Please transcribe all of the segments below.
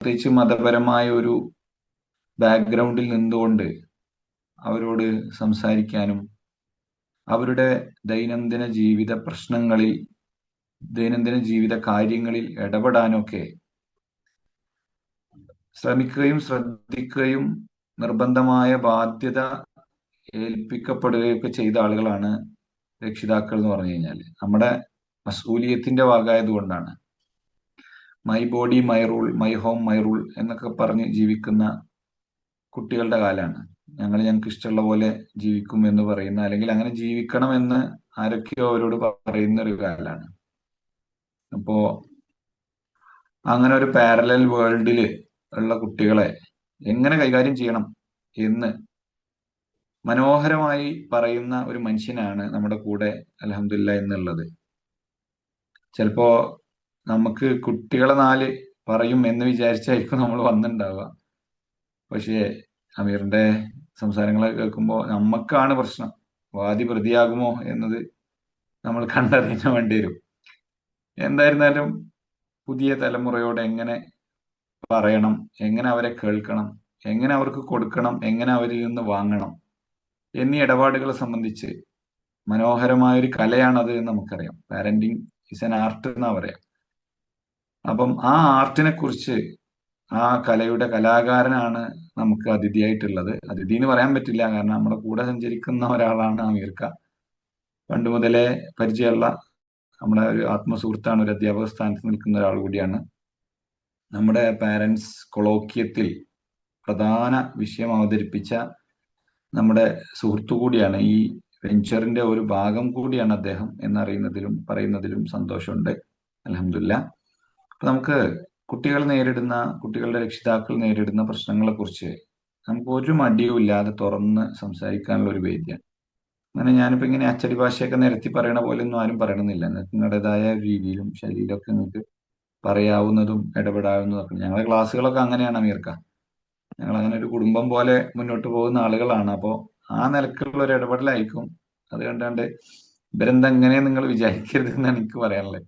പ്രത്യേകിച്ച് മതപരമായ ഒരു ബാക്ക്ഗ്രൗണ്ടിൽ നിന്നുകൊണ്ട് അവരോട് സംസാരിക്കാനും അവരുടെ ദൈനംദിന ജീവിത പ്രശ്നങ്ങളിൽ ദൈനംദിന ജീവിത കാര്യങ്ങളിൽ ഇടപെടാനൊക്കെ ശ്രമിക്കുകയും ശ്രദ്ധിക്കുകയും നിർബന്ധമായ ബാധ്യത ഏൽപ്പിക്കപ്പെടുകയൊക്കെ ചെയ്ത ആളുകളാണ് രക്ഷിതാക്കൾ എന്ന് പറഞ്ഞു കഴിഞ്ഞാൽ. നമ്മുടെ മസ്ഊലിയത്തിന്റെ ഭാഗമായതുകൊണ്ടാണ്. My body my rule, my home my rule എന്നൊക്കെ പറഞ്ഞ് ജീവിക്കുന്ന കുട്ടികളുടെ കാലാണ്. ഞങ്ങൾക്ക് ഇഷ്ടമുള്ള പോലെ ജീവിക്കും എന്ന് പറയുന്ന, അല്ലെങ്കിൽ അങ്ങനെ ജീവിക്കണം എന്ന് ആരൊക്കെയോ അവരോട് പറയുന്ന ഒരു കാലാണ്. അപ്പോ അങ്ങനെ ഒരു പാരലൽ വേൾഡില് ഉള്ള കുട്ടികളെ എങ്ങനെ കൈകാര്യം ചെയ്യണം എന്ന് മനോഹരമായി പറയുന്ന ഒരു മനുഷ്യനാണ് നമ്മുടെ കൂടെ അൽഹംദുലില്ലാ എന്നുള്ളത്. ചിലപ്പോ നമുക്ക് കുട്ടികളെ നാല് പറയും എന്ന് വിചാരിച്ചായിരിക്കും നമ്മൾ വന്നിട്ടുണ്ടാവുക. പക്ഷേ അമീറിന്റെ സംസാരങ്ങളൊക്കെ കേൾക്കുമ്പോൾ നമുക്കാണ് പ്രശ്നം. വാദി പ്രതിയാകുമോ എന്നത് നമ്മൾ കണ്ടറിയാൻ വേണ്ടി വരും. എന്തായിരുന്നാലും പുതിയ തലമുറയോട് എങ്ങനെ പറയണം, എങ്ങനെ അവരെ കേൾക്കണം, എങ്ങനെ അവർക്ക് കൊടുക്കണം, എങ്ങനെ അവരിൽ നിന്ന് വാങ്ങണം എന്നീ ഇടപാടുകളെ സംബന്ധിച്ച് മനോഹരമായ ഒരു കലയാണത് എന്ന് നമുക്കറിയാം. പാരന്റിങ് ഇസ് എൻ ആർട്ട് എന്നാ പറയാം. അപ്പം ആ ആർട്ടിനെ കുറിച്ച്, ആ കലയുടെ കലാകാരനാണ് നമുക്ക് അതിഥിയായിട്ടുള്ളത്. അതിഥി എന്ന് പറയാൻ പറ്റില്ല, കാരണം നമ്മുടെ കൂടെ സഞ്ചരിക്കുന്ന ഒരാളാണ് അമീർക്ക. പണ്ട് മുതലേ പരിചയമുള്ള നമ്മുടെ ഒരു ആത്മസുഹൃത്താണ്, ഒരു അധ്യാപക സ്ഥാനത്ത് നിൽക്കുന്ന ഒരാൾ കൂടിയാണ്. നമ്മുടെ പാരന്റ്സ് കൊളോക്കിയത്തിൽ പ്രധാന വിഷയം അവതരിപ്പിച്ച നമ്മുടെ സുഹൃത്തു കൂടിയാണ്. ഈ വെഞ്ചറിന്റെ ഒരു ഭാഗം കൂടിയാണ് അദ്ദേഹം എന്നറിയുന്നതിലും പറയുന്നതിലും സന്തോഷമുണ്ട്. അൽഹംദുലില്ലാ. അപ്പൊ നമുക്ക് കുട്ടികളുടെ രക്ഷിതാക്കൾ നേരിടുന്ന പ്രശ്നങ്ങളെ കുറിച്ച് നമുക്ക് ഒരു മടിയും ഇല്ലാതെ തുറന്ന് സംസാരിക്കാനുള്ള ഒരു വേദിയാണ്. അങ്ങനെ ഞാനിപ്പോ ഇങ്ങനെ അച്ചടി ഭാഷയൊക്കെ നിരത്തി പറയണ പോലെ ഒന്നും ആരും പറയണമെന്നില്ല. നിങ്ങൾക്ക് നിങ്ങളുടേതായ രീതിയിലും ശൈലിയിലൊക്കെ നിങ്ങൾക്ക് പറയാവുന്നതും ഇടപെടാവുന്നതും ഒക്കെ. ഞങ്ങളുടെ ക്ലാസ്സുകളൊക്കെ അങ്ങനെയാണ് അമീർക്ക. ഞങ്ങൾ അങ്ങനെ ഒരു കുടുംബം പോലെ മുന്നോട്ട് പോകുന്ന ആളുകളാണ്. അപ്പോൾ ആ നിലക്കുള്ള ഒരു ഇടപെടലായിരിക്കും. അത് കണ്ടാണ്ട് ഇവരെന്തെങ്ങനെ നിങ്ങൾ വിചാരിക്കരുത് എന്നാണ് എനിക്ക് പറയാനുള്ളത്.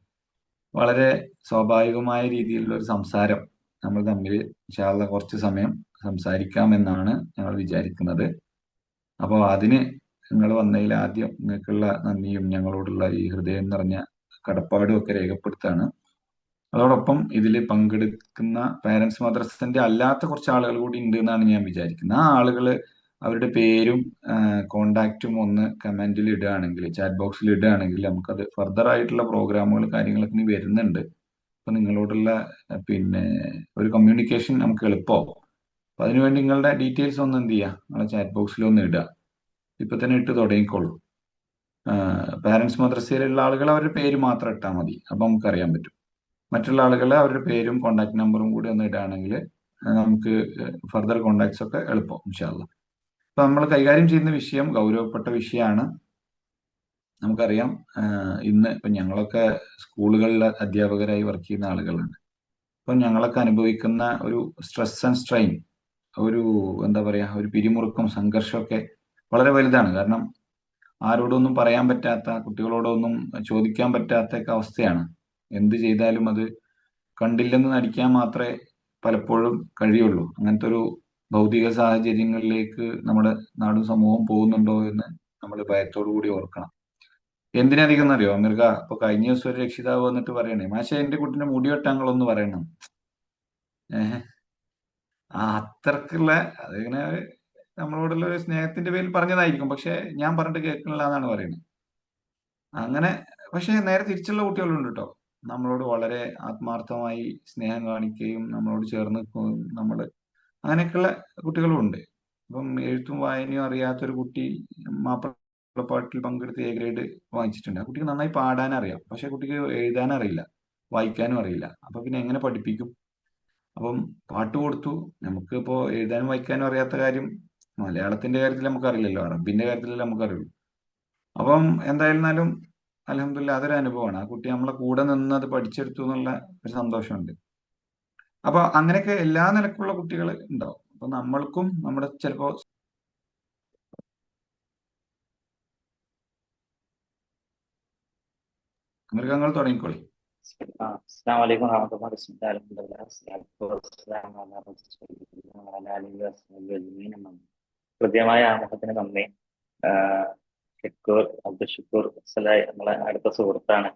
വളരെ സ്വാഭാവികമായ രീതിയിലുള്ള ഒരു സംസാരം നമ്മൾ തമ്മിൽ ഇൻഷാ അല്ലാഹ് കുറച്ച് സമയം സംസാരിക്കാമെന്നാണ് ഞങ്ങൾ വിചാരിക്കുന്നത്. അപ്പോൾ അതിന് നിങ്ങൾ വന്നതിൽ ആദ്യം നിങ്ങൾക്കുള്ള നന്ദിയും ഞങ്ങളോടുള്ള ഈ ഹൃദയം നിറഞ്ഞ കടപ്പാടും ഒക്കെ രേഖപ്പെടുത്താണ്. അതോടൊപ്പം ഇതിൽ പങ്കെടുക്കുന്ന പാരന്റ്സ് മദ്രസന്റെ അല്ലാത്ത കുറച്ച് ആളുകൾ കൂടി ഉണ്ട് എന്നാണ് ഞാൻ വിചാരിക്കുന്നത്. ആ ആളുകൾ അവരുടെ പേരും കോണ്ടാക്റ്റും ഒന്ന് കമന്റിൽ ഇടുകയാണെങ്കിൽ, ചാറ്റ് ബോക്സിൽ ഇടുകയാണെങ്കിൽ നമുക്കത് ഫർദർ ആയിട്ടുള്ള പ്രോഗ്രാമുകൾ കാര്യങ്ങളൊക്കെ ഇനി വരുന്നുണ്ട്. അപ്പൊ നിങ്ങളോടുള്ള പിന്നെ ഒരു കമ്മ്യൂണിക്കേഷൻ നമുക്ക് എളുപ്പമാവും. അപ്പൊ അതിനുവേണ്ടി നിങ്ങളുടെ ഡീറ്റെയിൽസ് ഒന്ന് എന്ത് ചെയ്യുക, നിങ്ങളെ ചാറ്റ് ബോക്സിൽ ഒന്ന് ഇടുക. ഇപ്പൊ തന്നെ ഇട്ട് തുടങ്ങിക്കോളൂ. പാരന്റ്സ് മദ്രസയിലുള്ള ആളുകൾ അവരുടെ പേര് മാത്രം ഇട്ടാൽ മതി, അപ്പൊ നമുക്ക് അറിയാൻ പറ്റും. മറ്റുള്ള ആളുകൾ അവരുടെ പേരും കോണ്ടാക്ട് നമ്പറും കൂടി ഒന്ന് ഇടുകയാണെങ്കിൽ നമുക്ക് ഫർദർ കോണ്ടാക്ട്സ് ഒക്കെ എളുപ്പം ഇൻഷാ അല്ലാഹ്. അപ്പൊ നമ്മൾ കൈകാര്യം ചെയ്യുന്ന വിഷയം ഗൗരവപ്പെട്ട വിഷയമാണ്. നമുക്കറിയാം, ഇന്ന് ഇപ്പൊ ഞങ്ങളൊക്കെ സ്കൂളുകളിലെ അധ്യാപകരായി വർക്ക് ചെയ്യുന്ന ആളുകളാണ്. അപ്പൊ ഞങ്ങളൊക്കെ അനുഭവിക്കുന്ന ഒരു സ്ട്രെസ് ആൻഡ് സ്ട്രെയിൻ, ഒരു എന്താ പറയാ, ഒരു പിരിമുറുക്കം, സംഘർഷമൊക്കെ വളരെ വലുതാണ്. കാരണം ആരോടൊന്നും പറയാൻ പറ്റാത്ത, കുട്ടികളോടൊന്നും ചോദിക്കാൻ പറ്റാത്ത ഒക്കെ അവസ്ഥയാണ്. എന്ത് ചെയ്താലും അത് കണ്ടില്ലെന്ന് നടിക്കാൻ മാത്രമേ പലപ്പോഴും കഴിയുള്ളൂ. അങ്ങനത്തെ ഒരു ഭൗതിക സാഹചര്യങ്ങളിലേക്ക് നമ്മുടെ നാടും സമൂഹവും പോകുന്നുണ്ടോ എന്ന് നമ്മൾ ഭയത്തോടു കൂടി ഓർക്കണം. എന്തിനധികം എന്നറിയോ അമീർക്ക, ഇപ്പൊ കഴിഞ്ഞ ദിവസം ഒരു രക്ഷിതാവ് വന്നിട്ട് പറയണേ, മാഷെ എന്റെ കുട്ടിന്റെ മുടി വെട്ടാങ്ങളൊന്ന് പറയണം. ഏഹ് ആ അത്രക്കുള്ള, അതിങ്ങനെ നമ്മളോടുള്ള ഒരു സ്നേഹത്തിന്റെ പേരിൽ പറഞ്ഞതായിരിക്കും. പക്ഷെ ഞാൻ പറഞ്ഞിട്ട് കേൾക്കണില്ല എന്നാണ് പറയുന്നത്. അങ്ങനെ പക്ഷെ നേരെ തിരിച്ചുള്ള കുട്ടികളുണ്ട് കേട്ടോ. നമ്മളോട് വളരെ ആത്മാർത്ഥമായി സ്നേഹം കാണിക്കുകയും നമ്മളോട് ചേർന്ന് നിൽക്കുകയും അങ്ങനെയൊക്കെയുള്ള കുട്ടികളും ഉണ്ട്. ഇപ്പം എഴുത്തും വായനയും അറിയാത്തൊരു കുട്ടി മാപ്പിളപ്പാട്ടിൽ പങ്കെടുത്ത് എ ഗ്രേഡ് വാങ്ങിച്ചിട്ടുണ്ട്. ആ കുട്ടിക്ക് നന്നായി പാടാൻ അറിയാം, പക്ഷെ കുട്ടിക്ക് എഴുതാൻ അറിയില്ല, വായിക്കാനും അറിയില്ല. അപ്പൊ പിന്നെ എങ്ങനെ പഠിപ്പിക്കും? അപ്പം പാട്ട് കൊടുത്തു. നമുക്ക് ഇപ്പോ എഴുതാനും വായിക്കാനും അറിയാത്ത കാര്യം മലയാളത്തിന്റെ കാര്യത്തിൽ നമുക്കറിയില്ലല്ലോ, അറബിന്റെ കാര്യത്തിലല്ലേ നമുക്കറിയുള്ളൂ. അപ്പം എന്തായിരുന്നാലും അൽഹംദുലില്ലാ അതൊരു അനുഭവമാണ്. ആ കുട്ടി നമ്മളെ കൂടെ നിന്ന് അത് പഠിച്ചെടുത്തു എന്നുള്ള ഒരു സന്തോഷമുണ്ട്. അപ്പൊ അങ്ങനെയൊക്കെ എല്ലാ നിലക്കുള്ള കുട്ടികൾ ഉണ്ടാവും. അപ്പൊ നമ്മൾക്കും നമ്മുടെ ചിലപ്പോ മൃഗങ്ങൾ തുടങ്ങിക്കോളി. അസ്സലാമു അലൈക്കും വറഹ്മത്തുള്ളാഹി ബിസ്മില്ലാഹിർ റഹ്മാനിർ റഹീം. സ്വലാത്തു വസ്സലാമു അലാ റസൂലില്ലാഹി വഅലാ ആലിഹി വസഹ്ബിഹി അജ്മഈൻ. കൃത്യമായ ആമുഖത്തിന് നന്ദി. ആഹ് ഷുക്കൂർ, അബ്ദുൽ ഷുക്കൂർ സലാഹി നമ്മളെ അടുത്ത സുഹൃത്താണ്.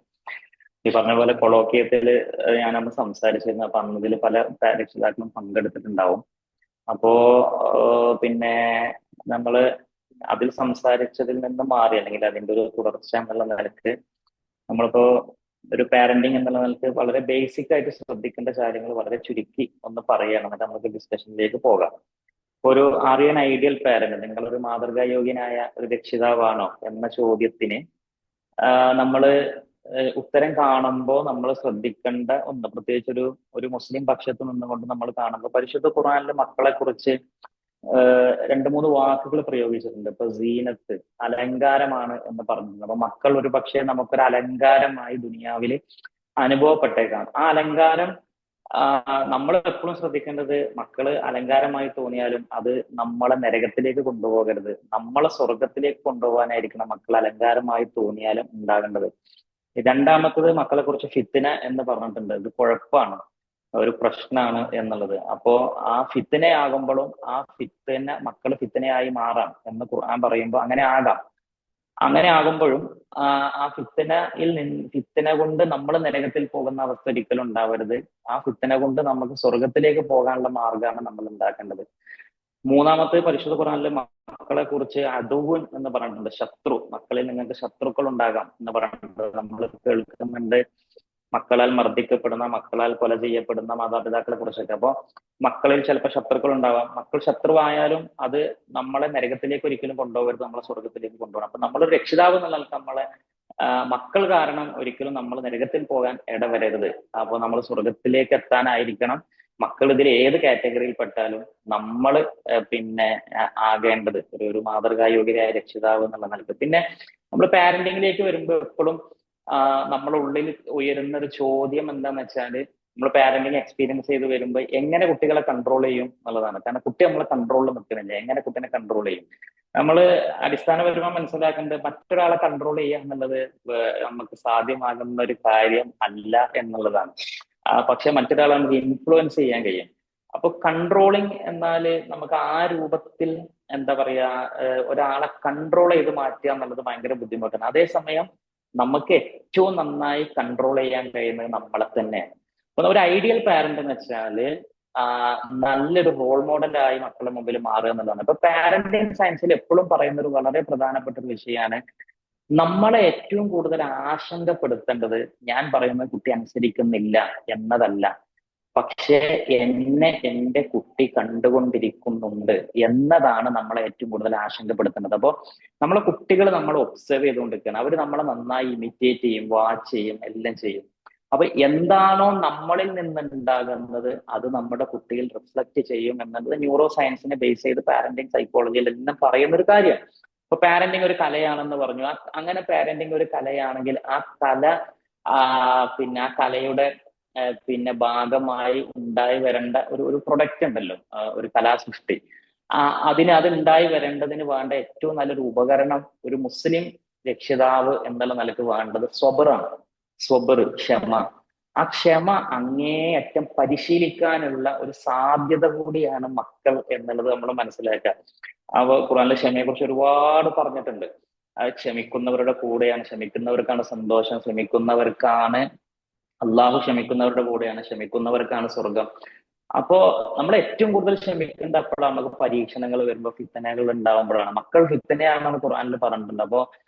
ഈ പറഞ്ഞ പോലെ കൊളോക്കിയത്തില് ഞാനന്ന് സംസാരിച്ചിരുന്നു. അപ്പൊ അന്ന് ഇതിൽ പല രക്ഷിതാക്കളും പങ്കെടുത്തിട്ടുണ്ടാവും. അപ്പോ പിന്നെ നമ്മള് അതിൽ സംസാരിച്ചതിൽ നിന്ന് മാറി, അല്ലെങ്കിൽ അതിന്റെ ഒരു തുടർച്ച എന്നുള്ള നിലക്ക് നമ്മളിപ്പോ ഒരു പാരന്റിങ് എന്നുള്ള നിലക്ക് വളരെ ബേസിക് ആയിട്ട് ശ്രദ്ധിക്കേണ്ട കാര്യങ്ങൾ വളരെ ചുരുക്കി ഒന്ന് പറയുകയാണ്, എന്നിട്ട് നമുക്ക് ഡിസ്കഷനിലേക്ക് പോകാം. ഇപ്പൊ ഒരു are you an ideal parent, നിങ്ങളൊരു മാതൃകായോഗ്യനായ ഒരു രക്ഷിതാവാണോ എന്ന ചോദ്യത്തിന് നമ്മള് ഉത്തരം കാണുമ്പോൾ നമ്മൾ ശ്രദ്ധിക്കേണ്ട ഒന്ന്, പ്രത്യേകിച്ച് ഒരു മുസ്ലിം പക്ഷത്ത് നിന്നുകൊണ്ട് നമ്മൾ കാണുമ്പോൾ പരിശുദ്ധ ഖുർആനിലെ മക്കളെ കുറിച്ച് രണ്ട് മൂന്ന് വാക്കുകൾ പ്രയോഗിച്ചിട്ടുണ്ട്. ഇപ്പൊ സീനത്ത്, അലങ്കാരമാണ് എന്ന് പറഞ്ഞിട്ടുണ്ട്. അപ്പൊ മക്കൾ ഒരു പക്ഷേ നമുക്കൊരു അലങ്കാരമായി ദുനിയാവില് അനുഭവപ്പെട്ടേക്കാം. ആ അലങ്കാരം നമ്മൾ എപ്പോഴും ശ്രദ്ധിക്കേണ്ടത്, മക്കള് അലങ്കാരമായി തോന്നിയാലും അത് നമ്മളെ നരകത്തിലേക്ക് കൊണ്ടുപോകരുത്, നമ്മളെ സ്വർഗത്തിലേക്ക് കൊണ്ടുപോകാനായിരിക്കണം മക്കൾ അലങ്കാരമായി തോന്നിയാലും ഉണ്ടാകേണ്ടത്. രണ്ടാമത്തത്, മക്കളെ കുറിച്ച് ഫിത്തിന എന്ന് പറഞ്ഞിട്ടുണ്ട്. ഇത് കുഴപ്പമാണ്, ഒരു പ്രശ്നമാണ് എന്നുള്ളത്. അപ്പോ ആ ഫിത്തിനയാകുമ്പോഴും ആ ഫിത്തിന, മക്കൾ ഫിത്തിനയായി മാറാം എന്ന് ഖുർആൻ പറയുമ്പോൾ അങ്ങനെ ആകാം. അങ്ങനെ ആകുമ്പോഴും ആ ഫിത്തിന കൊണ്ട് നമ്മൾ നരകത്തിൽ പോകുന്ന അവസ്ഥ ഒരിക്കലും ഉണ്ടാവരുത്. ആ ഫിത്തിന കൊണ്ട് നമുക്ക് സ്വർഗത്തിലേക്ക് പോകാനുള്ള മാർഗമാണ് നമ്മൾ ഉണ്ടാക്കേണ്ടത്. മൂന്നാമത്തെ, പരിശുദ്ധ ഖുർആനിലെ മക്കളെ കുറിച്ച് അദുവ്വൻ എന്ന് പറഞ്ഞിട്ടുണ്ട്. ശത്രു, മക്കളിൽ നിങ്ങൾക്ക് ശത്രുക്കൾ ഉണ്ടാകാം എന്ന് പറഞ്ഞിട്ടുണ്ട്. നമ്മൾ കേൾക്കുന്നുണ്ട് മക്കളാൽ മർദ്ദിക്കപ്പെടുന്ന, മക്കളാൽ കൊല ചെയ്യപ്പെടുന്ന മാതാപിതാക്കളെ കുറിച്ചൊക്കെ. അപ്പൊ മക്കളിൽ ചിലപ്പോൾ ശത്രുക്കൾ ഉണ്ടാവാം. മക്കൾ ശത്രുവായാലും അത് നമ്മളെ നരകത്തിലേക്ക് ഒരിക്കലും കൊണ്ടുപോകരുത്, നമ്മളെ സ്വർഗത്തിലേക്ക് കൊണ്ടുപോകണം. അപ്പൊ നമ്മളൊരു രക്ഷിതാവ് എന്നുള്ള നമ്മളെ മക്കൾ കാരണം ഒരിക്കലും നമ്മൾ നരകത്തിൽ പോകാൻ ഇടവരരുത്. അപ്പൊ നമ്മൾ സ്വർഗത്തിലേക്ക് എത്താനായിരിക്കണം മക്കൾ ഇതിൽ ഏത് കാറ്റഗറിയിൽ പെട്ടാലും നമ്മൾ പിന്നെ ആകേണ്ടത് ഒരു മാതൃകായോഗ്യരായ രക്ഷിതാവ് എന്നുള്ള നിലക്ക്. പിന്നെ നമ്മൾ പാരന്റിങ്ങിലേക്ക് വരുമ്പോൾ എപ്പോഴും നമ്മുടെ ഉള്ളിൽ ഉയരുന്ന ഒരു ചോദ്യം എന്താന്ന് വെച്ചാല്, നമ്മൾ പാരന്റിങ് എക്സ്പീരിയൻസ് ചെയ്ത് വരുമ്പോൾ എങ്ങനെ കുട്ടികളെ കൺട്രോൾ ചെയ്യും എന്നുള്ളതാണ്. കാരണം കുട്ടി നമ്മളെ കൺട്രോളിൽ നിൽക്കുന്നില്ല, എങ്ങനെ കുട്ടിനെ കൺട്രോൾ ചെയ്യും. നമ്മൾ അടിസ്ഥാനപരമായി മനസ്സിലാക്കേണ്ടത്, മറ്റൊരാളെ കൺട്രോൾ ചെയ്യുക എന്നുള്ളത് നമുക്ക് സാധ്യമാകുന്ന ഒരു കാര്യം അല്ല എന്നുള്ളതാണ്. പക്ഷെ മറ്റൊരാളെ നമുക്ക് ഇൻഫ്ലുവൻസ് ചെയ്യാൻ കഴിയും. അപ്പൊ കൺട്രോളിങ് എന്നാല് നമുക്ക് ആ രൂപത്തിൽ എന്താ പറയാ, ഒരാളെ കൺട്രോൾ ചെയ്ത് മാറ്റുക എന്നുള്ളത് ഭയങ്കര ബുദ്ധിമുട്ടാണ്. അതേസമയം നമുക്ക് ഏറ്റവും നന്നായി കൺട്രോൾ ചെയ്യാൻ കഴിയുന്നത് നമ്മളെ തന്നെയാണ്. അപ്പൊ ഒരു ഐഡിയൽ പാരന്റ് എന്ന് വെച്ചാല് നല്ലൊരു റോൾ മോഡലായി മക്കളുടെ മുമ്പിൽ മാറുക എന്നുള്ളതാണ്. ഇപ്പൊ പാരന്റിങ് സയൻസിൽ എപ്പോഴും പറയുന്ന ഒരു വളരെ പ്രധാനപ്പെട്ട ഒരു വിഷയമാണ്, നമ്മളെ ഏറ്റവും കൂടുതൽ ആശങ്കപ്പെടുത്തേണ്ടത് ഞാൻ പറയുന്നത് കുട്ടി അനുസരിക്കുന്നില്ല എന്നതല്ല, പക്ഷേ എന്നെ എന്റെ കുട്ടി കണ്ടുകൊണ്ടിരിക്കുന്നുണ്ട് എന്നതാണ് നമ്മളെ ഏറ്റവും കൂടുതൽ ആശങ്കപ്പെടുത്തേണ്ടത്. അപ്പോൾ നമ്മളെ കുട്ടികൾ നമ്മൾ ഒബ്സർവ് ചെയ്തുകൊണ്ടിരിക്കുകയാണ്. അവർ നമ്മളെ നന്നായി ഇമിറ്റേറ്റ് ചെയ്യും, വാച്ച് ചെയ്യും, എല്ലാം ചെയ്യും. അപ്പൊ എന്താണോ നമ്മളിൽ നിന്നുണ്ടാകുന്നത് അത് നമ്മുടെ കുട്ടിയിൽ റിഫ്ലക്ട് ചെയ്യും എന്നുള്ളത് ന്യൂറോ സയൻസിനെ ബേസ് ചെയ്ത് പാരന്റിങ് സൈക്കോളജിയിൽ എല്ലാം പറയുന്ന ഒരു കാര്യമാണ്. ഇപ്പൊ പാരന്റിങ് ഒരു കലയാണെന്ന് പറഞ്ഞു. അങ്ങനെ പാരന്റിങ് ഒരു കലയാണെങ്കിൽ ആ കല പിന്നെ ആ കലയുടെ പിന്നെ ഭാഗമായി ഉണ്ടായി വരേണ്ട ഒരു പ്രൊഡക്റ്റ് ഉണ്ടല്ലോ, ഒരു കലാസൃഷ്ടി. അത് ഉണ്ടായി വരേണ്ടതിന് വേണ്ട ഏറ്റവും നല്ലൊരു ഉപകരണം ഒരു മുസ്ലിം രക്ഷിതാവ് എന്നുള്ള നിലക്ക് വേണ്ടത് സ്വബറാണ്. സ്വബർ, ക്ഷമ. ആ ക്ഷമ അങ്ങേയറ്റം പരിശീലിക്കാനുള്ള ഒരു സാധ്യത കൂടിയാണ് മക്കൾ എന്നുള്ളത് നമ്മൾ മനസ്സിലാക്കുക. ഖുർആനിലെ ക്ഷമയെ കുറിച്ച് ഒരുപാട് പറഞ്ഞിട്ടുണ്ട്. അത് ക്ഷമിക്കുന്നവരുടെ കൂടെയാണ്, ക്ഷമിക്കുന്നവർക്കാണ് സന്തോഷം, ക്ഷമിക്കുന്നവർക്കാണ് അള്ളാഹു, ക്ഷമിക്കുന്നവരുടെ കൂടെയാണ്, ക്ഷമിക്കുന്നവർക്കാണ് സ്വർഗം. അപ്പോ നമ്മൾ ഏറ്റവും കൂടുതൽ ക്ഷമിക്കേണ്ട അപ്പോഴാണ് നമുക്ക് പരീക്ഷണങ്ങൾ വരുമ്പോൾ, ഫിത്തനകൾ ഉണ്ടാവുമ്പോഴാണ്. മക്കൾ ഫിത്തനയാണെന്ന് ഖുർആനിൽ പറഞ്ഞിട്ടുണ്ട്. അപ്പോ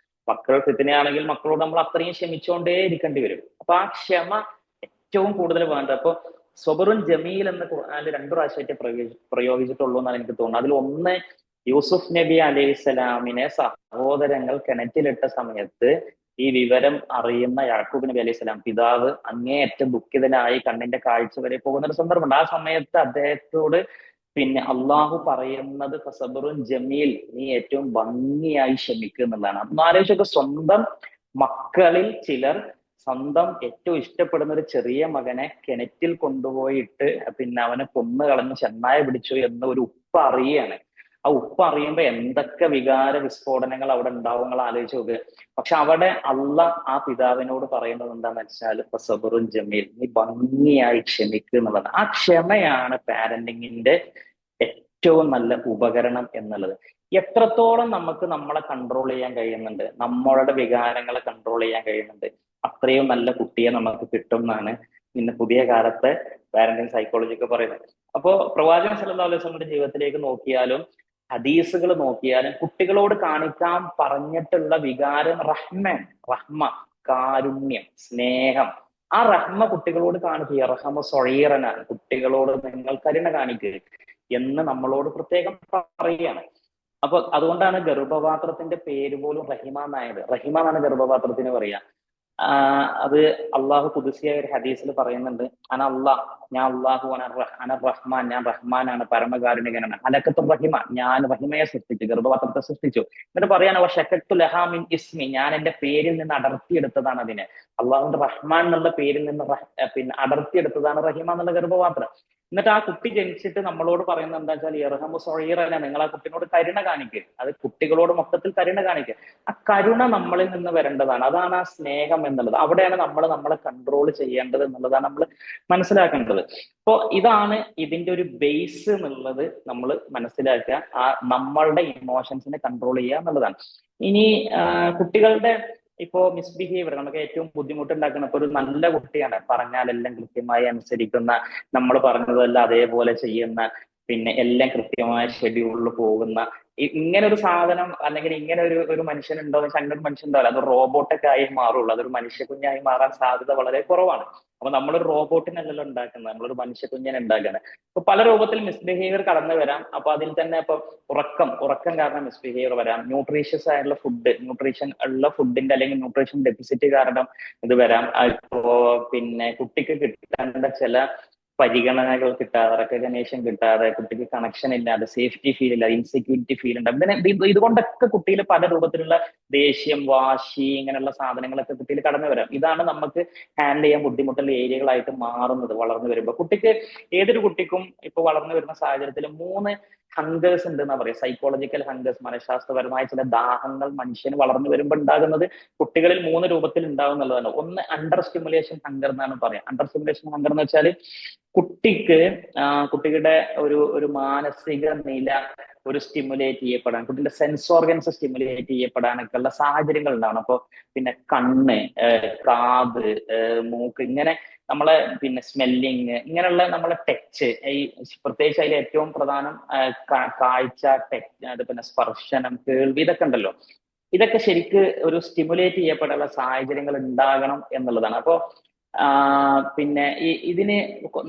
മക്കൾ ഫിത്തനയാണെങ്കിൽ മക്കളോട് നമ്മൾ അത്രയും ക്ഷമിച്ചുകൊണ്ടേ ഇരിക്കേണ്ടി വരും. അപ്പൊ ആ ക്ഷമ ഏറ്റവും കൂടുതൽ വേണ്ടത്. അപ്പൊ സ്വബറുൻ ജമീൽ എന്ന് ഖുർആനിൽ രണ്ടു പ്രാവശ്യമായിട്ട് പ്രയോഗിച്ചിട്ടുള്ളൂ എന്നാണ് എനിക്ക് തോന്നുന്നത്. അതിൽ ഒന്ന്, യൂസുഫ് നബി അലൈഹി സ്വലാമിനെ സഹോദരങ്ങൾ കിണറ്റിലിട്ട സമയത്ത് ഈ വിവരം അറിയുന്ന യാക്കൂബ് നബി അലൈഹി സ്വലാം പിതാവ് അങ്ങേയറ്റം ദുഃഖിതനായി കണ്ണിന്റെ കാഴ്ച വരെ പോകുന്ന ഒരു സന്ദർഭമുണ്ട്. ആ സമയത്ത് അദ്ദേഹത്തോട് പിന്നെ അള്ളാഹു പറയുന്നത് ഫസബറുൻ ജമീൽ, നീ ഏറ്റവും ഭംഗിയായി ക്ഷമിക്കുക എന്നുള്ളതാണ്. അതൊന്നും ആലോചിച്ചൊക്കെ, സ്വന്തം മക്കളിൽ ചിലർ സ്വന്തം ഏറ്റവും ഇഷ്ടപ്പെടുന്ന ഒരു ചെറിയ മകനെ കിണറ്റിൽ കൊണ്ടുപോയിട്ട് പിന്നെ അവനെ കൊന്നു കളഞ്ഞ് ചെന്നായ പിടിച്ചു എന്ന് ഒരു ഉപ്പ അറിയുകയാണ്. ആ ഉപ്പ് അറിയുമ്പോ എന്തൊക്കെ വികാര വിസ്ഫോടനങ്ങൾ അവിടെ ഉണ്ടാവും നിങ്ങൾ ആലോചിച്ച് നോക്ക്. പക്ഷെ അവിടെ അള്ളാഹ് ആ പിതാവിനോട് പറയുന്നത് എന്താന്ന് വെച്ചാൽ സബറുൻ ജമീൽ, നീ ഭംഗിയായി ക്ഷമിക്കുക എന്നുള്ളത്. ആ ക്ഷമയാണ് പാരന്റിങ്ങിന്റെ ഏറ്റവും നല്ല ഉപകരണം എന്നുള്ളത്. എത്രത്തോളം നമുക്ക് നമ്മളെ കൺട്രോൾ ചെയ്യാൻ കഴിയുന്നുണ്ട്, നമ്മളുടെ വികാരങ്ങളെ കൺട്രോൾ ചെയ്യാൻ കഴിയുന്നുണ്ട്, അത്രയും നല്ല കുട്ടിയെ നമുക്ക് കിട്ടും എന്നാണ് ഇന്ന് പുതിയ കാലത്തെ പാരന്റിങ് സൈക്കോളജി ഒക്കെ പറയുന്നത്. അപ്പോ പ്രവാചകൻ സല്ലല്ലാഹു അലൈഹി വസല്ലമയുടെ ജീവിതത്തിലേക്ക് നോക്കിയാലും ഹദീസുകൾ നോക്കിയാലും കുട്ടികളോട് കാണിക്കാൻ പറഞ്ഞിട്ടുള്ള വികാരം റഹ്മൻ, റഹ്മ, കാരുണ്യം, സ്നേഹം. ആ റഹ്മ കുട്ടികളോട് കാണിക്കുക. റഹമ സൊഴീറനാണ്, കുട്ടികളോട് നിങ്ങൾ കരുണ കാണിക്കുക എന്ന് നമ്മളോട് പ്രത്യേകം പറയുകയാണ്. അപ്പൊ അതുകൊണ്ടാണ് ഗർഭപാത്രത്തിന്റെ പേര് പോലും റഹിമ എന്നായത്. റഹിമ എന്നാണ് ഗർഭപാത്രത്തിന് പറയാ. അത് അള്ളാഹു ഖുദ്സിയായ ഒരു ഹദീസിൽ പറയുന്നുണ്ട്, അന അള്ളാഹ്, ഞാൻ അള്ളാഹു, അന റഹ്മാൻ, ഞാൻ റഹ്മാനാണ്, പരമകാരുണികനാണ്, അലക്കത്തു റഹിമ, ഞാൻ റഹിമയെ സൃഷ്ടിച്ചു, ഗർഭപാത്രത്തെ സൃഷ്ടിച്ചു. എന്നിട്ട് പറയാണ് ഷക്കത്തു ലഹാമിൻ ഇസ്മി, ഞാൻ എന്റെ പേരിൽ നിന്ന് അടർത്തിയെടുത്തതാണ് അതിനെ. അള്ളാഹുന്റെ റഹ്മാൻ എന്നുള്ള പേരിൽ നിന്ന് പിന്നെ അടർത്തിയെടുത്തതാണ് റഹിമ എന്നുള്ള ഗർഭപാത്രം. എന്നിട്ട് ആ കുട്ടി ജനിച്ചിട്ട് നമ്മളോട് പറയുന്നത് എന്താ വെച്ചാൽ ഇർഹമു സൊഹീറന, നിങ്ങൾ ആ കുട്ടിനോട് കരുണ കാണിക്കുക. അത് കുട്ടികളോട് മൊത്തത്തിൽ കരുണ കാണിക്കുക. ആ കരുണ നമ്മളിൽ നിന്ന് വരേണ്ടതാണ്. അതാണ് ആ സ്നേഹം എന്നുള്ളത്. അവിടെയാണ് നമ്മൾ നമ്മളെ കൺട്രോൾ ചെയ്യേണ്ടത് എന്നുള്ളതാണ് നമ്മൾ മനസ്സിലാക്കേണ്ടത്. അപ്പോ ഇതാണ് ഇതിന്റെ ഒരു ബേസ് എന്നുള്ളത് നമ്മൾ മനസ്സിലാക്കുക. ആ നമ്മളുടെ ഇമോഷൻസിനെ കൺട്രോൾ ചെയ്യുക എന്നുള്ളതാണ്. ഇനി കുട്ടികളുടെ ഇപ്പോ മിസ്ബിഹേവിയർ നമുക്ക് ഏറ്റവും ബുദ്ധിമുട്ടുണ്ടാക്കുന്ന, ഇപ്പൊ ഒരു നല്ല കുട്ടിയാണ്, പറഞ്ഞാലെല്ലാം കൃത്യമായി അനുസരിക്കുന്ന, നമ്മൾ പറഞ്ഞതെല്ലാം അതേപോലെ ചെയ്യുന്ന, പിന്നെ എല്ലാം കൃത്യമായ ഷെഡ്യൂളിൽ പോകുന്ന ഇങ്ങനെ ഒരു സാധനം, അല്ലെങ്കിൽ ഇങ്ങനെ ഒരു മനുഷ്യൻ ഉണ്ടോ എന്ന് വെച്ചാൽ അങ്ങനെ ഒരു മനുഷ്യൻ ഉണ്ടാവില്ല. അത് റോബോട്ടൊക്കെ ആയി മാറുള്ളൂ. അതൊരു മനുഷ്യ കുഞ്ഞായി മാറാൻ സാധ്യത വളരെ കുറവാണ്. അപ്പൊ നമ്മളൊരു റോബോട്ടിനല്ലല്ലോ ഉണ്ടാക്കുന്നത്, നമ്മളൊരു മനുഷ്യ കുഞ്ഞിനെ ഉണ്ടാക്കുകയാണ്. അപ്പൊ പല രൂപത്തിൽ മിസ്ബിഹേവിയർ കടന്നു വരാം. അപ്പൊ അതിൽ തന്നെ ഇപ്പൊ ഉറക്കം കാരണം മിസ്ബിഹേവിയർ വരാം. ന്യൂട്രീഷ്യസ് ആയിട്ടുള്ള ഫുഡ്, ന്യൂട്രീഷൻ ഉള്ള ഫുഡിന്റെ അല്ലെങ്കിൽ ന്യൂട്രീഷൻ ഡെഫിസിറ്റ് കാരണം ഇത് വരാം. ഇപ്പോ പിന്നെ കുട്ടിക്ക് കിട്ടേണ്ട ചില പരിഗണനകൾ കിട്ടാതെ, റെക്കഗ്നേഷൻ കിട്ടാതെ, കുട്ടിക്ക് കണക്ഷൻ ഇല്ലാതെ, സേഫ്റ്റി ഫീൽ ഇല്ലാതെ, ഇൻസെക്യൂരിറ്റി ഫീൽ ഉണ്ടാകും. ഇതുകൊണ്ടൊക്കെ കുട്ടിയിൽ പല രൂപത്തിലുള്ള ദേഷ്യം, വാശി, ഇങ്ങനെയുള്ള സാധനങ്ങളൊക്കെ കുട്ടിയിൽ കടന്നു വരാം. ഇതാണ് നമുക്ക് ഹാൻഡിൽ ചെയ്യാൻ ബുദ്ധിമുട്ടുള്ള ഏരിയകളായിട്ട് മാറുന്നത് വളർന്നു വരുമ്പോൾ. കുട്ടിക്ക്, ഏതൊരു കുട്ടിക്കും ഇപ്പൊ വളർന്നു വരുന്ന സാഹചര്യത്തിൽ 3 ഹങ്കേഴ്സ് ഉണ്ട് എന്നാ പറയാം. സൈക്കോളജിക്കൽ ഹങ്കേഴ്സ്, മനഃശാസ്ത്രപരമായ ചില ദാഹങ്ങൾ മനുഷ്യന് വളർന്നു വരുമ്പോൾ ഉണ്ടാകുന്നത് കുട്ടികളിൽ 3 രൂപത്തിൽ ഉണ്ടാവും എന്നുള്ളതാണ്. ഒന്ന് അണ്ടർ സ്റ്റിമുലേഷൻ ഹങ്കർ എന്നാണ് പറയാം. അണ്ടർ സ്റ്റിമുലേഷൻ ഹങ്കർ എന്ന് വെച്ചാൽ കുട്ടിക്ക് കുട്ടിയുടെ ഒരു മാനസിക നില ഒരു സ്റ്റിമുലേറ്റ് ചെയ്യപ്പെടാൻ, കുട്ടിയുടെ സെൻസ് ഓർഗൻസ് സ്റ്റിമുലേറ്റ് ചെയ്യപ്പെടാനൊക്കെ ഉള്ള സാഹചര്യങ്ങൾ ഉണ്ടാവണം. അപ്പൊ പിന്നെ കണ്ണ്, കാത്, മൂക്ക്, ഇങ്ങനെ നമ്മളെ പിന്നെ സ്മെല്ലിങ്, ഇങ്ങനെയുള്ള നമ്മളെ ടച്ച്, ഈ പ്രത്യേകിച്ച് അതിൽ ഏറ്റവും പ്രധാനം കാഴ്ച, അത് പിന്നെ സ്പർശനം, കേൾവി, ഇതൊക്കെ ഉണ്ടല്ലോ. ഇതൊക്കെ ശരിക്ക് ഒരു സ്റ്റിമുലേറ്റ് ചെയ്യപ്പെടാനുള്ള സാഹചര്യങ്ങൾ ഉണ്ടാകണം എന്നുള്ളതാണ്. അപ്പോ പിന്നെ ഇതിന്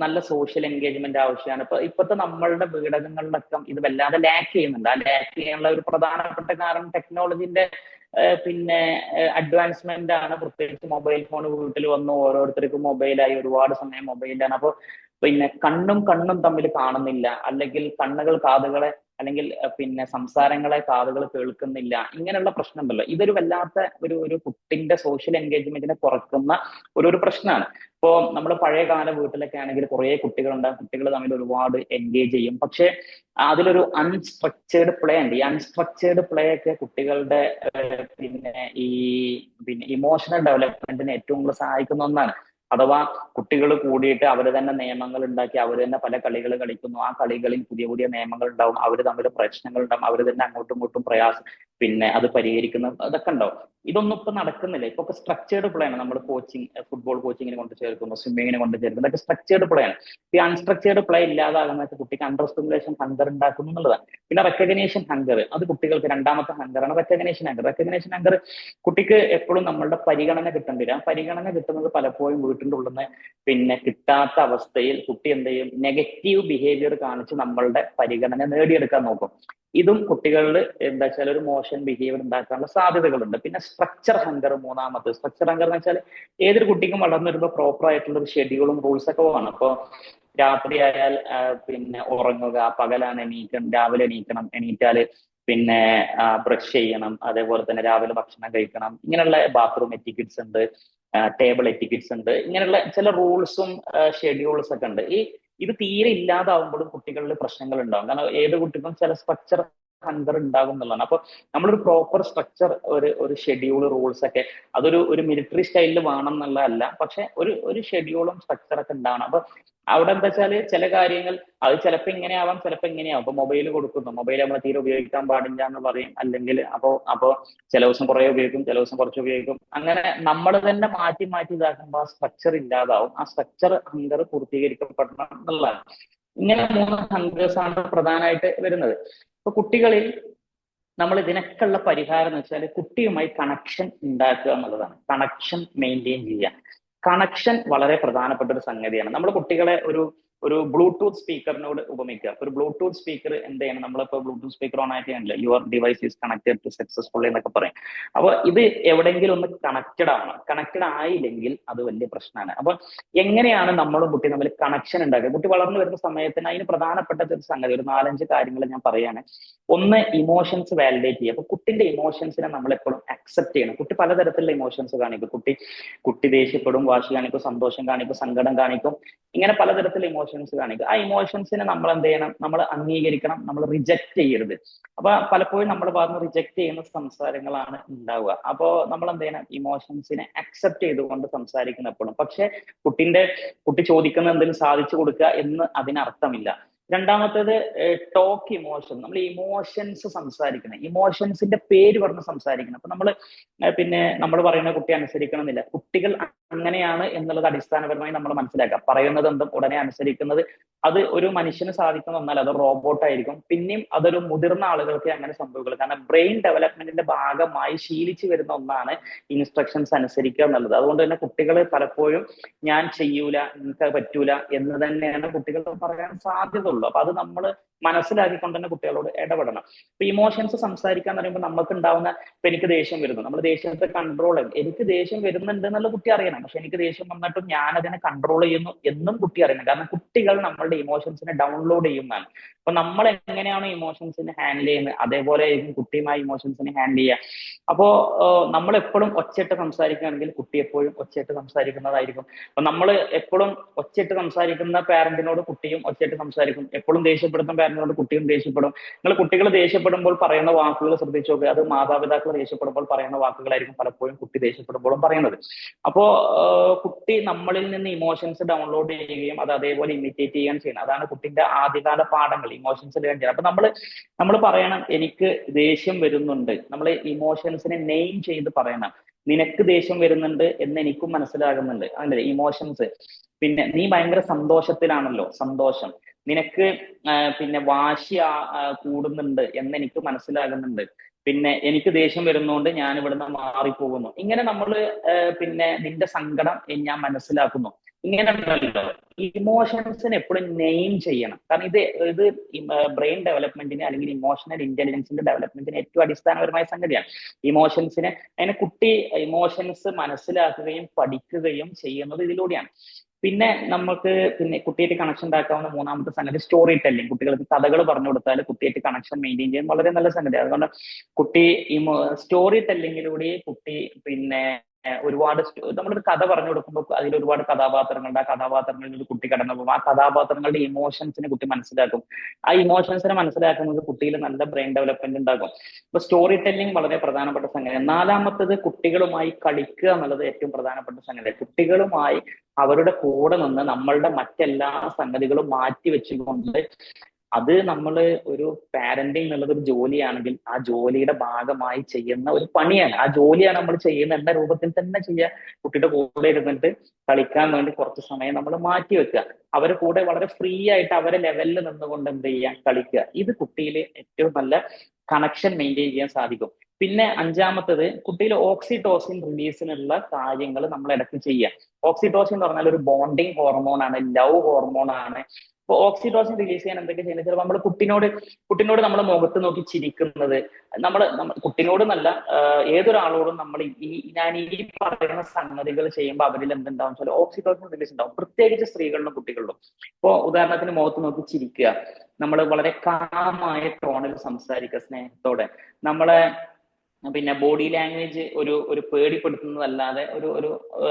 നല്ല സോഷ്യൽ എൻഗേജ്മെന്റ് ആവശ്യമാണ്. ഇപ്പോഴത്തെ നമ്മളുടെ വീടകങ്ങളിലൊക്കെ ഇത് വല്ലാതെ ലാക്ക് ചെയ്യുന്നുണ്ട്. ആ ലാക്ക് ചെയ്യാനുള്ള ഒരു പ്രധാനപ്പെട്ട കാരണം ടെക്നോളജിന്റെ പിന്നെ അഡ്വാൻസ്മെന്റ് ആണ്. പ്രത്യേകിച്ച് മൊബൈൽ ഫോൺ വീട്ടിൽ വന്ന് ഓരോരുത്തർക്കും മൊബൈലായി, ഒരുപാട് സമയം മൊബൈലാണ്. അപ്പോൾ പിന്നെ കണ്ണും തമ്മിൽ കാണുന്നില്ല, അല്ലെങ്കിൽ കണ്ണുകൾ കാതുകളെ, അല്ലെങ്കിൽ പിന്നെ സംസാരങ്ങളെ കാതുകൾ കേൾക്കുന്നില്ല, ഇങ്ങനെയുള്ള പ്രശ്നം ഉണ്ടല്ലോ. ഇതൊരു വല്ലാത്ത ഒരു കുട്ടിന്റെ സോഷ്യൽ എൻഗേജ്മെന്റിനെ കുറക്കുന്ന ഒരു പ്രശ്നമാണ്. ഇപ്പോ നമ്മൾ പഴയ കാല വീട്ടിലൊക്കെ ആണെങ്കിൽ കുറെ കുട്ടികളുണ്ടാകും, കുട്ടികൾ തമ്മിൽ ഒരുപാട് എൻഗേജ് ചെയ്യും. പക്ഷെ അതിലൊരു അൺസ്ട്രക്ചേർഡ് പ്ലേ ഉണ്ട്. ഈ അൺസ്ട്രക്ചേർഡ് പ്ലേ ഒക്കെ കുട്ടികളുടെ പിന്നെ പിന്നെ ഇമോഷണൽ ഡെവലപ്മെന്റിന് ഏറ്റവും കൂടുതൽ സഹായിക്കുന്ന ഒന്നാണ്. അഥവാ കുട്ടികൾ കൂടിയിട്ട് അവർ തന്നെ നിയമങ്ങൾ ഉണ്ടാക്കി അവർ തന്നെ പല കളികൾ കളിക്കുന്നു. ആ കളികളിൽ പുതിയ പുതിയ നിയമങ്ങൾ ഉണ്ടാവും, അവർ തമ്മിൽ പ്രശ്നങ്ങൾ ഉണ്ടാവും, അവർ തന്നെ അങ്ങോട്ടും ഇങ്ങോട്ടും പ്രയാസം, പിന്നെ അത് പരിഹരിക്കുന്ന അതൊക്കെ ഉണ്ടാവും. ഇതൊന്നും ഇപ്പൊ നടക്കുന്നില്ല. ഇപ്പൊ സ്ട്രക്ചേർഡ് പ്ലേ ആണ്. നമ്മൾ കോച്ചിങ്, ഫുട്ബോൾ കോച്ചിങ്ങിന് കൊണ്ട് ചേർക്കുന്നു, സ്വിമ്മിങ്ങിന് കൊണ്ട് ചേർക്കുന്നു, ഇതൊക്കെ സ്ട്രക്ചേർഡ് പ്ലേ ആണ്. ഈ അൺസ്ട്രക്ചേർഡ് പ്ലേ ഇല്ലാതാകുന്ന കുട്ടിക്ക് അണ്ടർ സ്റ്റിമുലേഷൻ ഹങ്കർ ഉണ്ടാക്കുന്നു എന്നുള്ളതാണ്. പിന്നെ റെക്കഗ്നേഷൻ ഹങ്കർ, അത് കുട്ടികൾക്ക് രണ്ടാമത്തെ ഹങ്കറാണ് റെക്കഗ്നേഷൻ ഹങ്കർ. റെക്കഗ്നേഷൻ ഹങ്കർ കുട്ടിക്ക് എപ്പോഴും നമ്മളുടെ പരിഗണന കിട്ടേണ്ടി വരും. ആ പരിഗണന കിട്ടുന്നത് പലപ്പോഴും വീട്ടിൻ്റെ ഉള്ളിൽ നിന്ന് പിന്നെ കിട്ടാത്ത അവസ്ഥയിൽ കുട്ടി എന്ത് ചെയ്യും, നെഗറ്റീവ് ബിഹേവിയർ കാണിച്ച് നമ്മളുടെ പരിഗണന നേടിയെടുക്കാൻ നോക്കും. ഇതും കുട്ടികളിൽ എന്താ വെച്ചാൽ ഒരു മോശം ബിഹേവിയർ ഉണ്ടാക്കാനുള്ള സാധ്യതകളുണ്ട്. പിന്നെ സ്ട്രക്ചർ ഹങ്കർ, മൂന്നാമത്തെ സ്ട്രക്ചർ ഹങ്കർ എന്ന് വെച്ചാൽ ഏതൊരു കുട്ടിക്കും വളർന്നു വരുമ്പോൾ പ്രോപ്പർ ആയിട്ടുള്ള ഒരു ഷെഡ്യൂളും റൂൾസ് ഒക്കെ വേണം. അപ്പോൾ രാത്രി ആയാൽ പിന്നെ ഉറങ്ങുക, പകലാണ് രാവിലെ എണീക്കണം, എണീറ്റാല് പിന്നെ ബ്രഷ് ചെയ്യണം, അതേപോലെ തന്നെ രാവിലെ ഭക്ഷണം കഴിക്കണം, ഇങ്ങനെയുള്ള ബാത്റൂം എറ്റിക്യൂട്ട്സ് ഉണ്ട്, ടേബിൾ എറ്റിക്യൂട്ട്സ് ഉണ്ട്, ഇങ്ങനെയുള്ള ചില റൂൾസും ഷെഡ്യൂൾസ് ഒക്കെ ഉണ്ട്. ഇത് തീരെ ഇല്ലാതാവുമ്പോഴും കുട്ടികളിൽ പ്രശ്നങ്ങൾ ഉണ്ടാവും. കാരണം ഏത് കുട്ടിക്കും ചില സ്ട്രക്ചർ ഹങ്കർ ഉണ്ടാകും എന്നുള്ളതാണ്. അപ്പൊ നമ്മളൊരു പ്രോപ്പർ സ്ട്രക്ചർ, ഒരു ഷെഡ്യൂൾ, റൂൾസ് ഒക്കെ ഒരു മിലിറ്ററി സ്റ്റൈലിൽ വേണം എന്നുള്ളതല്ല, പക്ഷെ ഒരു ഷെഡ്യൂളും സ്ട്രക്ചറൊക്കെ ഉണ്ടാവണം. അപ്പൊ അവിടെ എന്താ വെച്ചാല് ചില കാര്യങ്ങൾ അത് ചിലപ്പോൾ ഇങ്ങനെ ആവാം, ചിലപ്പോൾ ഇങ്ങനെയാവും. അപ്പൊ മൊബൈൽ കൊടുക്കുന്നു, മൊബൈൽ നമ്മൾ തീരെ ഉപയോഗിക്കാൻ പാടില്ല എന്ന് പറയും, അല്ലെങ്കിൽ അപ്പോ ചില ദിവസം കുറെ ഉപയോഗിക്കും, ചില ദിവസം കുറച്ച് ഉപയോഗിക്കും. അങ്ങനെ നമ്മൾ തന്നെ മാറ്റി മാറ്റി ഇതാക്കുമ്പോൾ ആ സ്ട്രക്ചർ ഇല്ലാതാവും. ആ സ്ട്രക്ചർ ഹങ്കർ പൂർത്തീകരിക്കപ്പെടണം എന്നുള്ളതാണ്. ഇങ്ങനെ 3 ഹങ്കേഴ്സ് ആണ് പ്രധാനമായിട്ട് വരുന്നത്. ഇപ്പൊ കുട്ടികളിൽ നമ്മൾ ഇതിനൊക്കെ ഉള്ള പരിഹാരം എന്ന് വെച്ചാൽ കുട്ടിയുമായി കണക്ഷൻ ഉണ്ടാക്കുക എന്നുള്ളതാണ്. കണക്ഷൻ മെയിൻറ്റെയിൻ ചെയ്യുക. കണക്ഷൻ വളരെ പ്രധാനപ്പെട്ട ഒരു സംഗതിയാണ്. നമ്മൾ കുട്ടികളെ ഒരു ബ്ലൂടൂത്ത് സ്പീക്കറിനോട് ഉപമിക്കുക. ഒരു ബ്ലൂടൂത്ത് സ്പീക്കർ എന്ത് ചെയ്യണം, നമ്മളിപ്പോ ബ്ലൂടൂത്ത് സ്പീക്കർ ഓൺ ആക്കിയാണല്ലോ your device is connected to successfully എന്നൊക്കെ പറയും. അപ്പൊ ഇത് എവിടെയെങ്കിലും ഒന്ന് കണക്റ്റഡ് ആവണം. കണക്റ്റഡ് ആയില്ലെങ്കിൽ അത് വലിയ പ്രശ്നമാണ്. അപ്പൊ എങ്ങനെയാണ് നമ്മളും കുട്ടി തമ്മിൽ കണക്ഷൻ ഉണ്ടാക്കുക? കുട്ടി വളർന്നു വരുന്ന സമയത്തിന് അതിന് പ്രധാനപ്പെട്ട ഒരു സംഗതി, ഒരു 4-5 കാര്യങ്ങൾ ഞാൻ പറയാണ്. ഒന്ന്, ഇമോഷൻസ് വാലിഡേറ്റ് ചെയ്യുക. അപ്പൊ കുട്ടിന്റെ ഇമോഷൻസിനെ നമ്മൾ എപ്പോഴും അക്സെപ്റ്റ് ചെയ്യണം. കുട്ടി പലതരത്തിലുള്ള ഇമോഷൻസ് കാണിക്കും. കുട്ടി ദേഷ്യപ്പെടും, വാശി കാണിക്കും, സന്തോഷം കാണിക്കും, സങ്കടം കാണിക്കും, ഇങ്ങനെ പലതരത്തിലുള്ള ഇമോഷൻസ് കാണിക്കും. ആ ഇമോഷൻസിനെ നമ്മൾ എന്ത് ചെയ്യണം? നമ്മൾ അംഗീകരിക്കണം, നമ്മൾ റിജക്ട് ചെയ്യരുത്. അപ്പൊ പലപ്പോഴും നമ്മുടെ ഭാഗത്ത് റിജക്ട് ചെയ്യുന്ന സംസാരങ്ങളാണ് ഉണ്ടാവുക. അപ്പോ നമ്മൾ എന്ത് ചെയ്യണം? ഇമോഷൻസിനെ അക്സെപ്റ്റ് ചെയ്തുകൊണ്ട് സംസാരിക്കുന്ന എപ്പോഴും. പക്ഷെ കുട്ടി ചോദിക്കുന്ന എന്തെങ്കിലും സാധിച്ചു കൊടുക്കുക എന്ന് അതിനർത്ഥമില്ല. രണ്ടാമത്തേത് ടോക്ക് ഇമോഷൻ. നമ്മൾ ഇമോഷൻസ് സംസാരിക്കണം, ഇമോഷൻസിന്റെ പേര് പറഞ്ഞ് സംസാരിക്കണം. അപ്പൊ നമ്മൾ പറയുന്ന കുട്ടി അനുസരിക്കണം എന്നില്ല. കുട്ടികൾ അങ്ങനെയാണ് എന്നുള്ളത് അടിസ്ഥാനപരമായി നമ്മൾ മനസ്സിലാക്കുക. പറയുന്നത് എന്തും ഉടനെ അനുസരിക്കുന്നത് അത് ഒരു മനുഷ്യന് സാധിക്കുന്ന ഒന്നല്ല, അത് റോബോട്ട് ആയിരിക്കും. പിന്നെയും അതൊരു മുതിർന്ന ആളുകൾക്ക് അങ്ങനെ സംഭവിക്കുള്ളൂ. കാരണം ബ്രെയിൻ ഡെവലപ്മെന്റിന്റെ ഭാഗമായി ശീലിച്ചു വരുന്ന ഒന്നാണ് ഇൻസ്ട്രക്ഷൻസ് അനുസരിക്കുക എന്നുള്ളത്. അതുകൊണ്ട് തന്നെ കുട്ടികൾ പലപ്പോഴും ഞാൻ ചെയ്യൂല, എനിക്ക് പറ്റൂല എന്ന് തന്നെയാണ് കുട്ടികൾ പറയാൻ സാധ്യതയുള്ളൂ. അപ്പൊ അത് നമ്മൾ മനസ്സിലാക്കിക്കൊണ്ട് തന്നെ കുട്ടികളോട് ഇടപെടണം. ഇപ്പൊ ഇമോഷൻസ് സംസാരിക്കാൻ പറയുമ്പോൾ നമുക്ക് ഉണ്ടാവുന്ന, ഇപ്പൊ എനിക്ക് ദേഷ്യം വരുന്നു, നമ്മൾ ദേഷ്യത്തെ കൺട്രോൾ ചെയ്യും. എനിക്ക് ദേഷ്യം വരുന്നുണ്ട് എന്നുള്ള കുട്ടി അറിയണം. പക്ഷെ എനിക്ക് ദേഷ്യം വന്നിട്ടും ഞാൻ അതിനെ കൺട്രോൾ ചെയ്യുന്നു എന്നും കുട്ടി അറിയണം. കാരണം കുട്ടികൾ നമ്മളുടെ ഇമോഷൻസിനെ ഡൗൺലോഡ് ചെയ്യുന്നതാണ്. അപ്പൊ നമ്മൾ എങ്ങനെയാണ് ഇമോഷൻസിനെ ഹാൻഡിൽ ചെയ്യുന്നത്, അതേപോലെ കുട്ടിയുമായി ഇമോഷൻസിനെ ഹാൻഡിൽ ചെയ്യുക. അപ്പോ നമ്മൾ എപ്പോഴും ഒച്ചയിട്ട് സംസാരിക്കുകയാണെങ്കിൽ കുട്ടി എപ്പോഴും ഒച്ചയിട്ട് സംസാരിക്കുന്നതായിരിക്കും. അപ്പൊ നമ്മൾ എപ്പോഴും ഒച്ചയിട്ട് സംസാരിക്കുന്ന പാരന്റിനോട് കുട്ടിയും ഒച്ചയിട്ട് സംസാരിക്കും. എപ്പോഴും ദേഷ്യപ്പെടുന്ന പാരന്റിനോട് കുട്ടിയും ദേഷ്യപ്പെടും. നിങ്ങൾ കുട്ടികൾ ദേഷ്യപ്പെടുമ്പോൾ പറയുന്ന വാക്കുകൾ ശ്രദ്ധിച്ചു നോക്കുക. അത് മാതാപിതാക്കൾ ദേഷ്യപ്പെടുമ്പോൾ പറയുന്ന വാക്കുകളായിരിക്കും പലപ്പോഴും കുട്ടി ദേഷ്യപ്പെടുമ്പോഴും പറയുന്നത്. അപ്പോ കുട്ടി നമ്മളിൽ നിന്ന് ഇമോഷൻസ് ഡൗൺലോഡ് ചെയ്യുകയും അത് അതേപോലെ ഇമിറ്റേറ്റ് ചെയ്യാൻ ചെയ്യണം. അതാണ് കുട്ടിന്റെ ആദ്യകാല പാഠങ്ങൾ, ഇമോഷൻസ് ലേൺ ചെയ്യണം. അപ്പൊ നമ്മൾ പറയണം, എനിക്ക് ദേഷ്യം വരുന്നുണ്ട്. നമ്മൾ ഇമോഷൻസിനെ നെയിം ചെയ്ത് പറയണം. നിനക്ക് ദേഷ്യം വരുന്നുണ്ട് എന്ന് എനിക്കും മനസ്സിലാകുന്നുണ്ട്. അങ്ങനെ ഇമോഷൻസ്. പിന്നെ നീ ഭയങ്കര സന്തോഷത്തിലാണല്ലോ, സന്തോഷം. നിനക്ക് വാശി കൂടുന്നുണ്ട് എന്ന് എനിക്ക് മനസ്സിലാകുന്നുണ്ട്. പിന്നെ എനിക്ക് ദേഷ്യം വരുന്നതുകൊണ്ട് ഞാൻ ഇവിടുന്ന് മാറിപ്പോകുന്നു. ഇങ്ങനെ നമ്മൾ നിന്റെ സങ്കടം ഞാൻ മനസ്സിലാക്കുന്നു. ഇങ്ങനെ ഉണ്ടല്ലോ, ഇമോഷൻസിനെ എപ്പോഴും നെയിം ചെയ്യണം. കാരണം ഇത് ബ്രെയിൻ ഡെവലപ്മെന്റിന് അല്ലെങ്കിൽ ഇമോഷണൽ ഇന്റലിജൻസിന്റെ ഡെവലപ്മെന്റിന് ഏറ്റവും അടിസ്ഥാനപരമായ സംഗതിയാണ് ഇമോഷൻസിനെ. അതിന് കുട്ടി ഇമോഷൻസ് മനസ്സിലാക്കുകയും പഠിക്കുകയും ചെയ്യുന്നത് ഇതിലൂടെയാണ്. പിന്നെ നമുക്ക് കുട്ടിയായിട്ട് കണക്ഷൻ ഉണ്ടാക്കാവുന്ന മൂന്നാമത്തെ സംഗതി സ്റ്റോറി ടെല്ലിംഗ്. കുട്ടികൾക്ക് കഥകൾ പറഞ്ഞു കൊടുത്താൽ കുട്ടിയായിട്ട് കണക്ഷൻ മെയിൻറ്റെയിൻ ചെയ്യാൻ വളരെ നല്ല സംഗതി. അതുകൊണ്ട് കുട്ടി സ്റ്റോറി ടെല്ലിങ്ങിലൂടെ കുട്ടി ഒരുപാട് നമ്മളൊരു കഥ പറഞ്ഞു കൊടുക്കുമ്പോൾ അതിൽ ഒരുപാട് കഥാപാത്രങ്ങളുണ്ട്. ആ കഥാപാത്രങ്ങളിൽ കുട്ടി കടന്നു പോകും. ആ കഥാപാത്രങ്ങളുടെ ഇമോഷൻസിനെ കുട്ടി മനസ്സിലാക്കും. ആ ഇമോഷൻസിനെ മനസ്സിലാക്കുന്നത് കുട്ടിയിൽ നല്ല ബ്രെയിൻ ഡെവലപ്മെന്റ് ഉണ്ടാകും. അപ്പൊ സ്റ്റോറി ടെല്ലിംഗ് വളരെ പ്രധാനപ്പെട്ട സംഗതി. നാലാമത്തത് കുട്ടികളുമായി കളിക്കുക എന്നുള്ളത് ഏറ്റവും പ്രധാനപ്പെട്ട സംഗതി. കുട്ടികളുമായി അവരുടെ കൂടെ നിന്ന് നമ്മളുടെ മറ്റെല്ലാ സംഗതികളും മാറ്റി വെച്ചുകൊണ്ട്, അത് നമ്മൾ ഒരു പാരന്റിങ് എന്നുള്ളത് ഒരു ജോലിയാണെങ്കിൽ ആ ജോലിയുടെ ഭാഗമായി ചെയ്യുന്ന ഒരു പണിയാണ്. ആ ജോലിയാണ് നമ്മൾ ചെയ്യുന്ന എന്ന രൂപത്തിൽ തന്നെ ചെയ്യുക. കുട്ടിയുടെ കൂടെ ഇരുന്നിട്ട് കളിക്കാൻ വേണ്ടി കുറച്ച് സമയം നമ്മൾ മാറ്റി വെക്കുക. അവരെ കൂടെ വളരെ ഫ്രീ ആയിട്ട് അവരെ ലെവലിൽ നിന്നുകൊണ്ട് എന്ത് ചെയ്യുക, കളിക്കുക. ഇത് കുട്ടിയിൽ ഏറ്റവും നല്ല കണക്ഷൻ മെയിൻറ്റെയിൻ ചെയ്യാൻ സാധിക്കും. പിന്നെ അഞ്ചാമത്തത്, കുട്ടിയിൽ ഓക്സിറ്റോസിൻ റിലീസിനുള്ള കാര്യങ്ങൾ നമ്മൾ ഇടയ്ക്ക് ചെയ്യുക. ഓക്സിറ്റോസിൻ എന്ന് പറഞ്ഞാൽ ഒരു ബോണ്ടിങ് ഹോർമോൺ ആണ്, ലവ് ഹോർമോൺ ആണ്. അപ്പൊ ഓക്സിറ്റോസിൻ റിലീസ് ചെയ്യാൻ എന്തൊക്കെ ചെയ്യുന്നത്? ചിലപ്പോൾ നമ്മൾ കുട്ടിനോട് നമ്മൾ മുഖത്ത് നോക്കി ചിരിക്കുന്നത്, കുട്ടിനോട് നല്ല ഏതൊരാളോടും നമ്മൾ ഞാൻ ഈ പറയുന്ന സംഗതികൾ ചെയ്യുമ്പോൾ അവരിൽ എന്തുണ്ടാവും വെച്ചാൽ ഓക്സിറ്റോസിൻ റിലീസ് ഉണ്ടാവും. പ്രത്യേകിച്ച് സ്ത്രീകളിലും കുട്ടികളിലും. ഇപ്പൊ ഉദാഹരണത്തിന് മുഖത്ത് നോക്കി ചിരിക്കുക, നമ്മൾ വളരെ കാമായ ടോണിൽ സംസാരിക്കുക, സ്നേഹത്തോടെ. നമ്മളെ ബോഡി ലാംഗ്വേജ് ഒരു പേടിപ്പെടുത്തുന്നതല്ലാതെ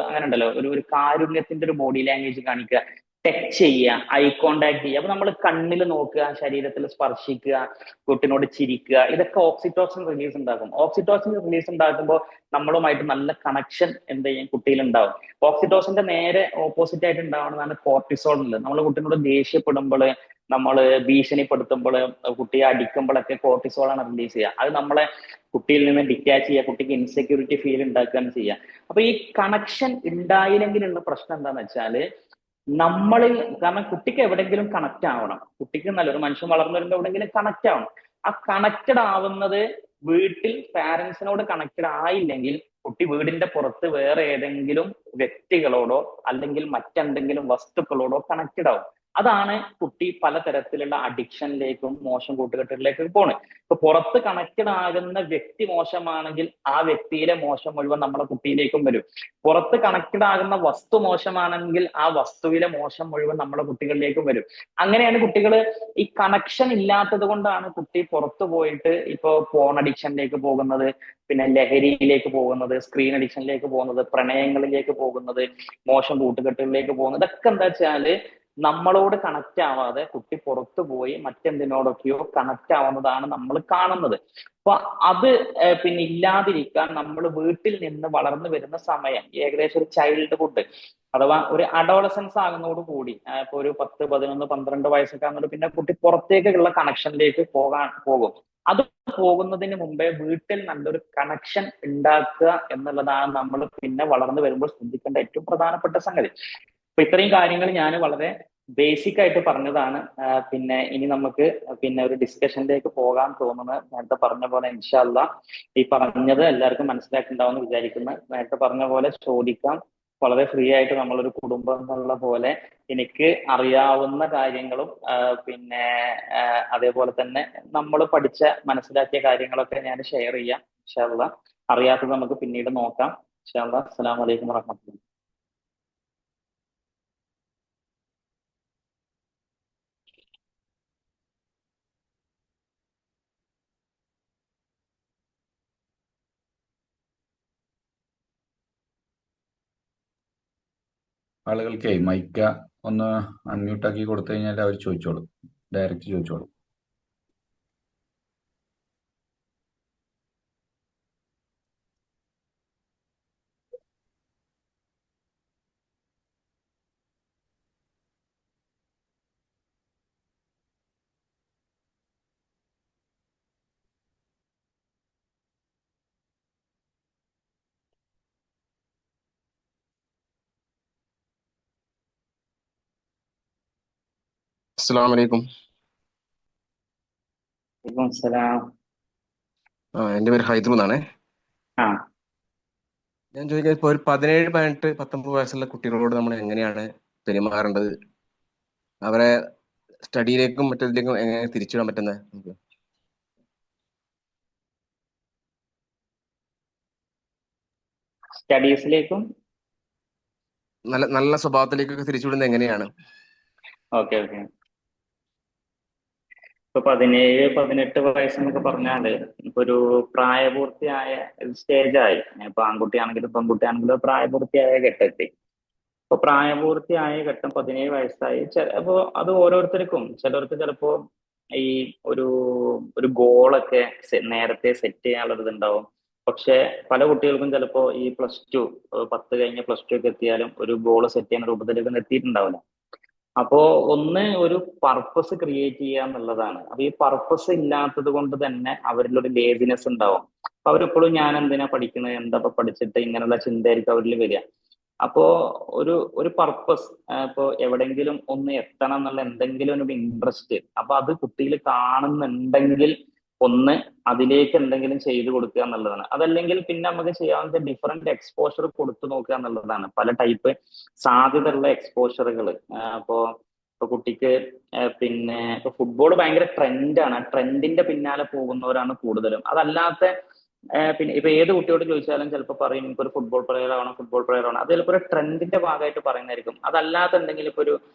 അങ്ങനെ ഉണ്ടല്ലോ, ഒരു കാരുണ്യത്തിന്റെ ഒരു ബോഡി ലാംഗ്വേജ് കാണിക്കുക. ടച്ച് ചെയ്യുക, ഐ കോണ്ടാക്ട് ചെയ്യുക. അപ്പൊ നമ്മൾ കണ്ണിൽ നോക്കുക, ശരീരത്തിൽ സ്പർശിക്കുക, കുട്ടിനോട് ചിരിക്കുക, ഇതൊക്കെ ഓക്സിറ്റോസിൻ റിലീസ് ഉണ്ടാക്കും. ഓക്സിറ്റോസിൻ റിലീസ് ഉണ്ടാക്കുമ്പോൾ നമ്മളുമായിട്ട് നല്ല കണക്ഷൻ എന്ത് ചെയ്യും, കുട്ടിയിൽ ഉണ്ടാവും. ഓക്സിറ്റോസിന്റെ നേരെ ഓപ്പോസിറ്റ് ആയിട്ട് ഉണ്ടാവുന്നതാണ് കോർട്ടിസോൾ എന്നുള്ളത്. നമ്മൾ കുട്ടിനോട് ദേഷ്യപ്പെടുമ്പോൾ, നമ്മൾ ഭീഷണിപ്പെടുത്തുമ്പോൾ, കുട്ടിയെ അടിക്കുമ്പോഴൊക്കെ കോർട്ടിസോളാണ് റിലീസ് ചെയ്യുക. അത് നമ്മളെ കുട്ടിയിൽ നിന്ന് ഡിറ്റാച്ച് ചെയ്യുക, കുട്ടിക്ക് ഇൻസെക്യൂരിറ്റി ഫീൽ ഉണ്ടാക്കുകയാണ് ചെയ്യുക. അപ്പൊ ഈ കണക്ഷൻ ഉണ്ടായില്ലെങ്കിലുള്ള പ്രശ്നം എന്താന്ന് വെച്ചാല്, നമ്മളിൽ, കാരണം കുട്ടിക്ക് എവിടെയെങ്കിലും കണക്ട് ആവണം. കുട്ടിക്ക് നല്ലൊരു മനുഷ്യൻ വളർന്നു വരുമ്പോൾ എവിടെയെങ്കിലും കണക്ട് ആവണം. ആ കണക്റ്റഡ് ആവുന്നത് വീട്ടിൽ പാരന്റ്സിനോട് കണക്റ്റഡ് ആയില്ലെങ്കിൽ കുട്ടി വീടിന്റെ പുറത്ത് വേറെ ഏതെങ്കിലും വ്യക്തികളോടോ അല്ലെങ്കിൽ മറ്റെന്തെങ്കിലും വസ്തുക്കളോടോ കണക്റ്റഡ് ആവും. അതാണ് കുട്ടി പലതരത്തിലുള്ള അഡിക്ഷനിലേക്കും മോശം കൂട്ടുകെട്ടുകളിലേക്കും പോണത്. ഇപ്പൊ പുറത്ത് കണക്റ്റഡ് ആകുന്ന വ്യക്തി മോശമാണെങ്കിൽ ആ വ്യക്തിയിലെ മോശം മുഴുവൻ നമ്മുടെ കുട്ടിയിലേക്കും വരും. പുറത്ത് കണക്റ്റഡ് ആകുന്ന വസ്തു മോശമാണെങ്കിൽ ആ വസ്തുവിലെ മോശം മുഴുവൻ നമ്മുടെ കുട്ടികളിലേക്കും വരും. അങ്ങനെയാണ് കുട്ടികൾ, ഈ കണക്ഷൻ ഇല്ലാത്തത് കൊണ്ടാണ് കുട്ടി പുറത്തു പോയിട്ട് ഇപ്പൊ ഫോൺ അഡിക്ഷനിലേക്ക് പോകുന്നത്, പിന്നെ ലഹരിയിലേക്ക് പോകുന്നത്, സ്ക്രീൻ അഡിക്ഷനിലേക്ക് പോകുന്നത്, പ്രണയങ്ങളിലേക്ക് പോകുന്നത്, മോശം കൂട്ടുകെട്ടുകളിലേക്ക് പോകുന്നത്. ഇതൊക്കെ എന്താ വെച്ചാല് നമ്മളോട് കണക്ട് ആവാതെ കുട്ടി പുറത്തു പോയി മറ്റെന്തിനോടൊക്കെയോ കണക്ട് ആവുന്നതാണ് നമ്മൾ കാണുന്നത്. അപ്പൊ അത് പിന്നെ ഇല്ലാതിരിക്കാൻ നമ്മൾ വീട്ടിൽ നിന്ന് വളർന്നു വരുന്ന സമയം ഏകദേശം ഒരു ചൈൽഡ്ഹുഡ് അഥവാ ഒരു അഡോളസൻസ് ആകുന്നതോട് കൂടി, ഇപ്പൊ ഒരു 10, 11, 12 വയസ്സൊക്കെ ആകുന്നത് പിന്നെ കുട്ടി പുറത്തേക്കുള്ള കണക്ഷനിലേക്ക് പോകും. അത് പോകുന്നതിന് മുമ്പേ വീട്ടിൽ നല്ലൊരു കണക്ഷൻ ഉണ്ടാക്കുക എന്നുള്ളതാണ് നമ്മൾ പിന്നെ വളർന്നു വരുമ്പോൾ ശ്രദ്ധിക്കേണ്ട ഏറ്റവും പ്രധാനപ്പെട്ട സംഗതി. അപ്പൊ ഇത്രയും കാര്യങ്ങൾ ഞാൻ വളരെ ബേസിക് ആയിട്ട് പറഞ്ഞതാണ്. പിന്നെ ഇനി നമുക്ക് പിന്നെ ഒരു ഡിസ്കഷനിലേക്ക് പോകാൻ തോന്നുന്നത്, നേരത്തെ പറഞ്ഞ പോലെ ഇൻഷാ അല്ലാഹ് ഈ പറഞ്ഞത് എല്ലാവർക്കും മനസ്സിലാക്കിണ്ടാവുമെന്ന് വിചാരിക്കുന്നു. നേരത്തെ പറഞ്ഞ പോലെ ചോദിക്കാം, വളരെ ഫ്രീ ആയിട്ട് നമ്മളൊരു കുടുംബം എന്നുള്ള പോലെ എനിക്ക് അറിയാവുന്ന കാര്യങ്ങളും പിന്നെ അതേപോലെ തന്നെ നമ്മൾ പഠിച്ച മനസ്സിലാക്കിയ കാര്യങ്ങളൊക്കെ ഞാൻ ഷെയർ ചെയ്യാം ഇൻഷാ അല്ലാഹ്. അറിയാത്തത് നമുക്ക് പിന്നീട് നോക്കാം ഇൻഷാ അല്ലാഹ്. അസ്സലാമു അലൈക്കും വറഹ്മത്തുള്ളാഹി. ആളുകൾക്ക് മൈക്ക ഒന്ന് അൺമ്യൂട്ട് ആക്കി കൊടുത്തു കഴിഞ്ഞാൽ അവർ ചോദിച്ചോളും, ഡയറക്റ്റ് ചോദിച്ചോളും. അസ്സലാമു അലൈക്കും. വലൈക്കും അസ്സലാം. എൻ്റെ പേര് ഹൈദ്രു എന്നാണ്. ആ ഞാൻ ചോദിക്കാൻ, ഇപ്പോൾ ഒരു 17, 18, 19 വയസ്സുള്ള കുട്ടികളോട് നമ്മൾ എങ്ങനെയാണ് പെരുമാറേണ്ടത്? അവരെ സ്റ്റഡിയിലേക്കും മറ്റേതിലേക്കും എങ്ങനെ തിരിച്ചുവിടാൻ പറ്റുന്നത് നമുക്ക്? സ്റ്റഡീസിലേക്കും നല്ല നല്ല സ്വഭാവത്തിലേക്കൊക്കെ തിരിച്ചുവിടുന്നത് എങ്ങനെയാണ്? Okay okay. ഇപ്പൊ 17, 18 വയസ്സെന്നൊക്കെ പറഞ്ഞാല് ഇപ്പൊ ഒരു പ്രായപൂർത്തിയായ സ്റ്റേജായി. ഇപ്പൊ ആൺകുട്ടിയാണെങ്കിലും പെൺകുട്ടിയാണെങ്കിലും പ്രായപൂർത്തിയായ ഘട്ടത്തിൽ, ഇപ്പൊ പ്രായപൂർത്തിയായ ഘട്ടം 17 വയസ്സായി. അപ്പോ അത് ഓരോരുത്തർക്കും, ചിലർക്ക് ചിലപ്പോ ഈ ഒരു ഒരു ഗോളൊക്കെ നേരത്തെ സെറ്റ് ചെയ്യാനുള്ളത് ഉണ്ടാവും. പക്ഷെ പല കുട്ടികൾക്കും ചിലപ്പോ ഈ +2, 10 കഴിഞ്ഞ് +2 ഒക്കെ എത്തിയാലും ഒരു ഗോൾ സെറ്റ് ചെയ്യുന്ന രൂപത്തിലേക്ക് എത്തിയിട്ടുണ്ടാവില്ല. അപ്പോ ഒന്ന് ഒരു പർപ്പസ് ക്രിയേറ്റ് ചെയ്യുക എന്നുള്ളതാണ്. അപ്പൊ ഈ പർപ്പസ് ഇല്ലാത്തത് കൊണ്ട് തന്നെ അവരിലൊരു ലേസിനെസ് ഉണ്ടാവും. അപ്പൊ അവരെപ്പോഴും ഞാൻ എന്തിനാ പഠിക്കുന്നത്, എന്താ ഇപ്പൊ പഠിച്ചിട്ട്, ഇങ്ങനെയുള്ള ചിന്തയായിരിക്കും അവരിൽ വരിക. അപ്പോ ഒരു ഒരു പർപ്പസ്, ഇപ്പോ എവിടെങ്കിലും ഒന്ന് എത്തണം എന്നുള്ള എന്തെങ്കിലും ഒരു ഇൻട്രസ്റ്റ്, അപ്പൊ അത് കുട്ടിയിൽ കാണുന്നുണ്ടെങ്കിൽ ഒന്ന് അതിലേക്ക് എന്തെങ്കിലും ചെയ്തു കൊടുക്കുക എന്നുള്ളതാണ്. അതല്ലെങ്കിൽ പിന്നെ നമുക്ക് ചെയ്യാവുന്ന ഡിഫറെന്റ് എക്സ്പോഷർ കൊടുത്തു നോക്കുക എന്നുള്ളതാണ്. പല ടൈപ്പ് സാധ്യതയുള്ള എക്സ്പോഷറുകൾ. അപ്പോ ഇപ്പൊ കുട്ടിക്ക് പിന്നെ ഇപ്പൊ ഫുട്ബോൾ ഭയങ്കര ട്രെൻഡാണ്. ആ ട്രെൻഡിന്റെ പിന്നാലെ പോകുന്നവരാണ് കൂടുതലും. അതല്ലാത്ത പിന്നെ ഇപ്പൊ ഏത് കുട്ടിയോട് ചോദിച്ചാലും ചിലപ്പോൾ പറയും എനിക്കൊരു ഫുട്ബോൾ പ്ലെയർ ആവണം, ഫുട്ബോൾ പ്ലെയർ ആവണം. അത് ചിലപ്പോൾ ഒരു ട്രെൻഡിന്റെ ഭാഗമായിട്ട് പറയുന്നതായിരിക്കും. അതല്ലാത്ത എന്തെങ്കിലും ഇപ്പൊ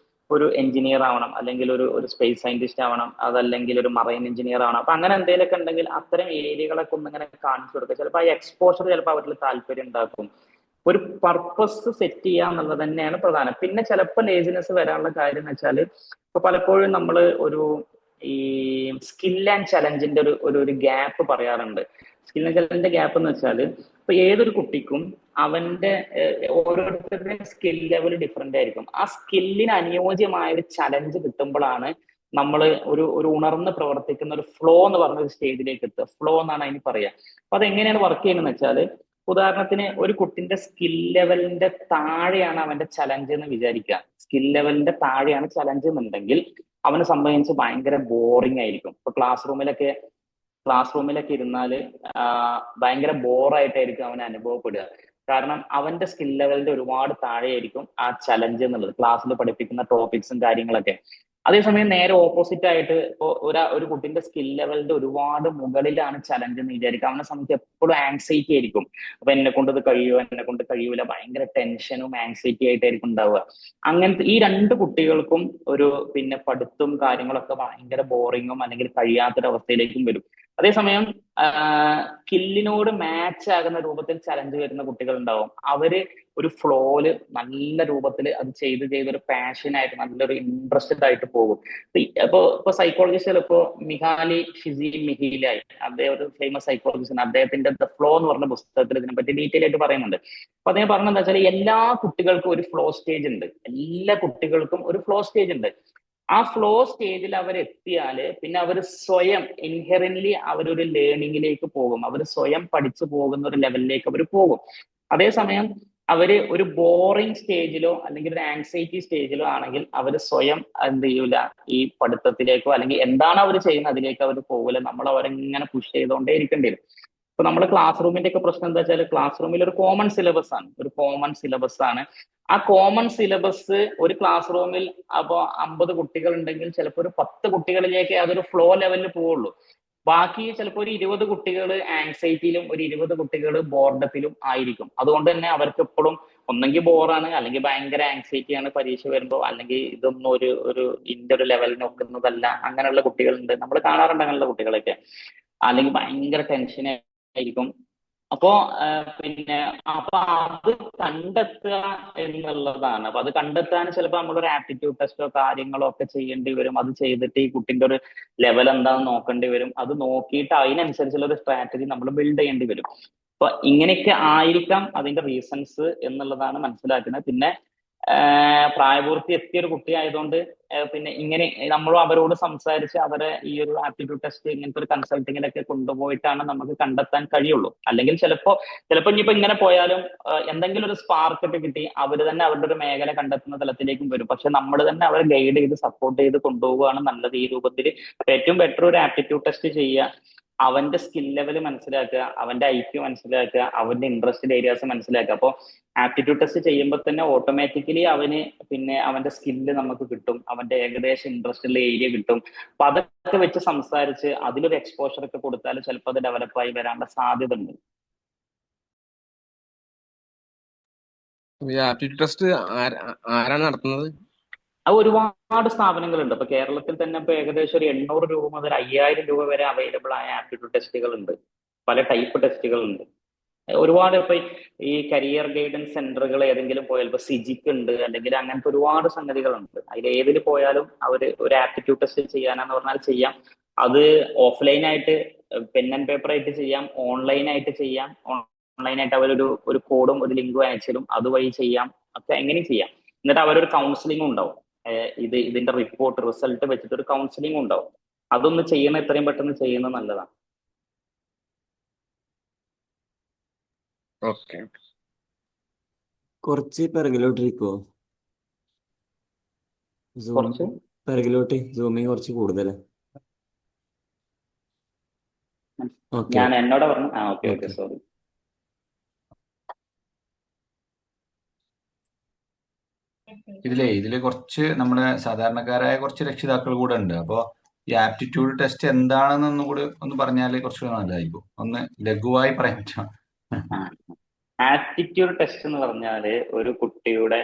ഒരു എഞ്ചിനീയർ ആവണം, അല്ലെങ്കിൽ ഒരു സ്പേസ് സയന്റിസ്റ്റ് ആവണം, അതല്ലെങ്കിൽ ഒരു മറൈൻ എഞ്ചിനീയർ ആവണം. അപ്പൊ അങ്ങനെ എന്തെങ്കിലുമൊക്കെ ഉണ്ടെങ്കിൽ അത്തരം ഏരിയകളൊക്കെ ഒന്നിങ്ങനെ കാണിച്ചു കൊടുക്കുക. ചിലപ്പോൾ ആ എക്സ്പോഷർ ചിലപ്പോൾ അവരിൽ താല്പര്യം ഉണ്ടാക്കും. ഒരു പർപ്പസ് സെറ്റ് ചെയ്യുക എന്നുള്ളത് തന്നെയാണ് പ്രധാനം. പിന്നെ ചിലപ്പോൾ ലേസിനെസ് വരാനുള്ള കാര്യം എന്ന് വെച്ചാൽ ഇപ്പൊ പലപ്പോഴും നമ്മൾ ഒരു ഈ സ്കിൽ ആൻഡ് ചലഞ്ചിന്റെ ഒരു ഗ്യാപ്പ് പറയാറുണ്ട്. സ്കിൽ ആൻഡ് ചലഞ്ചിന്റെ ഗ്യാപ്പ് എന്ന് വെച്ചാൽ ഇപ്പൊ ഏതൊരു കുട്ടിക്കും അവന്റെ ഓരോരുത്തരുടെയും സ്കിൽ ലെവൽ ഡിഫറെന്റ് ആയിരിക്കും. ആ സ്കില്ലിന് അനുയോജ്യമായ ഒരു ചലഞ്ച് കിട്ടുമ്പോഴാണ് നമ്മൾ ഒരു ഉണർന്ന് പ്രവർത്തിക്കുന്ന ഒരു ഫ്ലോ എന്ന് പറഞ്ഞ ഒരു സ്റ്റേജിലേക്ക് എത്തുക. ഫ്ലോ എന്നാണ് അതിന് പറയുക. അപ്പൊ അതെങ്ങനെയാണ് വർക്ക് ചെയ്യുന്നത് വെച്ചാൽ, ഉദാഹരണത്തിന് ഒരു കുട്ടിന്റെ സ്കിൽ ലെവലിന്റെ താഴെയാണ് അവന്റെ ചലഞ്ച് എന്ന് വിചാരിക്കുക. സ്കിൽ ലെവലിന്റെ താഴെയാണ് ചലഞ്ച് എന്നുണ്ടെങ്കിൽ അവനെ സംബന്ധിച്ച് ഭയങ്കര ബോറിംഗ് ആയിരിക്കും. ഇപ്പൊ ക്ലാസ് റൂമിലൊക്കെ ഇരുന്നാല് ഭയങ്കര ബോറായിട്ടായിരിക്കും അവന് അനുഭവപ്പെടുക. കാരണം അവന്റെ സ്കിൽ ലെവലിന്റെ ഒരുപാട് താഴെയായിരിക്കും ആ ചലഞ്ച് എന്നുള്ളത്, ക്ലാസ്സിൽ പഠിപ്പിക്കുന്ന ടോപ്പിക്സും കാര്യങ്ങളൊക്കെ. അതേസമയം നേരെ ഓപ്പോസിറ്റ് ആയിട്ട് ഇപ്പൊ ഒരു കുട്ടിന്റെ സ്കിൽ ലെവലിന്റെ ഒരുപാട് മുകളിലാണ് ചലഞ്ച് എന്ന് വിചാരിക്കുക. അവനെ സംബന്ധിച്ച് എപ്പോഴും ആങ്സൈറ്റി ആയിരിക്കും. അപ്പൊ എന്നെ കൊണ്ട് ഇത് കഴിയുമോ, എന്നെ കൊണ്ട് കഴിയൂല, ഭയങ്കര ടെൻഷനും ആങ്സൈറ്റി ആയിട്ടായിരിക്കും ഉണ്ടാവുക. അങ്ങനത്തെ ഈ രണ്ട് കുട്ടികൾക്കും പിന്നെ പഠിത്തവും കാര്യങ്ങളൊക്കെ ഭയങ്കര ബോറിങ്ങും അല്ലെങ്കിൽ കഴിയാത്തൊരവസ്ഥയിലേക്കും വരും. അതേസമയം സ്കില്ലിനോട് മാച്ച് ആകുന്ന രൂപത്തിൽ ചലഞ്ച് വരുന്ന കുട്ടികൾ ഉണ്ടാവും. അവര് ഒരു ഫ്ലോയില് നല്ല രൂപത്തിൽ അത് ചെയ്ത് ഒരു പാഷനായിട്ട് നല്ലൊരു ഇൻട്രസ്റ്റഡ് ആയിട്ട് പോകും. ഇപ്പൊ സൈക്കോളജിസ്റ്റുകൾ ഇപ്പോ മിഹാലി ഷിസിമിഹിലായി, അദ്ദേഹം ഒരു ഫേമസ് സൈക്കോളജിസ്റ്റ്, അദ്ദേഹത്തിന്റെ ദ ഫ്ലോ എന്ന് പറഞ്ഞ പുസ്തകത്തിൽ ഇതിനെപ്പറ്റി ഡീറ്റെയിൽ ആയിട്ട് പറയുന്നുണ്ട്. അപ്പൊ അദ്ദേഹം പറഞ്ഞെന്താ വെച്ചാൽ എല്ലാ കുട്ടികൾക്കും ഒരു ഫ്ലോ സ്റ്റേജ് ഉണ്ട്. എല്ലാ കുട്ടികൾക്കും ഒരു ഫ്ലോ സ്റ്റേജ് ഉണ്ട്. ആ ഫ്ലോ സ്റ്റേജിൽ അവരെത്തിയാല് പിന്നെ അവർ സ്വയം ഇൻഹെറന്റ്ലി അവരൊരു ലേണിങ്ങിലേക്ക് പോകും. അവർ സ്വയം പഠിച്ചു പോകുന്ന ഒരു ലെവലിലേക്ക് അവർ പോകും. അതേസമയം അവര് ഒരു ബോറിംഗ് സ്റ്റേജിലോ അല്ലെങ്കിൽ ഒരു ആങ്സൈറ്റി സ്റ്റേജിലോ ആണെങ്കിൽ അവർ സ്വയം എന്ത് ചെയ്യൂല, ഈ പഠിത്തത്തിലേക്കോ അല്ലെങ്കിൽ എന്താണ് അവർ ചെയ്യുന്നത് അതിലേക്ക് അവർ പോകില്ല. നമ്മൾ അവരെങ്ങനെ പുഷ് ചെയ്തുകൊണ്ടേ ഇരിക്കേണ്ടി വരും. ഇപ്പൊ നമ്മുടെ ക്ലാസ് റൂമിന്റെ ഒക്കെ പ്രശ്നം എന്താ വെച്ചാൽ, ക്ലാസ് റൂമിൽ ഒരു കോമൺ സിലബസ് ആണ്. ആ കോമൺ സിലബസ് ഒരു ക്ലാസ് റൂമിൽ അപ്പൊ 50 കുട്ടികൾ ഉണ്ടെങ്കിൽ ചിലപ്പോൾ ഒരു 10 കുട്ടികളിലേക്ക് അതൊരു ഫ്ലോ ലെവലിൽ പോവുള്ളൂ. ബാക്കി ചിലപ്പോൾ ഒരു 20 കുട്ടികൾ ആങ്സൈറ്റിയിലും ഒരു 20 കുട്ടികൾ ബോർഡത്തിലും ആയിരിക്കും. അതുകൊണ്ട് തന്നെ അവർക്ക് എപ്പോഴും ഒന്നെങ്കിൽ ബോറാണ്, അല്ലെങ്കിൽ ഭയങ്കര ആങ്സൈറ്റിയാണ് പരീക്ഷ വരുമ്പോൾ, അല്ലെങ്കിൽ ഇതൊന്നും ഒരു ഇന്റെ ഒരു ലെവലിൽ നോക്കുന്നതല്ല. അങ്ങനെയുള്ള കുട്ടികളുണ്ട്, നമ്മൾ കാണാറുണ്ട് അങ്ങനെയുള്ള കുട്ടികളൊക്കെ. അല്ലെങ്കിൽ ഭയങ്കര ടെൻഷൻ ആയിരിക്കും. അപ്പോ പിന്നെ അത് കണ്ടെത്തുക എന്നുള്ളതാണ്. അപ്പൊ അത് കണ്ടെത്താൻ ചിലപ്പോൾ നമ്മളൊരു ആപ്റ്റിറ്റ്യൂഡ് ടെസ്റ്റോ കാര്യങ്ങളോ ഒക്കെ ചെയ്യേണ്ടി വരും. അത് ചെയ്തിട്ട് ഈ കുട്ടിന്റെ ഒരു ലെവൽ എന്താണെന്ന് നോക്കേണ്ടി വരും. അത് നോക്കിയിട്ട് അതിനനുസരിച്ചുള്ള ഒരു സ്ട്രാറ്റജി നമ്മൾ ബിൽഡ് ചെയ്യേണ്ടി വരും. അപ്പൊ ഇങ്ങനെയൊക്കെ ആയിരിക്കാം അതിന്റെ റീസൺസ് എന്നുള്ളതാണ് മനസ്സിലാക്കുന്നത്. പിന്നെ പ്രായപൂർത്തി എത്തിയ ഒരു കുട്ടി ആയതുകൊണ്ട് പിന്നെ ഇങ്ങനെ നമ്മൾ അവരോട് സംസാരിച്ച് അവരെ ഈ ഒരു ആപ്റ്റിറ്റ്യൂഡ് ടെസ്റ്റ് ഇങ്ങനത്തെ ഒരു കൺസൾട്ടിങ്ങിലൊക്കെ കൊണ്ടുപോയിട്ടാണ് നമുക്ക് കണ്ടെത്താൻ കഴിയുള്ളൂ. അല്ലെങ്കിൽ ചിലപ്പോ ഇനിയിപ്പോ ഇങ്ങനെ പോയാലും എന്തെങ്കിലും ഒരു സ്പാർക്ക് ഒക്കെ കിട്ടി അവർ തന്നെ അവരുടെ ഒരു മേഖല കണ്ടെത്തുന്ന തലത്തിലേക്കും വരും. പക്ഷെ നമ്മൾ തന്നെ അവരെ ഗൈഡ് ചെയ്ത് സപ്പോർട്ട് ചെയ്ത് കൊണ്ടുപോവുകയാണ് നല്ലത് ഈ രൂപത്തിൽ. ഏറ്റവും ബെറ്റർ ഒരു ആപ്റ്റിറ്റ്യൂഡ് ടെസ്റ്റ് ചെയ്യുക, അവന്റെ സ്കിൽ ലെവൽ മനസ്സിലാക്കുക, അവന്റെ IQ മനസ്സിലാക്കുക, അവന്റെ ഇൻട്രസ്റ്റഡ് ഏരിയാസ് മനസ്സിലാക്കുക. അപ്പോൾ ആപ്റ്റിറ്റ്യൂഡ് ടെസ്റ്റ് ചെയ്യുമ്പോൾ തന്നെ ഓട്ടോമാറ്റിക്കലി അവന് പിന്നെ അവന്റെ സ്കില്ല് നമുക്ക് കിട്ടും, അവന്റെ ഏകദേശം ഇൻട്രസ്റ്റ് ഉള്ള ഏരിയ കിട്ടും. അപ്പൊ അതൊക്കെ വെച്ച് സംസാരിച്ച് അതിലൊരു എക്സ്പോഷർ ഒക്കെ കൊടുത്താൽ ചിലപ്പോൾ അത് ഡെവലപ്പായി വരാനുള്ള സാധ്യത ഉണ്ട്. ആപ്റ്റിറ്റ്യൂഡ് ടെസ്റ്റ് ആരാണ് നടത്തുന്നത്? അത് ഒരുപാട് സ്ഥാപനങ്ങളുണ്ട്. ഇപ്പൊ കേരളത്തിൽ തന്നെ ഇപ്പൊ ഏകദേശം ഒരു 800 രൂപ മുതൽ 5000 രൂപ വരെ അവൈലബിൾ ആയ ആപ്റ്റിറ്റ്യൂഡ് ടെസ്റ്റുകൾ ഉണ്ട്. പല ടൈപ്പ് ടെസ്റ്റുകൾ ഉണ്ട്. ഒരുപാട് ഇപ്പൊ ഈ കരിയർ ഗൈഡൻസ് സെന്ററുകൾ ഏതെങ്കിലും പോയാൽ ഇപ്പൊ സിജിക്ക് ഉണ്ട്, അല്ലെങ്കിൽ അങ്ങനത്തെ ഒരുപാട് സംഗതികളുണ്ട്. അതിൽ ഏതിൽ പോയാലും ഒരു ആപ്റ്റിറ്റ്യൂഡ് ടെസ്റ്റ് ചെയ്യാനാന്ന് പറഞ്ഞാൽ ചെയ്യാം. അത് ഓഫ്ലൈൻ ആയിട്ട് പെൻ ആൻഡ് പേപ്പർ ആയിട്ട് ചെയ്യാം, ഓൺലൈൻ ആയിട്ട് ചെയ്യാം. ഓൺലൈനായിട്ട് ഒരു കോഡും ഒരു ലിങ്കും അയച്ചാലും അതുവഴി ചെയ്യാം, ഒക്കെ എങ്ങനെയും ചെയ്യാം. എന്നിട്ട് അവരൊരു കൗൺസിലിംഗും ഉണ്ടാവും. ഇതിന്റെ റിസൾട്ട് വെച്ചിട്ട് ഒരു കൗൺസിലിംഗ് ഉണ്ടാവും. അതൊന്ന് ചെയ്യണം, എത്രയും പെട്ടെന്ന് ചെയ്യുന്നത് നല്ലതാണ്. ഓക്കെ, കുറച്ച് പിറകിലോട്ടിരിക്കോ? കുറച്ച് പിറകിലോട്ട് സൂമിങ് കുറച്ച് കൂടുതലാ. ഓക്കെ ഞാൻ എന്നോട് പറഞ്ഞു. Okay sorry. ഇതില് കുറച്ച് നമ്മുടെ സാധാരണക്കാരായ കുറച്ച് രക്ഷിതാക്കൾ കൂടെ ഉണ്ട്. അപ്പോ ഈ ആപ്റ്റിറ്റ്യൂഡ് ടെസ്റ്റ് എന്താണെന്ന് കൂടി ഒന്ന് പറഞ്ഞാൽ കുറച്ചുകൂടെ നല്ലതായിരിക്കും. ഒന്ന് ലഘുവായി പറയാൻ പറ്റുമോ? ആപ്റ്റിറ്റ്യൂഡ് ടെസ്റ്റ് എന്ന് പറഞ്ഞാല് ഒരു കുട്ടിയുടെ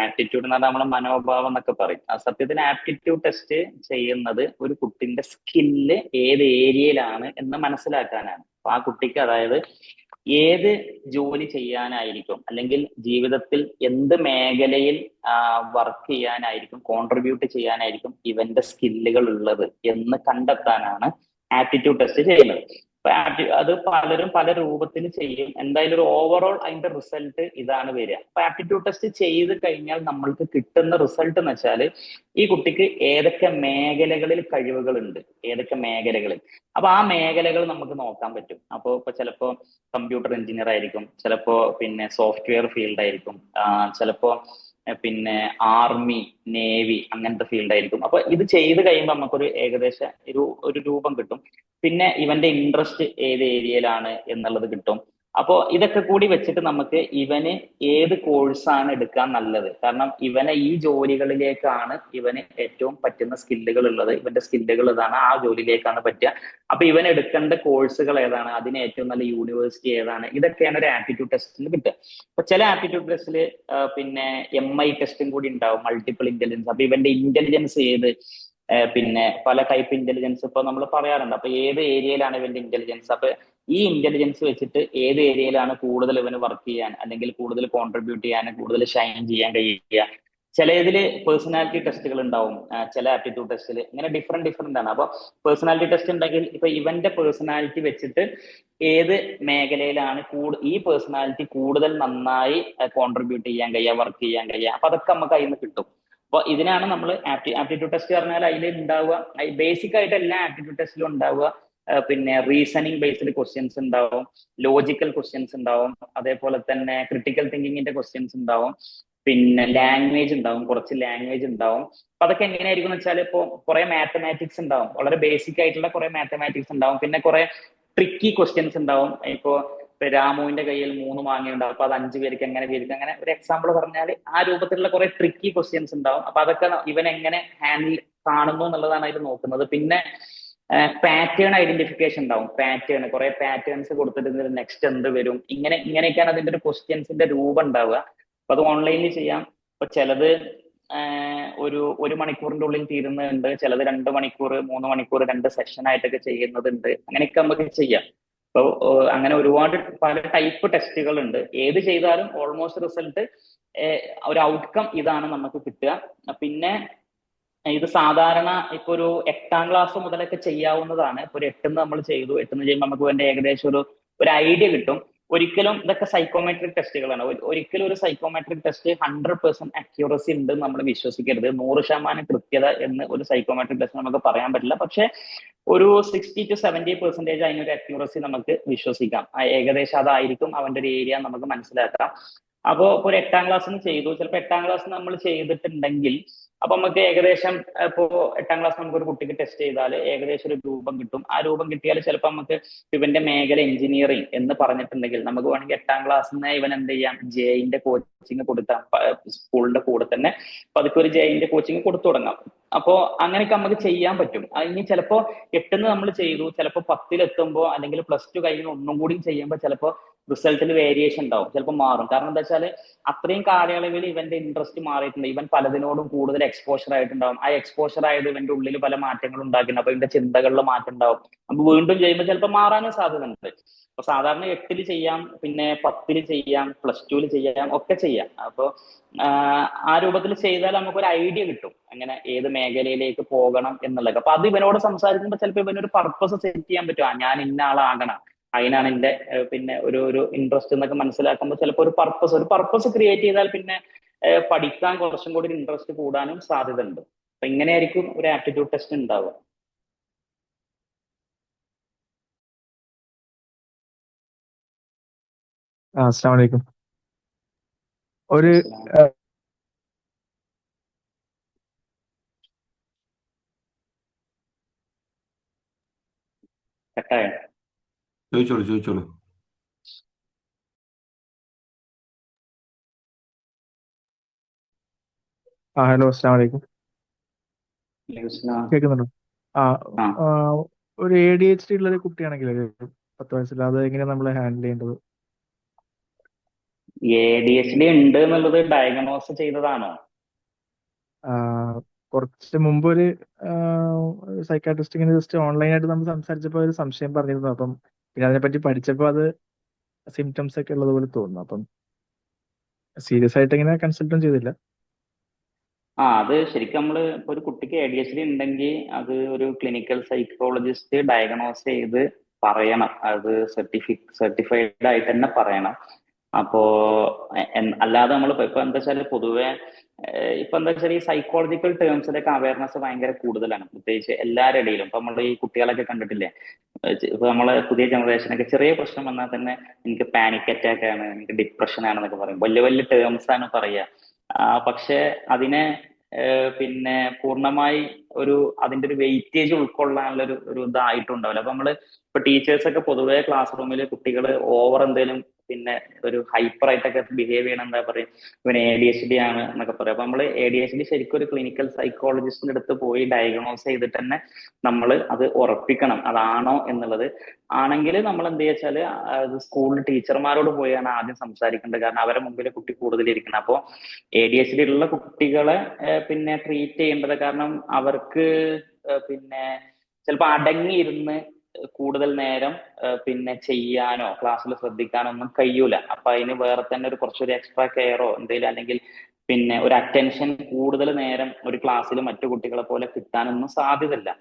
ആപ്റ്റിറ്റ്യൂഡ് എന്ന് പറഞ്ഞാൽ നമ്മളെ മനോഭാവം എന്നൊക്കെ പറയും. ആ സത്യത്തിൽ ആപ്റ്റിറ്റ്യൂഡ് ടെസ്റ്റ് ചെയ്യുന്നത് ഒരു കുട്ടിന്റെ സ്കില്ല് ഏത് ഏരിയയിലാണ് എന്ന് മനസ്സിലാക്കാനാണ്. അപ്പൊ ആ കുട്ടിക്ക്, അതായത് ഏത് ജോലി ചെയ്യാനായിരിക്കും, അല്ലെങ്കിൽ ജീവിതത്തിൽ എന്ത് മേഖലയിൽ വർക്ക് ചെയ്യാനായിരിക്കും, കോൺട്രിബ്യൂട്ട് ചെയ്യാനായിരിക്കും ഇവന്റെ സ്കില്ലുകൾ ഉള്ളത് എന്ന് കണ്ടെത്താനാണ് ആപ്റ്റിറ്റ്യൂഡ് ടെസ്റ്റ് ചെയ്യുന്നത്. അപ്പൊ അത് പലരും പല രൂപത്തിൽ ചെയ്യും. എന്തായാലും ഒരു ഓവറോൾ അതിന്റെ റിസൾട്ട് ഇതാണ് വരിക. അപ്പൊ ആപ്റ്റിറ്റ്യൂഡ് ടെസ്റ്റ് ചെയ്ത് കഴിഞ്ഞാൽ നമ്മൾക്ക് കിട്ടുന്ന റിസൾട്ട് എന്ന് വെച്ചാൽ ഈ കുട്ടിക്ക് ഏതൊക്കെ മേഖലകളിൽ കഴിവുകളുണ്ട്, ഏതൊക്കെ മേഖലകളിൽ. അപ്പൊ ആ മേഖലകൾ നമുക്ക് നോക്കാൻ പറ്റും. അപ്പോൾ ഇപ്പൊ ചിലപ്പോ കമ്പ്യൂട്ടർ എഞ്ചിനീയർ ആയിരിക്കും, ചിലപ്പോ പിന്നെ സോഫ്റ്റ്വെയർ ഫീൽഡ് ആയിരിക്കും, ചിലപ്പോ പിന്നെ ആർമി, നേവി അങ്ങനത്തെ ഫീൽഡ് ആയിരിക്കും. അപ്പൊ ഇത് ചെയ്ത് കഴിയുമ്പോൾ നമുക്കൊരു ഏകദേശം ഒരു രൂപം കിട്ടും. പിന്നെ ഇവന്റെ ഇൻട്രസ്റ്റ് ഏത് ഏരിയയിലാണ് എന്നുള്ളത് കിട്ടും. അപ്പോ ഇതൊക്കെ കൂടി വെച്ചിട്ട് നമുക്ക് ഇവന് ഏത് കോഴ്സാണ് എടുക്കാൻ നല്ലത്, കാരണം ഇവനെ ഈ ജോലികളിലേക്കാണ് ഇവന് ഏറ്റവും പറ്റുന്ന സ്കില്ലുകൾ ഉള്ളത്, ഇവന്റെ സ്കില്ലുകൾ ഇതാണ്, ആ ജോലിയിലേക്കാണ് പറ്റുക. അപ്പൊ ഇവൻ എടുക്കേണ്ട കോഴ്സുകൾ ഏതാണ്, അതിന് ഏറ്റവും നല്ല യൂണിവേഴ്സിറ്റി ഏതാണ്, ഇതൊക്കെയാണ് ഒരു ആപ്റ്റിറ്റ്യൂഡ് ടെസ്റ്റിൽ കിട്ടുക. അപ്പൊ ചില ആപ്റ്റിറ്റ്യൂഡ് ടെസ്റ്റിൽ പിന്നെ MI ടെസ്റ്റും കൂടി ഉണ്ടാവും, മൾട്ടിപ്പിൾ ഇന്റലിജൻസ്. അപ്പൊ ഇവന്റെ ഇന്റലിജൻസ് ഏത്, പിന്നെ പല ടൈപ്പ് ഇന്റലിജൻസ് ഇപ്പൊ നമ്മൾ പറയാറുണ്ട്. അപ്പൊ ഏത് ഏരിയയിലാണ് ഇവന്റെ ഇന്റലിജൻസ്, അപ്പൊ ഈ ഇന്റലിജൻസ് വെച്ചിട്ട് ഏത് ഏരിയയിലാണ് കൂടുതൽ ഇവന് വർക്ക് ചെയ്യാൻ, അല്ലെങ്കിൽ കൂടുതൽ കോൺട്രിബ്യൂട്ട് ചെയ്യാൻ, കൂടുതൽ ഷൈൻ ചെയ്യാൻ കഴിയുക. ചില ഇതില് പേഴ്സണാലിറ്റി ടെസ്റ്റുകൾ ഉണ്ടാവും, ചില ആപ്റ്റിറ്റ്യൂഡ് ടെസ്റ്റിൽ ഇങ്ങനെ ഡിഫറെന്റ് ആണ്. അപ്പൊ പേഴ്സണാലിറ്റി ടെസ്റ്റ് ഉണ്ടെങ്കിൽ ഇപ്പൊ ഇവന്റെ പേഴ്സണാലിറ്റി വെച്ചിട്ട് ഏത് മേഖലയിലാണ് ഈ പേഴ്സണാലിറ്റി കൂടുതൽ നന്നായി കോൺട്രിബ്യൂട്ട് ചെയ്യാൻ കഴിയുക, വർക്ക് ചെയ്യാൻ കഴിയുക. അപ്പൊ അതൊക്കെ നമുക്ക് അതിൽ നിന്ന് കിട്ടും. അപ്പൊ ഇതിനാണ് നമ്മൾ ആപ്റ്റിറ്റ്യൂഡ് ടെസ്റ്റ് പറഞ്ഞാൽ അതിൽ ഉണ്ടാവുക, ബേസിക് ആയിട്ട് എല്ലാ ആപ്റ്റിറ്റ്യൂഡ് ടെസ്റ്റിലും ഉണ്ടാവുക പിന്നെ റീസണിങ് ബേസ്ഡ് ക്വസ്റ്റ്യൻസ് ഉണ്ടാവും, ലോജിക്കൽ ക്വസ്റ്റ്യൻസ് ഉണ്ടാവും, അതേപോലെ തന്നെ ക്രിട്ടിക്കൽ തിങ്കിങ്ങിന്റെ ക്വസ്റ്റ്യൻസ് ഉണ്ടാവും, പിന്നെ ലാംഗ്വേജ് ഉണ്ടാവും, കുറച്ച് ലാംഗ്വേജ് ഉണ്ടാവും. അപ്പൊ അതൊക്കെ എങ്ങനെയായിരിക്കും എന്ന് വെച്ചാൽ ഇപ്പോൾ കുറെ മാത്തമാറ്റിക്സ് ഉണ്ടാവും, വളരെ ബേസിക് ആയിട്ടുള്ള കുറെ മാത്തമാറ്റിക്സ് ഉണ്ടാവും, പിന്നെ കുറെ ട്രിക്കി ക്വസ്റ്റ്യൻസ് ഉണ്ടാവും. ഇപ്പോ രാമുവിന്റെ കയ്യിൽ 3 മാങ്ങ ഉണ്ടാവും, അപ്പൊ അത് 5 പേർക്ക് എങ്ങനെ വീതിക്കും, അങ്ങനെ ഒരു എക്സാമ്പിൾ പറഞ്ഞാൽ ആ രൂപത്തിലുള്ള കുറെ ട്രിക്കി ക്വസ്റ്റ്യൻസ് ഉണ്ടാവും. അപ്പൊ അതൊക്കെ ഇവൻ എങ്ങനെ ഹാൻഡിൽ കാണുന്നു എന്നുള്ളതാണ് അതിൽ നോക്കുന്നത്. പിന്നെ പാറ്റേൺ ഐഡന്റിഫിക്കേഷൻ ഉണ്ടാവും, കുറെ പാറ്റേൺസ് കൊടുത്തിട്ട് നെക്സ്റ്റ് എന്ത് വരും, ഇങ്ങനെയൊക്കെയാണ് അതിന്റെ ഒരു ക്വസ്റ്റ്യൻസിന്റെ രൂപം ഉണ്ടാവുക. അപ്പൊ അത് ഓൺലൈനിൽ ചെയ്യാം. ഇപ്പൊ ചിലത് ഒരു മണിക്കൂറിന്റെ ഉള്ളിൽ തീരുന്നുണ്ട്, ചിലത് 2 മണിക്കൂർ 3 മണിക്കൂർ 2 സെഷൻ ആയിട്ടൊക്കെ ചെയ്യുന്നതുണ്ട്. അങ്ങനെയൊക്കെ നമുക്ക് ചെയ്യാം. അപ്പൊ അങ്ങനെ ഒരുപാട് പല ടൈപ്പ് ടെസ്റ്റുകൾ ഉണ്ട്. ഏത് ചെയ്താലും ഓൾമോസ്റ്റ് റിസൾട്ട് ഒരു ഔട്ട്കം ഇതാണ് നമുക്ക് കിട്ടുക. പിന്നെ ഇത് സാധാരണ ഇപ്പൊ ഒരു 8ാം ക്ലാസ് മുതലൊക്കെ ചെയ്യാവുന്നതാണ്. ഇപ്പൊ ഒരു 8ന്ന് നമ്മൾ ചെയ്തു, 8ന്ന് ചെയ്യുമ്പോൾ നമുക്ക് വേണ്ട ഏകദേശം ഒരു ഐഡിയ കിട്ടും. ഒരിക്കലും ഇതൊക്കെ സൈക്കോമെട്രിക് ടെസ്റ്റുകളാണ്. ഒരിക്കലും ഒരു സൈക്കോമെട്രിക് ടെസ്റ്റ് 100% അക്യൂറസി ഉണ്ട് നമ്മൾ വിശ്വസിക്കരുത്. 100% കൃത്യത എന്ന് ഒരു സൈക്കോമെട്രിക് ടെസ്റ്റ് നമുക്ക് പറയാൻ പറ്റില്ല. പക്ഷെ ഒരു 60 to 70% അതിനൊരു അക്യൂറസി നമുക്ക് വിശ്വസിക്കാം. ഏകദേശം അതായിരിക്കും അവന്റെ ഒരു ഏരിയ നമുക്ക് മനസ്സിലാക്കാം. അപ്പോ ഇപ്പൊ ഒരു 8ാം ക്ലാസ്സിന് ചെയ്തു, ചിലപ്പോൾ 8ാം ക്ലാസ് നമ്മൾ ചെയ്തിട്ടുണ്ടെങ്കിൽ അപ്പൊ നമുക്ക് ഏകദേശം ഇപ്പോ 8ാം ക്ലാസ് നമുക്ക് ഒരു കുട്ടിക്ക് ടെസ്റ്റ് ചെയ്താൽ ഏകദേശം ഒരു രൂപം കിട്ടും. ആ രൂപം കിട്ടിയാൽ ചിലപ്പോൾ നമുക്ക് ഇവന്റെ മേഖല എഞ്ചിനീയറിംഗ് എന്ന് പറഞ്ഞിട്ടുണ്ടെങ്കിൽ നമുക്ക് വേണമെങ്കിൽ 8ാം ക്ലാസ്സിൽ ഇവൻ എന്ത് ചെയ്യാം, ജെയിന്റെ കോച്ചിങ് കൊടുത്താൽ സ്കൂളിന്റെ കൂടെ തന്നെ പതുക്കെ ഒരു ജെയിന്റെ കോച്ചിങ് കൊടുത്തു തുടങ്ങാം. അപ്പോ അങ്ങനെയൊക്കെ നമുക്ക് ചെയ്യാൻ പറ്റും. ഇനി ചിലപ്പോ 8ന്ന് നമ്മൾ ചെയ്തു, ചിലപ്പോൾ 10ലെത്തുമ്പോ അല്ലെങ്കിൽ +2 കഴിഞ്ഞ് ഒന്നും കൂടി ചെയ്യുമ്പോൾ ചിലപ്പോൾ റിസൾട്ടിൽ വേരിയേഷൻ ഉണ്ടാവും, ചിലപ്പോൾ മാറും. കാരണം എന്താ വെച്ചാൽ അത്രയും കാലയളവിൽ ഇവന്റെ ഇൻട്രസ്റ്റ് മാറിയിട്ടുണ്ട്, ഇവൻ പലതിനോടും കൂടുതൽ എക്സ്പോഷർ ആയിട്ടുണ്ടാവും. ആ എക്സ്പോഷർ ആയത് ഇവന്റെ ഉള്ളിൽ പല മാറ്റങ്ങൾ ഉണ്ടാക്കിയിട്ടുണ്ട്. അപ്പൊ ഇവന്റെ ചിന്തകളിൽ മാറ്റം ഉണ്ടാവും. അപ്പൊ വീണ്ടും ചെയ്യുമ്പോൾ ചിലപ്പോൾ മാറാനും സാധ്യത ഉണ്ട്. അപ്പൊ സാധാരണ 8ൽ ചെയ്യാം, പിന്നെ 10ൽ ചെയ്യാം, +2ൽ ചെയ്യാം, ഒക്കെ ചെയ്യാം. അപ്പൊ ആ രൂപത്തിൽ ചെയ്താൽ നമുക്ക് ഒരു ഐഡിയ കിട്ടും അങ്ങനെ ഏത് മേഖലയിലേക്ക് പോകണം എന്നുള്ളത്. അപ്പൊ അത് ഇവനോട് സംസാരിക്കുമ്പോൾ ചിലപ്പോൾ ഇവനൊരു പർപ്പസ് സെറ്റ് ചെയ്യാൻ പറ്റും. ഞാൻ ഇന്ന ആളാകണം, അതിനാണ് എന്റെ പിന്നെ ഒരു ഇൻട്രസ്റ്റ് എന്നൊക്കെ മനസ്സിലാക്കുമ്പോൾ ചിലപ്പോൾ ഒരു പർപ്പസ് ക്രിയേറ്റ് ചെയ്താൽ പിന്നെ പഠിക്കാൻ കുറച്ചും കൂടി ഇൻട്രസ്റ്റ് കൂടാനും സാധ്യത ഉണ്ട്. അപ്പൊ ഇങ്ങനെയായിരിക്കും ഒരു ആപ്റ്റിറ്റ്യൂഡ് ടെസ്റ്റ് ഉണ്ടാവുക. അസ്സലാമു അലൈക്കും. ഒരു കട്ടായോ? ചോദിച്ചോളൂ. ഹലോ, അസ്സലാമു അലൈക്കും. കേൾക്കുന്നുണ്ടോ? ഒരു ADHD ഉള്ള ഒരു കുട്ടിയാണെങ്കിൽ 10 വയസ്സിൽ അത് എങ്ങനെയാണ് നമ്മൾ ഹാൻഡിൽ ചെയ്യേണ്ടത്? ADHD ഉണ്ട് എന്നുള്ളത് ഡയഗ്നോസ് ചെയ്തതാണോ? കുറച്ച് മുമ്പ് ഒരു സൈക്കാട്രിസ്റ്റ് ഇങ്ങനെ ജസ്റ്റ് ഓൺലൈനായിട്ട് നമ്മൾ സംസാരിച്ചപ്പോൾ ഒരു സംശയം പറഞ്ഞിരുന്നു. അപ്പം പിന്നെ അതിനെപ്പറ്റി പഠിച്ചപ്പോൾ അത് സിംറ്റംസ് ഒക്കെ ഉള്ളത് പോലെ തോന്നുന്നു. അപ്പം സീരിയസ് ആയിട്ട് ഇങ്ങനെ കൺസൾട്ടും ചെയ്തില്ല. അത് ശരിക്കും നമ്മൾ ഇപ്പോൾ ഒരു കുട്ടിക്ക് ADHD ഉണ്ടെങ്കിൽ അത് ഒരു ക്ലിനിക്കൽ സൈക്കോളജിസ്റ്റ് ഡയഗ്നോസ് ചെയ്ത് പറയണം. അത് സർട്ടിഫൈഡ് ആയിട്ട് തന്നെ പറയണം. അപ്പോ അല്ലാതെ നമ്മൾ ഇപ്പൊ എന്താ വെച്ചാൽ പൊതുവെ ഇപ്പൊ എന്താ വെച്ചാൽ ഈ സൈക്കോളജിക്കൽ ടേംസിലൊക്കെ അവയർനെസ് ഭയങ്കര കൂടുതലാണ്, പ്രത്യേകിച്ച് എല്ലാവരുടെ ഇടയിലും. ഇപ്പൊ നമ്മൾ ഈ കുട്ടികളൊക്കെ കണ്ടിട്ടില്ലേ, ഇപ്പൊ നമ്മളെ പുതിയ ജനറേഷനൊക്കെ ചെറിയ പ്രശ്നം വന്നാൽ തന്നെ എനിക്ക് പാനിക് അറ്റാക്ക് ആണ്, എനിക്ക് ഡിപ്രഷൻ ആണെന്നൊക്കെ പറയും. വലിയ വലിയ ടേംസ് ആണ് പറയുക. പക്ഷെ അതിനെ പിന്നെ പൂർണ്ണമായി അതിന്റെ ഒരു വെയിറ്റേജ് ഉൾക്കൊള്ളാനുള്ള ഒരു ഇതായിട്ടുണ്ടാവില്ല. അപ്പൊ നമ്മള് ഇപ്പൊ ടീച്ചേഴ്സൊക്കെ പൊതുവെ ക്ലാസ് റൂമിൽ കുട്ടികൾ ഓവർ എന്തെങ്കിലും പിന്നെ ഒരു ഹൈപ്പർ ആയിട്ടൊക്കെ ബിഹേവ് ചെയ്യണം, എന്താ പറയുക, ഇവന് ADHD ആണ് എന്നൊക്കെ പറയും. അപ്പൊ നമ്മള് ADHD ശരിക്കും ഒരു ക്ലിനിക്കൽ സൈക്കോളജിസ്റ്റിന്റെ അടുത്ത് പോയി ഡയഗ്നോസ് ചെയ്തിട്ട് തന്നെ നമ്മൾ അത് ഉറപ്പിക്കണം അതാണോ എന്നുള്ളത്. ആണെങ്കിൽ നമ്മൾ എന്ത് വെച്ചാല് സ്കൂളിൽ ടീച്ചർമാരോട് പോയാണ് ആദ്യം സംസാരിക്കേണ്ടത്. കാരണം അവരെ മുമ്പിൽ കുട്ടി കൂടുതൽ ഇരിക്കണം. അപ്പോൾ ADHD ഉള്ള കുട്ടികളെ പിന്നെ ട്രീറ്റ് ചെയ്യേണ്ടത്, കാരണം അവർക്ക് പിന്നെ ചിലപ്പോൾ അടങ്ങിയിരുന്ന് കൂടുതൽ നേരം പിന്നെ ചെയ്യാനോ ക്ലാസ്സിൽ ശ്രദ്ധിക്കാനോ ഒന്നും കഴിയൂല. അപ്പൊ അതിന് വേറെ തന്നെ കുറച്ചൊരു എക്സ്ട്രാ കെയറോ എന്തെങ്കിലും, അല്ലെങ്കിൽ പിന്നെ ഒരു അറ്റൻഷൻ കൂടുതൽ നേരം ഒരു ക്ലാസ്സിൽ മറ്റു കുട്ടികളെ പോലെ കിട്ടാനൊന്നും സാധ്യതയില്ല.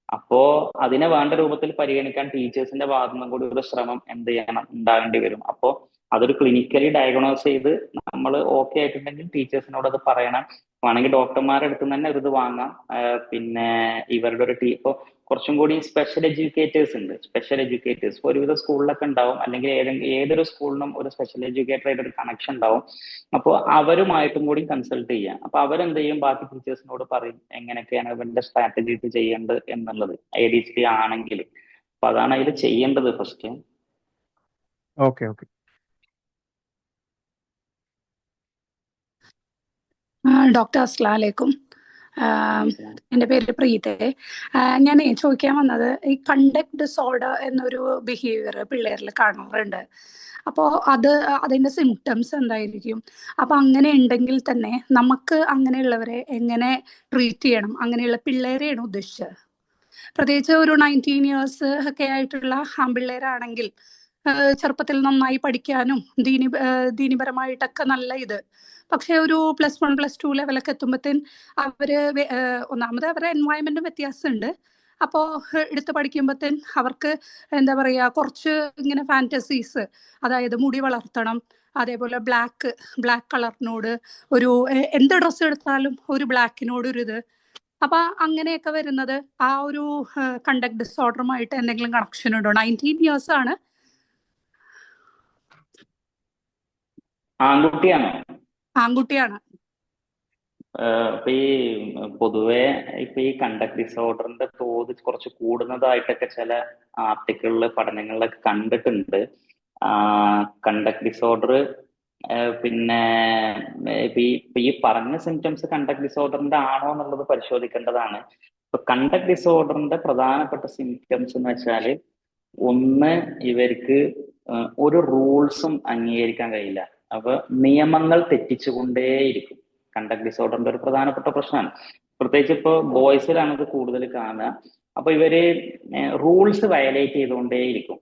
അപ്പോ അതിനെ വേണ്ട രൂപത്തിൽ പരിഗണിക്കാൻ ടീച്ചേഴ്സിന്റെ ഭാഗത്തു നിന്നും കൂടി ഒരു ശ്രമം എന്ത് ചെയ്യണം, ഉണ്ടാകേണ്ടി വരും. അപ്പോ അതൊരു ക്ലിനിക്കലി ഡയഗ്നോസ് ചെയ്ത് നമ്മൾ ഓക്കെ ആയിട്ടുണ്ടെങ്കിൽ ടീച്ചേഴ്സിനോട് അത് പറയണം. വേണമെങ്കിൽ ഡോക്ടർമാരുടെ അടുത്ത് തന്നെ ഇത് വാങ്ങാം. പിന്നെ ഇവരുടെ ഒരു ഇപ്പൊ കുറച്ചും കൂടി സ്പെഷ്യൽ എഡ്യൂക്കേറ്റേഴ്സ് ഉണ്ട്. സ്പെഷ്യൽ എഡ്യൂക്കേറ്റേഴ്സ് ഒരുവിധ സ്കൂളിലൊക്കെ ഉണ്ടാവും, അല്ലെങ്കിൽ ഏതൊരു സ്കൂളിനും ഒരു സ്പെഷ്യൽ എഡ്യൂക്കേറ്ററായിട്ട് ഒരു കണക്ഷൻ ഉണ്ടാവും. അപ്പോൾ അവരുമായിട്ടും കൂടി കൺസൾട്ട് ചെയ്യാം. അപ്പൊ അവരെന്ത് ചെയ്യും, ബാക്കി ടീച്ചേഴ്സിനോട് പറയും എങ്ങനെയൊക്കെയാണ് ഇവന്റെ സ്ട്രാറ്റജി ചെയ്യേണ്ടത് എന്നുള്ളത്, ADHD ആണെങ്കിൽ. അപ്പൊ അതാണ് അതിൽ ചെയ്യേണ്ടത് ഫസ്റ്റ്. ഓക്കെ. ഡോക്ടർ അസ്സലാമു അലൈക്കും. എൻ്റെ പേര് പ്രീതേ. ഞാൻ ചോദിക്കാൻ വന്നത്, ഈ കണ്ടക്ട് ഡിസോർഡർ എന്നൊരു ബിഹേവിയർ പിള്ളേരിൽ കാണാറുണ്ട്. അപ്പോൾ അതിൻ്റെ സിംറ്റംസ് എന്തായിരിക്കും? അപ്പോൾ അങ്ങനെ ഉണ്ടെങ്കിൽ തന്നെ നമുക്ക് അങ്ങനെയുള്ളവരെ എങ്ങനെ ട്രീറ്റ് ചെയ്യണം? അങ്ങനെയുള്ള പിള്ളേരെയാണ് ഉദ്ദേശിച്ചത്. പ്രത്യേകിച്ച് ഒരു 19 years ഒക്കെ ആയിട്ടുള്ള ആൺപിള്ളേരാണെങ്കിൽ ചെറുപ്പത്തിൽ നന്നായി പഠിക്കാനും ദീനിപരമായിട്ടൊക്കെ നല്ല പക്ഷെ ഒരു +1 +2 ലെവലൊക്കെ എത്തുമ്പോഴത്തേന് ഒന്നാമത് അവരുടെ എൻവയൺമെന്റ് വ്യത്യാസമുണ്ട്. അപ്പോൾ എടുത്ത് പഠിക്കുമ്പോഴത്തേന് അവർക്ക് എന്താ പറയുക, കുറച്ച് ഇങ്ങനെ ഫാൻറ്റസീസ്, അതായത് മുടി വളർത്തണം, അതേപോലെ ബ്ലാക്ക് കളറിനോട് എന്ത് ഡ്രസ്സ് എടുത്താലും ഒരു ബ്ലാക്കിനോട് അപ്പൊ അങ്ങനെയൊക്കെ വരുന്നത് ആ ഒരു കണ്ടക്ട് ഡിസോർഡറുമായിട്ട് എന്തെങ്കിലും കണക്ഷൻ ഉണ്ടോ? 19 years ആണ്. ആൺകുട്ടിയാണ്. ഇപ്പൊ ഈ പൊതുവെ ഇപ്പൊ ഈ കണ്ടക്ട് ഡിസോർഡറിന്റെ തോത് കുറച്ച് കൂടുന്നതായിട്ടൊക്കെ ചില ആർട്ടിക്കിളില് പഠനങ്ങളിലൊക്കെ കണ്ടിട്ടുണ്ട്. കണ്ടക്ട് ഡിസോർഡർ പിന്നെ ഇപ്പൊ ഈ പറഞ്ഞ സിംറ്റംസ് കണ്ടക്ട് ഡിസോർഡറിന്റെ ആണോ എന്നുള്ളത് പരിശോധിക്കേണ്ടതാണ്. ഇപ്പൊ കണ്ടക്ട് ഡിസോർഡറിന്റെ പ്രധാനപ്പെട്ട സിംറ്റംസ് എന്ന് വെച്ചാല്, ഒന്ന്, ഇവർക്ക് ഒരു റൂൾസും അംഗീകരിക്കാൻ കഴിയില്ല. അപ്പൊ നിയമങ്ങൾ തെറ്റിച്ചുകൊണ്ടേയിരിക്കും. കണ്ടക്ട് ഡിസോർഡറിന്റെ ഒരു പ്രധാനപ്പെട്ട പ്രശ്നമാണ്. പ്രത്യേകിച്ച് ഇപ്പോൾ ബോയ്സിലാണ് ഇത് കൂടുതൽ കാണുക. അപ്പൊ ഇവര് റൂൾസ് വയലേറ്റ് ചെയ്തുകൊണ്ടേയിരിക്കും.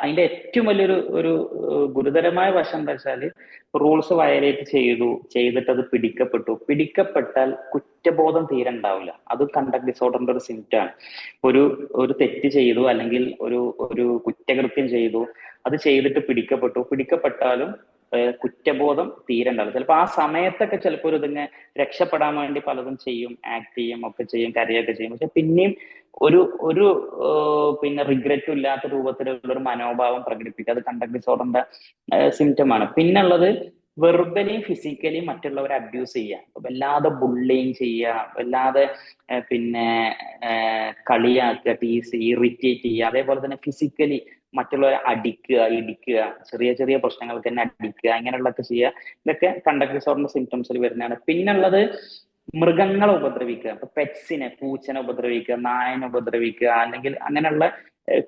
അതിന്റെ ഏറ്റവും വലിയൊരു ഗുരുതരമായ വശം എന്താ വെച്ചാല്, റൂൾസ് വയലേറ്റ് ചെയ്തിട്ട് അത് പിടിക്കപ്പെട്ടാൽ കുറ്റബോധം തീരെ ഉണ്ടാവില്ല. അത് കണ്ടക്ട് ഡിസോർഡറിന്റെ ഒരു സിംറ്റമാണ്. ഒരു തെറ്റ് ചെയ്തു, അല്ലെങ്കിൽ ഒരു കുറ്റകൃത്യം ചെയ്തു, അത് ചെയ്തിട്ട് പിടിക്കപ്പെട്ടാലും കുറ്റബോധം തീരെ ഉണ്ടാവില്ല. ചിലപ്പോൾ ആ സമയത്തൊക്കെ ചിലപ്പോൾ ഇതിങ്ങനെ രക്ഷപ്പെടാൻ വേണ്ടി പലതും ചെയ്യും, ആക്ട് ചെയ്യും, ഒക്കെ ചെയ്യും, കരയൊക്കെ ചെയ്യും. പക്ഷെ പിന്നെയും ഒരു പിന്നെ റിഗ്രറ്റും ഇല്ലാത്ത രൂപത്തിലുള്ള ഒരു മനോഭാവം പ്രകടിപ്പിക്കുക, അത് കണ്ടക്ട് ഡിസോർഡറിന്റെ സിംറ്റമാണ്. പിന്നുള്ളത് വെർബലിയും ഫിസിക്കലിയും മറ്റുള്ളവരെ അബ്യൂസ് ചെയ്യുക, വല്ലാതെ ബുള്ളിങ് ചെയ്യുക, വല്ലാതെ പിന്നെ കളിയാക്കുക, ടീസ്, ഇറിറ്റേറ്റ് ചെയ്യുക. അതേപോലെ തന്നെ ഫിസിക്കലി മറ്റുള്ളവരെ അടിക്കുക, ഇടിക്കുക, ചെറിയ ചെറിയ പ്രശ്നങ്ങൾക്ക് തന്നെ അടിക്കുക, ഇങ്ങനെയുള്ളതൊക്കെ ചെയ്യുക. ഇതൊക്കെ കണ്ടക്ട് ഡിസോർഡറിന്റെ സിംറ്റംസിൽ വരുന്നതാണ്. പിന്നുള്ളത് മൃഗങ്ങളെ ഉപദ്രവിക്കുക. ഇപ്പൊ പെറ്റ്സിനെ, പൂച്ചനെ ഉപദ്രവിക്കുക, നായനെ ഉപദ്രവിക്കുക, അല്ലെങ്കിൽ അങ്ങനെയുള്ള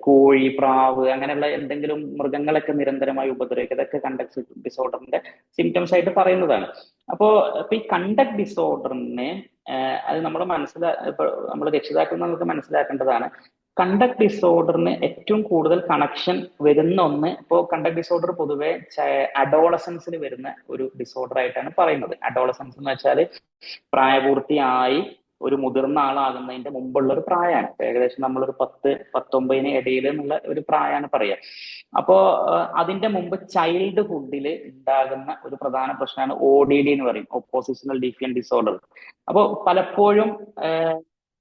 കോഴി, പ്രാവ്, അങ്ങനെയുള്ള എന്തെങ്കിലും മൃഗങ്ങളൊക്കെ നിരന്തരമായി ഉപദ്രവിക്കുക. ഇതൊക്കെ കണ്ടക്ട് ഡിസോർഡറിന്റെ സിംറ്റംസ് ആയിട്ട് പറയുന്നതാണ്. ഇപ്പൊ ഈ കണ്ടക്ട് ഡിസോർഡറിനെ അത് നമ്മൾ രക്ഷിതാക്കൾ നമുക്ക് മനസ്സിലാക്കേണ്ടതാണ്. കണ്ടക്ട് ഡിസോർഡറിന് ഏറ്റവും കൂടുതൽ കണക്ഷൻ വരുന്ന ഒന്ന്, ഇപ്പോൾ കണ്ടക്ട് ഡിസോർഡർ പൊതുവെ അഡോളസൻസിൽ വരുന്ന ഒരു ഡിസോർഡർ ആയിട്ടാണ് പറയുന്നത്. അഡോളസൻസ് എന്ന് വെച്ചാൽ പ്രായപൂർത്തിയായി ഒരു മുതിർന്ന ആളാകുന്നതിന്റെ മുമ്പുള്ള ഒരു പ്രായമാണ്. ഏകദേശം നമ്മളൊരു 10-19 ഇടയിൽ എന്നുള്ള ഒരു പ്രായമാണ് പറയുക. അപ്പോ അതിന്റെ മുമ്പ് ചൈൽഡ്ഹുഡിൽ ഉണ്ടാകുന്ന ഒരു പ്രധാന പ്രശ്നമാണ് ODD എന്ന് പറയും, ഒപ്പോസിഷണൽ ഡിഫിയന്റ് ഡിസോർഡർ. അപ്പോൾ പലപ്പോഴും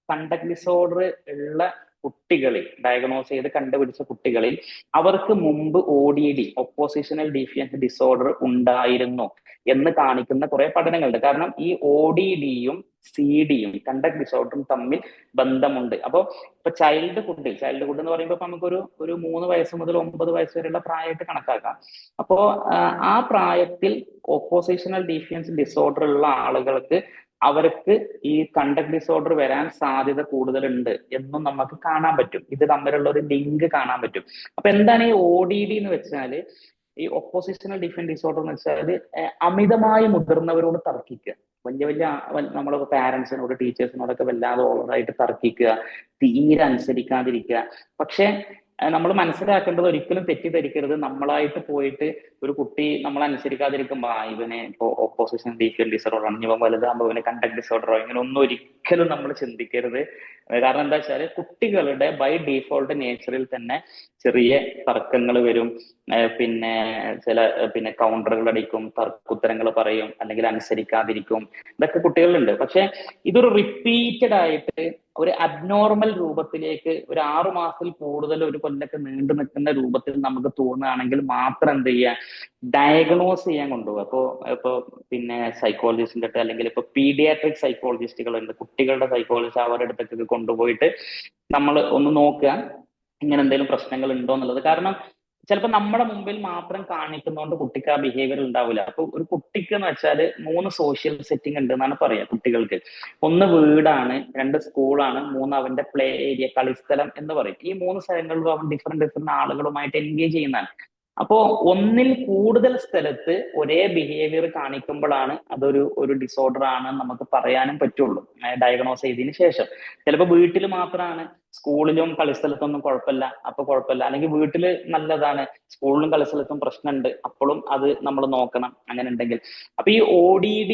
കണ്ടക്ട് ഡിസോർഡർ ഉള്ള കുട്ടികളിൽ, ഡയഗ്നോസ് ചെയ്ത് കണ്ടുപിടിച്ച കുട്ടികളിൽ അവർക്ക് മുമ്പ് ODD, ഒപ്പോസിഷണൽ ഡിഫിയന്റ് ഡിസോർഡർ ഉണ്ടായിരുന്നു എന്ന് കാണിക്കുന്ന കുറെ പഠനങ്ങളുണ്ട്. കാരണം ഈ ODDയും CD-യും കണ്ടക്ട് ഡിസോർഡറും തമ്മിൽ ബന്ധമുണ്ട്. അപ്പോൾ ഇപ്പൊ ചൈൽഡ്ഹുഡ് എന്ന് പറയുമ്പോൾ നമുക്കൊരു 3 വയസ്സ് മുതൽ 9 വയസ്സ് വരെയുള്ള പ്രായമായിട്ട് കണക്കാക്കാം. അപ്പോ ആ പ്രായത്തിൽ ഒപ്പോസിഷണൽ ഡിഫിയൻസ് ഡിസോർഡർ ഉള്ള ആളുകൾക്ക് അവർക്ക് ഈ കണ്ടക്ട് ഡിസോർഡർ വരാൻ സാധ്യത കൂടുതലുണ്ട് എന്നും നമുക്ക് കാണാൻ പറ്റും. ഇത് തമ്മിലുള്ള ഒരു ലിങ്ക് കാണാൻ പറ്റും. അപ്പൊ എന്താണ് ഈ ODD എന്ന് വെച്ചാല്, ഈ ഒപ്പോസിഷണൽ ഡിഫിയന്റ് ഡിസോർഡർ എന്ന് വെച്ചാൽ അമിതമായി മുതിർന്നവരോട് തർക്കിക്കുക, വലിയ നമ്മളെ പാരന്റ്സിനോട് ടീച്ചേഴ്സിനോടൊക്കെ വല്ലാതെ ഓവറായിട്ട് തർക്കിക്കുക, തീരെ അനുസരിക്കാതിരിക്കുക. പക്ഷെ നമ്മൾ മനസ്സിലാക്കേണ്ടത്, ഒരിക്കലും തെറ്റിദ്ധരിക്കരുത്, നമ്മളായിട്ട് പോയിട്ട് ഒരു കുട്ടി നമ്മൾ അനുസരിക്കാതിരിക്കുമ്പോ ഇവനെ ഇപ്പൊ ഓപ്പോസിഷൻ ഡിഫിയന്റ് ഡിസോർഡർ ആണ്, ഇവൻ വലുതാകുമ്പോൾ ഇവന് കണ്ടക്ട് ഡിസോർഡറോ, ഇങ്ങനെ ഒന്നും ഒരിക്കലും നമ്മൾ ചിന്തിക്കരുത്. കാരണം എന്താ വെച്ചാൽ കുട്ടികളുടെ ബൈ ഡീഫോൾട്ട് നേച്ചറിൽ തന്നെ ചെറിയ തർക്കങ്ങൾ വരും, പിന്നെ കൗണ്ടറുകൾ അടിക്കും, തർക്കുത്തരങ്ങൾ പറയും, അല്ലെങ്കിൽ അനുസരിക്കാതിരിക്കും, ഇതൊക്കെ കുട്ടികളിലുണ്ട്. പക്ഷെ ഇതൊരു റിപ്പീറ്റഡ് ആയിട്ട് ഒരു അബ്നോർമൽ രൂപത്തിലേക്ക് ഒരു 6 മാസത്തിൽ കൂടുതൽ, ഒരു കൊല്ലൊക്കെ നീണ്ടു നിൽക്കുന്ന രൂപത്തിൽ നമുക്ക് തോന്നുകയാണെങ്കിൽ മാത്രം എന്ത് ചെയ്യുക, ഡയഗ്നോസ് ചെയ്യാൻ കൊണ്ടുപോകുക. ഇപ്പൊ പിന്നെ സൈക്കോളജിസ്റ്റിന്റെ അടുത്ത്, അല്ലെങ്കിൽ ഇപ്പൊ പീഡിയാട്രിക് സൈക്കോളജിസ്റ്റുകളുണ്ട്, കുട്ടികളുടെ സൈക്കോളജിസ്റ്റ്, അവരുടെ അടുത്തൊക്കെ കൊണ്ടുപോയിട്ട് നമ്മൾ ഒന്ന് നോക്കുക ഇങ്ങനെ എന്തെങ്കിലും പ്രശ്നങ്ങൾ ഉണ്ടോ എന്നുള്ളത്. കാരണം ചിലപ്പോൾ നമ്മുടെ മുമ്പിൽ മാത്രം കാണിക്കുന്നതുകൊണ്ട് കുട്ടിക്ക് ആ ബിഹേവിയർ ഉണ്ടാവില്ല. അപ്പൊ ഒരു കുട്ടിക്ക് എന്ന് വെച്ചാൽ 3 സോഷ്യൽ സെറ്റിംഗ് ഉണ്ട് എന്നാണ് പറയാ കുട്ടികൾക്ക്. 1 വീടാണ്, 2 സ്കൂളാണ്, 3 അവന്റെ പ്ലേ ഏരിയ, കളിസ്ഥലം എന്ന് പറയും. ഈ 3 സ്ഥലങ്ങളിലും അവൻ ഡിഫറെന്റ് ആളുകളുമായിട്ട് എൻഗേജ് ചെയ്യുന്നതാണ്. അപ്പോ ഒന്നിൽ കൂടുതൽ സ്ഥലത്ത് ഒരേ ബിഹേവിയർ കാണിക്കുമ്പോഴാണ് അതൊരു ഡിസോർഡർ ആണ് നമുക്ക് പറയാനും പറ്റുള്ളൂ, ഡയഗ്നോസ് ചെയ്തതിന് ശേഷം. ചിലപ്പോൾ വീട്ടിൽ മാത്രമാണ്, സ്കൂളിലും കളിസ്ഥലത്തൊന്നും കുഴപ്പമില്ല, അപ്പൊ കുഴപ്പമില്ല. അല്ലെങ്കിൽ വീട്ടിൽ നല്ലതാണ്, സ്കൂളിലും കളിസ്ഥലത്തും പ്രശ്നമുണ്ട്, അപ്പോഴും അത് നമ്മൾ നോക്കണം അങ്ങനെ ഉണ്ടെങ്കിൽ. അപ്പൊ ഈ ODD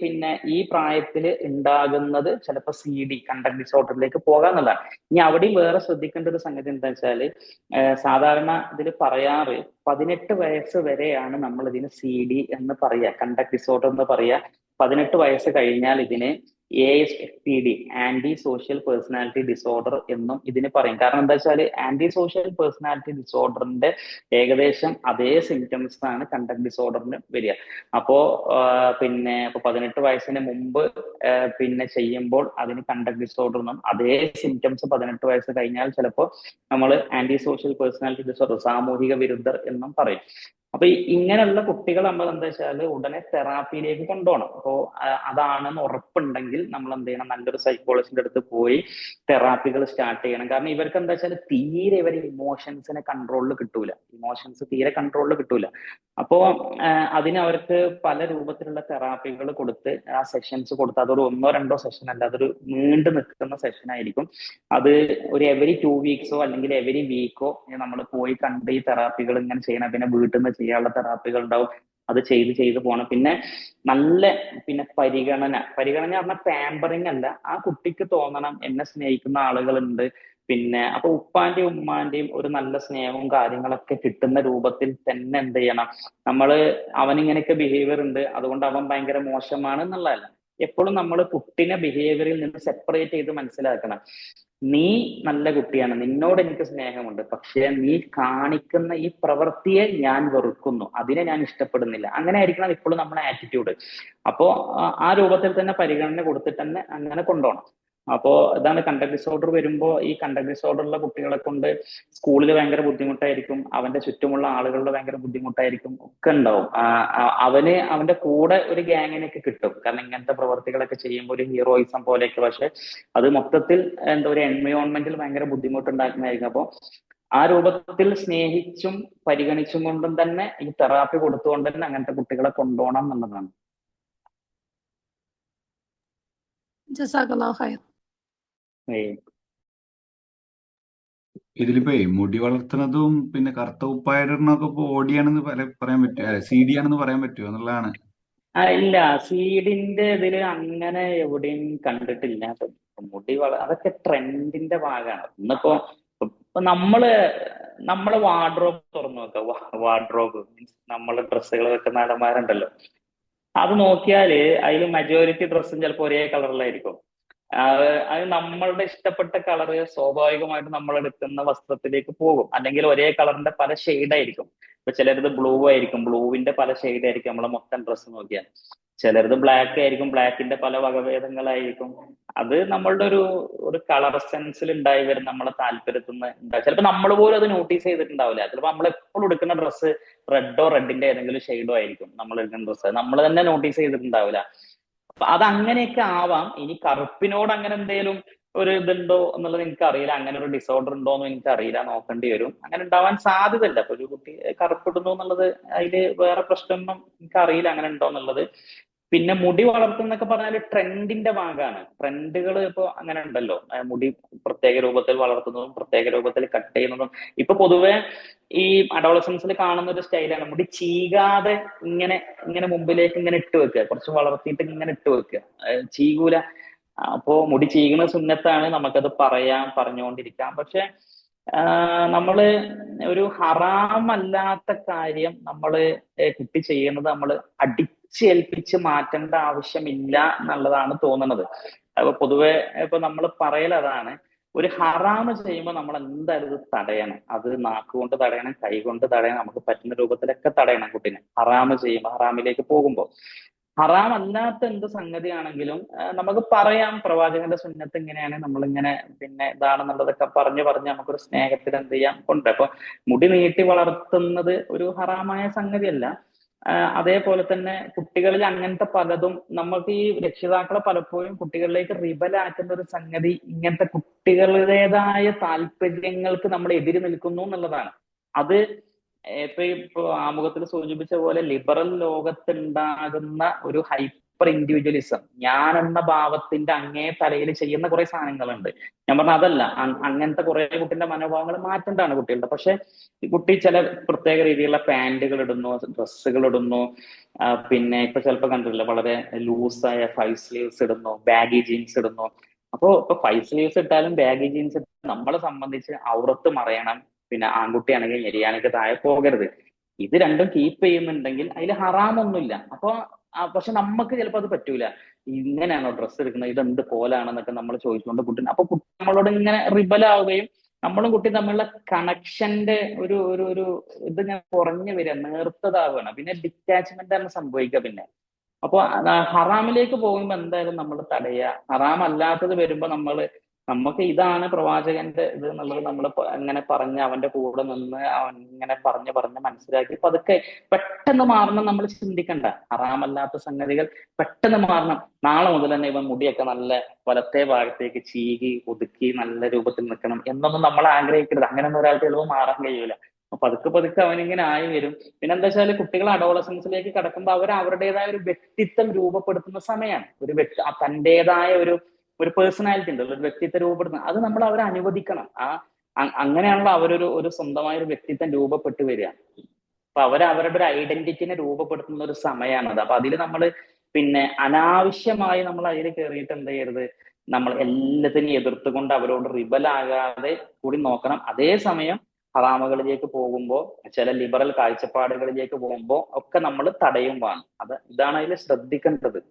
പിന്നെ ഈ പ്രായത്തിൽ ഉണ്ടാകുന്നത് ചിലപ്പോൾ CD, കണ്ടക്ട് ഡിസോർഡറിലേക്ക് പോകാന്നുള്ളതാണ്. ഇനി അവിടെയും വേറെ ശ്രദ്ധിക്കേണ്ട ഒരു സംഗതി എന്താ വെച്ചാൽ, സാധാരണ ഇതിൽ പറയാറ് 18 വയസ്സ് വരെയാണ് നമ്മൾ ഇതിന് CD എന്ന് പറയാ, കണ്ടക്ട് ഡിസോർഡർ എന്ന് പറയാ. 18 വയസ്സ് കഴിഞ്ഞാൽ ഇതിന് ASPD, anti social personality disorder എന്നും ഇതിന് പറയും. കാരണം എന്താ വെച്ചാൽ ആന്റി സോഷ്യൽ പേഴ്സണാലിറ്റി ഡിസോർഡറിന്റെ ഏകദേശം അതേ സിംറ്റംസ് ആണ് കണ്ടക്ട് ഡിസോർഡറിന് വരിക. അപ്പോ പിന്നെ 18 വയസ്സിന് മുമ്പ് പിന്നെ ചെയ്യുമ്പോൾ അതിന് കണ്ടക്ട് ഡിസോർഡർ എന്നും, അതേ സിംറ്റംസ് 18 വയസ്സ് കഴിഞ്ഞാൽ ചിലപ്പോൾ നമ്മൾ ആന്റി സോഷ്യൽ പേഴ്സണാലിറ്റി ഡിസോർഡർ, സാമൂഹിക വിരുദ്ധർ എന്നും പറയും. അപ്പൊ ഇങ്ങനെയുള്ള കുട്ടികൾ നമ്മൾ എന്താ വെച്ചാൽ ഉടനെ തെറാപ്പിയിലേക്ക് കൊണ്ടുപോകണം. അപ്പോ അതാണെന്ന് ഉറപ്പുണ്ടെങ്കിൽ നമ്മൾ എന്ത് ചെയ്യണം, നല്ലൊരു സൈക്കോളജിസ്റ്റിന്റെ അടുത്ത് പോയി തെറാപ്പികൾ സ്റ്റാർട്ട് ചെയ്യണം. കാരണം ഇവർക്ക് എന്താ വെച്ചാൽ തീരെ ഇവരെ ഇമോഷൻസിനെ കൺട്രോളിൽ കിട്ടൂല, ഇമോഷൻസ് തീരെ കൺട്രോളിൽ കിട്ടൂല. അപ്പോ അതിന് അവർക്ക് പല രൂപത്തിലുള്ള തെറാപ്പികൾ കൊടുത്ത്, ആ സെഷൻസ് കൊടുത്ത്, അതൊരു 1-2 സെഷൻ അല്ല, അതൊരു നീണ്ടു നിൽക്കുന്ന സെഷൻ ആയിരിക്കും. അത് ഒരു എവരി 2 വീക്സോ അല്ലെങ്കിൽ എവരി വീക്കോ നമ്മൾ പോയി കണ്ട് ഈ തെറാപ്പികൾ ഇങ്ങനെ ചെയ്യണം. പിന്നെ വീട്ടിൽ നിന്ന് ചെയ്യാനുള്ള തെറാപ്പികൾ ഉണ്ടാവും, അത് ചെയ്ത് പോകണം. പിന്നെ നല്ല പരിഗണന പറഞ്ഞാൽ പാമ്പറിങ് അല്ല, ആ കുട്ടിക്ക് തോന്നണം എന്നെ സ്നേഹിക്കുന്ന ആളുകളുണ്ട്. അപ്പൊ ഉപ്പാന്റെയും ഉമ്മാന്റെയും ഒരു നല്ല സ്നേഹവും കാര്യങ്ങളൊക്കെ കിട്ടുന്ന രൂപത്തിൽ തന്നെ എന്ത് ചെയ്യണം, അവനിങ്ങനെയൊക്കെ ബിഹേവിയർ ഉണ്ട് അതുകൊണ്ട് അവൻ ഭയങ്കര മോശമാണ് എന്നുള്ളതല്ല. എപ്പോഴും നമ്മൾ കുട്ടിനെ ബിഹേവിയറിൽ നിന്ന് സെപ്പറേറ്റ് ചെയ്ത് മനസ്സിലാക്കണം. നീ നല്ല കുട്ടിയാണ്, നിന്നോട് എനിക്ക് സ്നേഹമുണ്ട്, പക്ഷെ നീ കാണിക്കുന്ന ഈ പ്രവൃത്തിയെ ഞാൻ വെറുക്കുന്നു, അതിനെ ഞാൻ ഇഷ്ടപ്പെടുന്നില്ല. അങ്ങനെ ആയിരിക്കണം ഇപ്പോഴും നമ്മുടെ ആറ്റിറ്റ്യൂഡ്. അപ്പോ ആ രൂപത്തിൽ തന്നെ പരിഗണന കൊടുത്തിട്ട് തന്നെ അങ്ങനെ കൊണ്ടുപോകണം. അപ്പോ ഇതാണ് കണ്ടക്ട് ഡിസോർഡർ വരുമ്പോൾ, ഈ കണ്ടക്ട് ഡിസോർഡറുള്ള കുട്ടികളെ കൊണ്ട് സ്കൂളിൽ ഭയങ്കര ബുദ്ധിമുട്ടായിരിക്കും, അവന്റെ ചുറ്റുമുള്ള ആളുകളുടെ ഭയങ്കര ബുദ്ധിമുട്ടായിരിക്കും, ഒക്കെ ഉണ്ടാവും. അവന്റെ കൂടെ ഒരു ഗ്യാങ്ങിനൊക്കെ കിട്ടും, കാരണം ഇങ്ങനത്തെ പ്രവർത്തികളൊക്കെ ചെയ്യുമ്പോൾ ഒരു ഹീറോയിസം പോലെയൊക്കെ. പക്ഷെ അത് മൊത്തത്തിൽ ഒരു എൻവയോൺമെന്റിൽ ഭയങ്കര ബുദ്ധിമുട്ടുണ്ടാക്കുന്നതായിരിക്കും. അപ്പോൾ ആ രൂപത്തിൽ സ്നേഹിച്ചും പരിഗണിച്ചും കൊണ്ടും തന്നെ ഈ തെറാപ്പി കൊടുത്തുകൊണ്ട് തന്നെ അങ്ങനത്തെ കുട്ടികളെ കൊണ്ടുപോകണം എന്നുള്ളതാണ്. ജസാക്കല്ലാഹു ഖൈർ. ഇതിലിപ്പോ മുടി വളർത്തുന്നതും പിന്നെ കറുത്ത കുപ്പായിടുന്നതൊക്കെ ഇപ്പൊ ഓടിയാണെന്ന് പറയാൻ പറ്റുമോ, സി ഡി ആണെന്ന് പറയാൻ പറ്റുമോ എന്നുള്ളതാണ്. ഇല്ല, സീഡിന്റെ ഇതില് അങ്ങനെ എവിടെയും കണ്ടിട്ടില്ല. അതൊക്കെ ട്രെൻഡിന്റെ ഭാഗമാണ്. ഇപ്പൊ നമ്മള് വാർഡ്രോബ് തുറന്നു നോക്കാം. വാർഡ്രോബ് മീൻസ് നമ്മള് ഡ്രസ്സുകൾ വെക്കുന്ന അലമാരുണ്ടല്ലോ, അത് നോക്കിയാല് അതിൽ മെജോറിറ്റി ഡ്രസ്സും ചിലപ്പോൾ ഒരേ കളറിലായിരിക്കും. അത് നമ്മളുടെ ഇഷ്ടപ്പെട്ട കളറ് സ്വാഭാവികമായിട്ട് നമ്മൾ എടുക്കുന്ന വസ്ത്രത്തിലേക്ക് പോകും. അല്ലെങ്കിൽ ഒരേ കളറിന്റെ പല ഷെയ്ഡ് ആയിരിക്കും. ഇപ്പൊ ചിലരത് ബ്ലൂ ആയിരിക്കും, ബ്ലൂവിന്റെ പല ഷെയ്ഡ് ആയിരിക്കും നമ്മളെ മൊത്തം ഡ്രസ്സ് നോക്കിയാൽ. ചിലരത് ബ്ലാക്ക് ആയിരിക്കും, ബ്ലാക്കിന്റെ പല വകഭേദങ്ങളായിരിക്കും. അത് നമ്മളുടെ ഒരു കളർ സെൻസിൽ ഉണ്ടായി വരും, നമ്മളെ താല്പര്യത്തിൽ നിന്ന് ഉണ്ടാവും. ചിലപ്പോൾ നമ്മൾ പോലും അത് നോട്ടീസ് ചെയ്തിട്ടുണ്ടാവില്ല. ചിലപ്പോൾ നമ്മൾ എപ്പോഴും എടുക്കുന്ന ഡ്രസ്സ് റെഡിന്റെ ഏതെങ്കിലും ഷെയ്ഡോ ആയിരിക്കും നമ്മൾ എടുക്കുന്ന ഡ്രസ്സ്, നമ്മൾ തന്നെ നോട്ടീസ് ചെയ്തിട്ടുണ്ടാവില്ല. അപ്പൊ അത് അങ്ങനെയൊക്കെ ആവാം. ഇനി കറുപ്പിനോട് അങ്ങനെ എന്തെങ്കിലും ഒരു ഇതുണ്ടോ എന്നുള്ളത് എനിക്ക് അറിയില്ല. അങ്ങനെ ഒരു ഡിസോർഡർ ഉണ്ടോ എന്ന് എനിക്ക് അറിയില്ല, നോക്കേണ്ടി വരും. അങ്ങനെ ഉണ്ടാവാൻ സാധ്യതയില്ല. അപ്പൊ ഒരു കുട്ടി കറുപ്പിടുന്നു എന്നുള്ളത് അതില് വേറെ പ്രശ്നമൊന്നും എനിക്ക് അറിയില്ല അങ്ങനെ ഉണ്ടോ എന്നുള്ളത്. പിന്നെ മുടി വളർത്തുന്നൊക്കെ പറഞ്ഞാൽ ട്രെൻഡിന്റെ ഭാഗമാണ്. ട്രെൻഡുകൾ ഇപ്പൊ അങ്ങനെ ഉണ്ടല്ലോ, മുടി പ്രത്യേക രൂപത്തിൽ വളർത്തുന്നതും പ്രത്യേക രൂപത്തിൽ കട്ട് ചെയ്യുന്നതും. ഇപ്പൊ പൊതുവെ ഈ അഡോളസൻസിൽ കാണുന്ന ഒരു സ്റ്റൈലാണ് മുടി ചീകാതെ ഇങ്ങനെ ഇങ്ങനെ മുമ്പിലേക്ക് ഇങ്ങനെ ഇട്ട് വെക്കുക, കുറച്ച് വളർത്തിയിട്ട് ഇങ്ങനെ ഇട്ട് വെക്കുക, ചീകൂല. അപ്പോ മുടി ചീകുന്ന സുന്നത്താണ്, നമുക്കത് പറഞ്ഞുകൊണ്ടിരിക്കാം. പക്ഷെ നമ്മള് ഒരു ഹറാമല്ലാത്ത കാര്യം നമ്മള് കുട്ടി ചെയ്യുന്നത് നമ്മൾ അടിച്ചേൽപ്പിച്ച് മാറ്റേണ്ട ആവശ്യമില്ല എന്നുള്ളതാണ് തോന്നുന്നത്. അപ്പൊ പൊതുവെ ഇപ്പൊ നമ്മൾ പറയലതാണ്, ഒരു ഹറാമ് ചെയ്യുമ്പോൾ നമ്മൾ എന്തായാലും ഇത് തടയണം. അത് നാക്കുകൊണ്ട് തടയണം, കൈ കൊണ്ട് തടയണം, നമുക്ക് പറ്റുന്ന രൂപത്തിലൊക്കെ തടയണം കുട്ടീനെ. ഹറാമ് ചെയ്യുമ്പോൾ, ഹറാമിലേക്ക് പോകുമ്പോൾ. ഹറാം അല്ലാത്ത എന്ത് സംഗതിയാണെങ്കിലും നമുക്ക് പറയാം, പ്രവാചകന്റെ സുന്നത്ത് ഇങ്ങനെയാണ്, നമ്മളിങ്ങനെ പിന്നെ ഇതാണെന്നുള്ളതൊക്കെ പറഞ്ഞ് നമുക്കൊരു സ്നേഹത്തിൽ എന്ത് ചെയ്യാം കൊണ്ട്. അപ്പൊ മുടി നീട്ടി വളർത്തുന്നത് ഒരു ഹറാമായ സംഗതിയല്ല. അതേപോലെ തന്നെ കുട്ടികളിൽ അങ്ങനത്തെ പലതും നമുക്ക് ഈ രക്ഷിതാക്കളെ പലപ്പോഴും കുട്ടികളിലേക്ക് റിബലാക്കുന്ന ഒരു സംഗതി ഇങ്ങനത്തെ കുട്ടികളുടേതായ താല്പര്യങ്ങൾക്ക് നമ്മൾ എതിര് നിൽക്കുന്നു എന്നുള്ളതാണ്. അത് ഇപ്പൊ ആമുഖത്തിൽ സൂചിപ്പിച്ച പോലെ ലിബറൽ ലോകത്തുണ്ടാകുന്ന ഒരു ഹൈപ്പർ ഇൻഡിവിജ്വലിസം, ഞാൻ എന്ന ഭാവത്തിന്റെ അങ്ങേ തലയിൽ ചെയ്യുന്ന കുറെ സാധനങ്ങളുണ്ട്. ഞാൻ പറഞ്ഞ അതല്ല, അങ്ങനത്തെ കുറെ കുട്ടിന്റെ മനോഭാവങ്ങൾ മാറ്റേണ്ടതാണ് കുട്ടികളുടെ. പക്ഷെ കുട്ടി ചില പ്രത്യേക രീതിയിലുള്ള പാന്റുകൾ ഇടുന്നു, ഡ്രസ്സുകൾ ഇടുന്നു, പിന്നെ ഇപ്പൊ ചിലപ്പോൾ കണ്ടിട്ടില്ല വളരെ ലൂസായ 5 സ്ലീവ്സ് ഇടുന്നു, ബാഗി ജീൻസ് ഇടുന്നു. ഇപ്പൊ 5 സ്ലീവ്സ് ഇട്ടാലും ബാഗി ജീൻസ് ഇട്ടാലും നമ്മളെ സംബന്ധിച്ച് ഔറത്ത് മറയണം. പിന്നെ ആൺകുട്ടിയാണെങ്കിൽ ഞെരിയാനൊക്കെ താഴെ പോകരുത്. ഇത് രണ്ടും കീപ്പ് ചെയ്യുന്നുണ്ടെങ്കിൽ അതിൽ ഹറാമൊന്നുമില്ല. പക്ഷെ നമുക്ക് ചിലപ്പോൾ അത് പറ്റൂല. ഇങ്ങനെയാണോ ഡ്രസ്സ് എടുക്കുന്നത്, ഇതെന്ത് പോലാണെന്നൊക്കെ നമ്മൾ ചോദിച്ചുകൊണ്ട് കുട്ടി നമ്മളോട് ഇങ്ങനെ റിബലാവുകയും നമ്മളും കുട്ടി തമ്മിലുള്ള കണക്ഷന്റെ ഒരു ഒരു ഒരു ഇത് ഞാൻ കുറഞ്ഞു വരിക, നേർത്തതാവുകയാണ്. പിന്നെ ഡിറ്റാച്ച്മെന്റ് ആണ് സംഭവിക്കുക. പിന്നെ അപ്പൊ ഹറാമിലേക്ക് പോകുമ്പോൾ എന്തായാലും നമ്മൾ തടയുക. ഹറാം അല്ലാത്തത് വരുമ്പോ നമുക്ക് ഇതാണ് പ്രവാചകന്റെ ഇത് എന്നുള്ളത് നമ്മൾ അങ്ങനെ പറഞ്ഞ് അവന്റെ കൂടെ നിന്ന് അവൻ ഇങ്ങനെ പറഞ്ഞ് മനസ്സിലാക്കി പതുക്കെ പെട്ടെന്ന് മാറണം. നമ്മൾ ചിന്തിക്കണ്ട, ഹറാമല്ലാത്ത സംഗതികൾ പെട്ടെന്ന് മാറണം. നാളെ മുതൽ തന്നെ ഇവൻ മുടിയൊക്കെ നല്ല വലത്തെ ഭാഗത്തേക്ക് ചീകി ഒതുക്കി നല്ല രൂപത്തിൽ നിൽക്കണം എന്നൊന്നും നമ്മൾ ആഗ്രഹിക്കരുത്. അങ്ങനെയൊന്നും ഒരാൾക്ക് ചിലപ്പോൾ മാറാൻ കഴിയൂല. പതുക്കെ അവനിങ്ങനെ ആയി വരും. പിന്നെ എന്താ വെച്ചാൽ കുട്ടികൾ അഡോളസൻസിലേക്ക് കടക്കുമ്പോൾ അവർ അവരുടേതായ ഒരു വ്യക്തിത്വം രൂപപ്പെടുത്തുന്ന സമയമാണ്. തന്റേതായ ഒരു പേഴ്സണാലിറ്റി ഉണ്ട്, ഒരു വ്യക്തിത്വം രൂപപ്പെടുത്തുന്നത്. അത് നമ്മൾ അവരെ അനുവദിക്കണം. അങ്ങനെയാണല്ലോ അവരൊരു സ്വന്തമായ ഒരു വ്യക്തിത്വം രൂപപ്പെട്ടു വരിക. അപ്പൊ അവരുടെ ഒരു ഐഡന്റിറ്റിനെ രൂപപ്പെടുത്തുന്ന ഒരു സമയമാണത്. അപ്പൊ അതിൽ നമ്മൾ പിന്നെ അനാവശ്യമായി നമ്മൾ അതിൽ കയറിയിട്ട് എന്ത് ചെയ്യരുത്, നമ്മൾ എല്ലാത്തിനെയും എതിർത്തുകൊണ്ട് അവരോട് റിബലാകാതെ കൂടി നോക്കണം. അതേസമയം ഹറാമുകളിലേക്ക് പോകുമ്പോൾ, ചില ലിബറൽ കാഴ്ചപ്പാടുകളിലേക്ക് പോകുമ്പോൾ ഒക്കെ നമ്മൾ തടയും വേണം. ഇതാണ് അതിൽ ശ്രദ്ധിക്കേണ്ടത്.